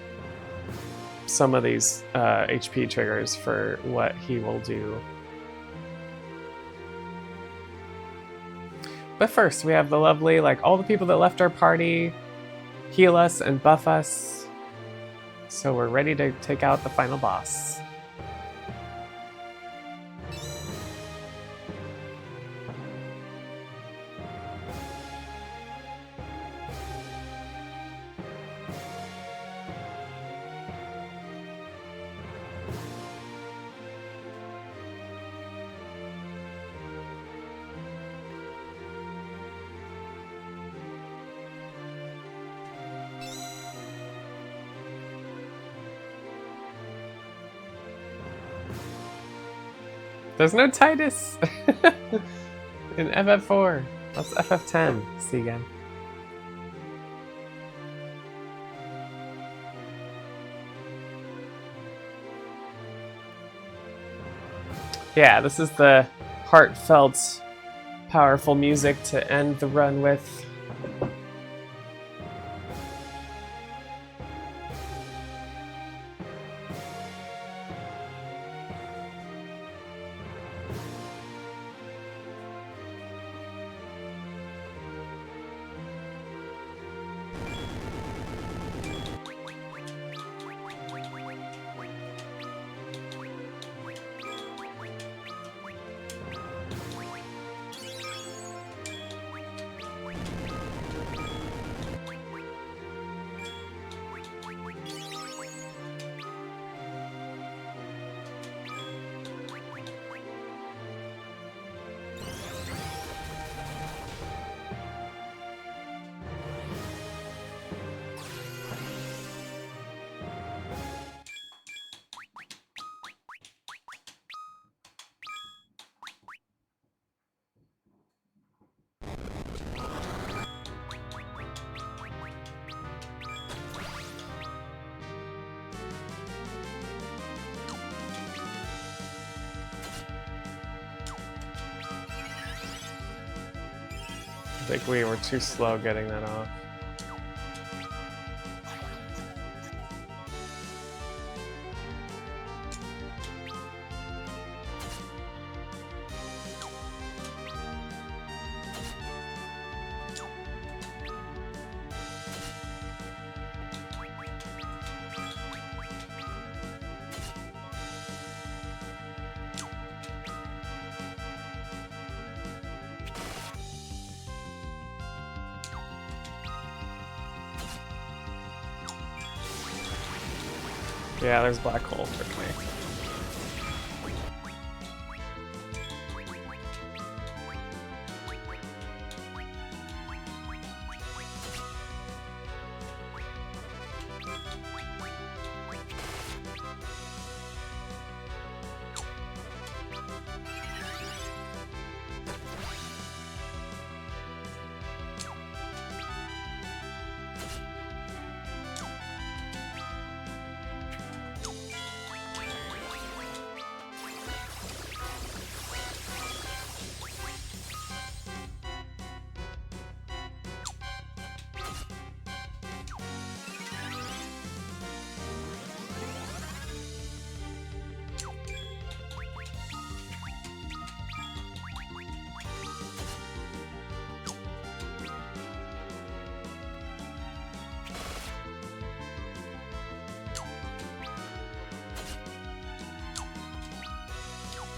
some of these HP triggers for what he will do. But first, we have the lovely, like, all the people that left our party heal us and buff us. So we're ready to take out the final boss. There's no Titus in FF4. That's FF10. See you again. Yeah, this is the heartfelt, powerful music to end the run with. I think we were too slow getting that off. Yeah, there's black hole for me.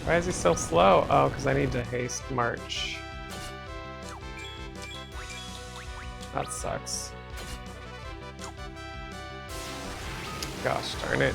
Why is he so slow? Oh, because I need to haste march. That sucks. Gosh darn it.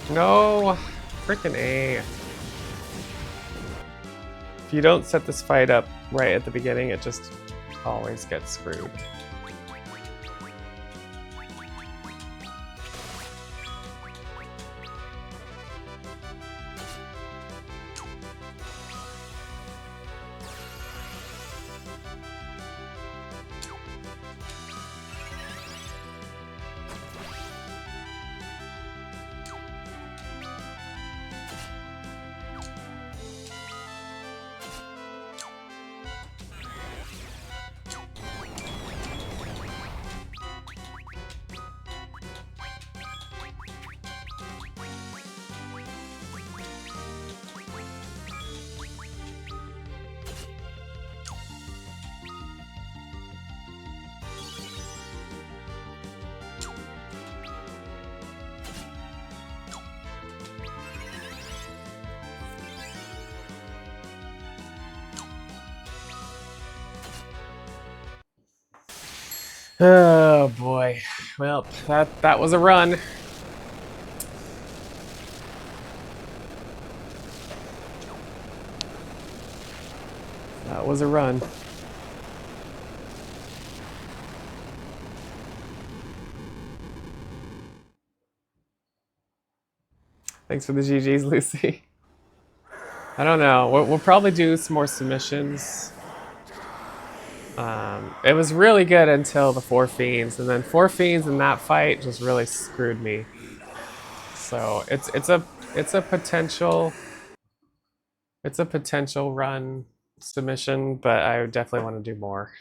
No, freaking A. If you don't set this fight up right at the beginning, it just always gets screwed. Oh boy. Well, that was a run. That was a run. Thanks for the GGs, Lucy. I don't know. We'll probably do some more submissions. It was really good until the 4 fiends, and then 4 fiends in that fight just really screwed me. So it's a potential run submission, but I definitely want to do more.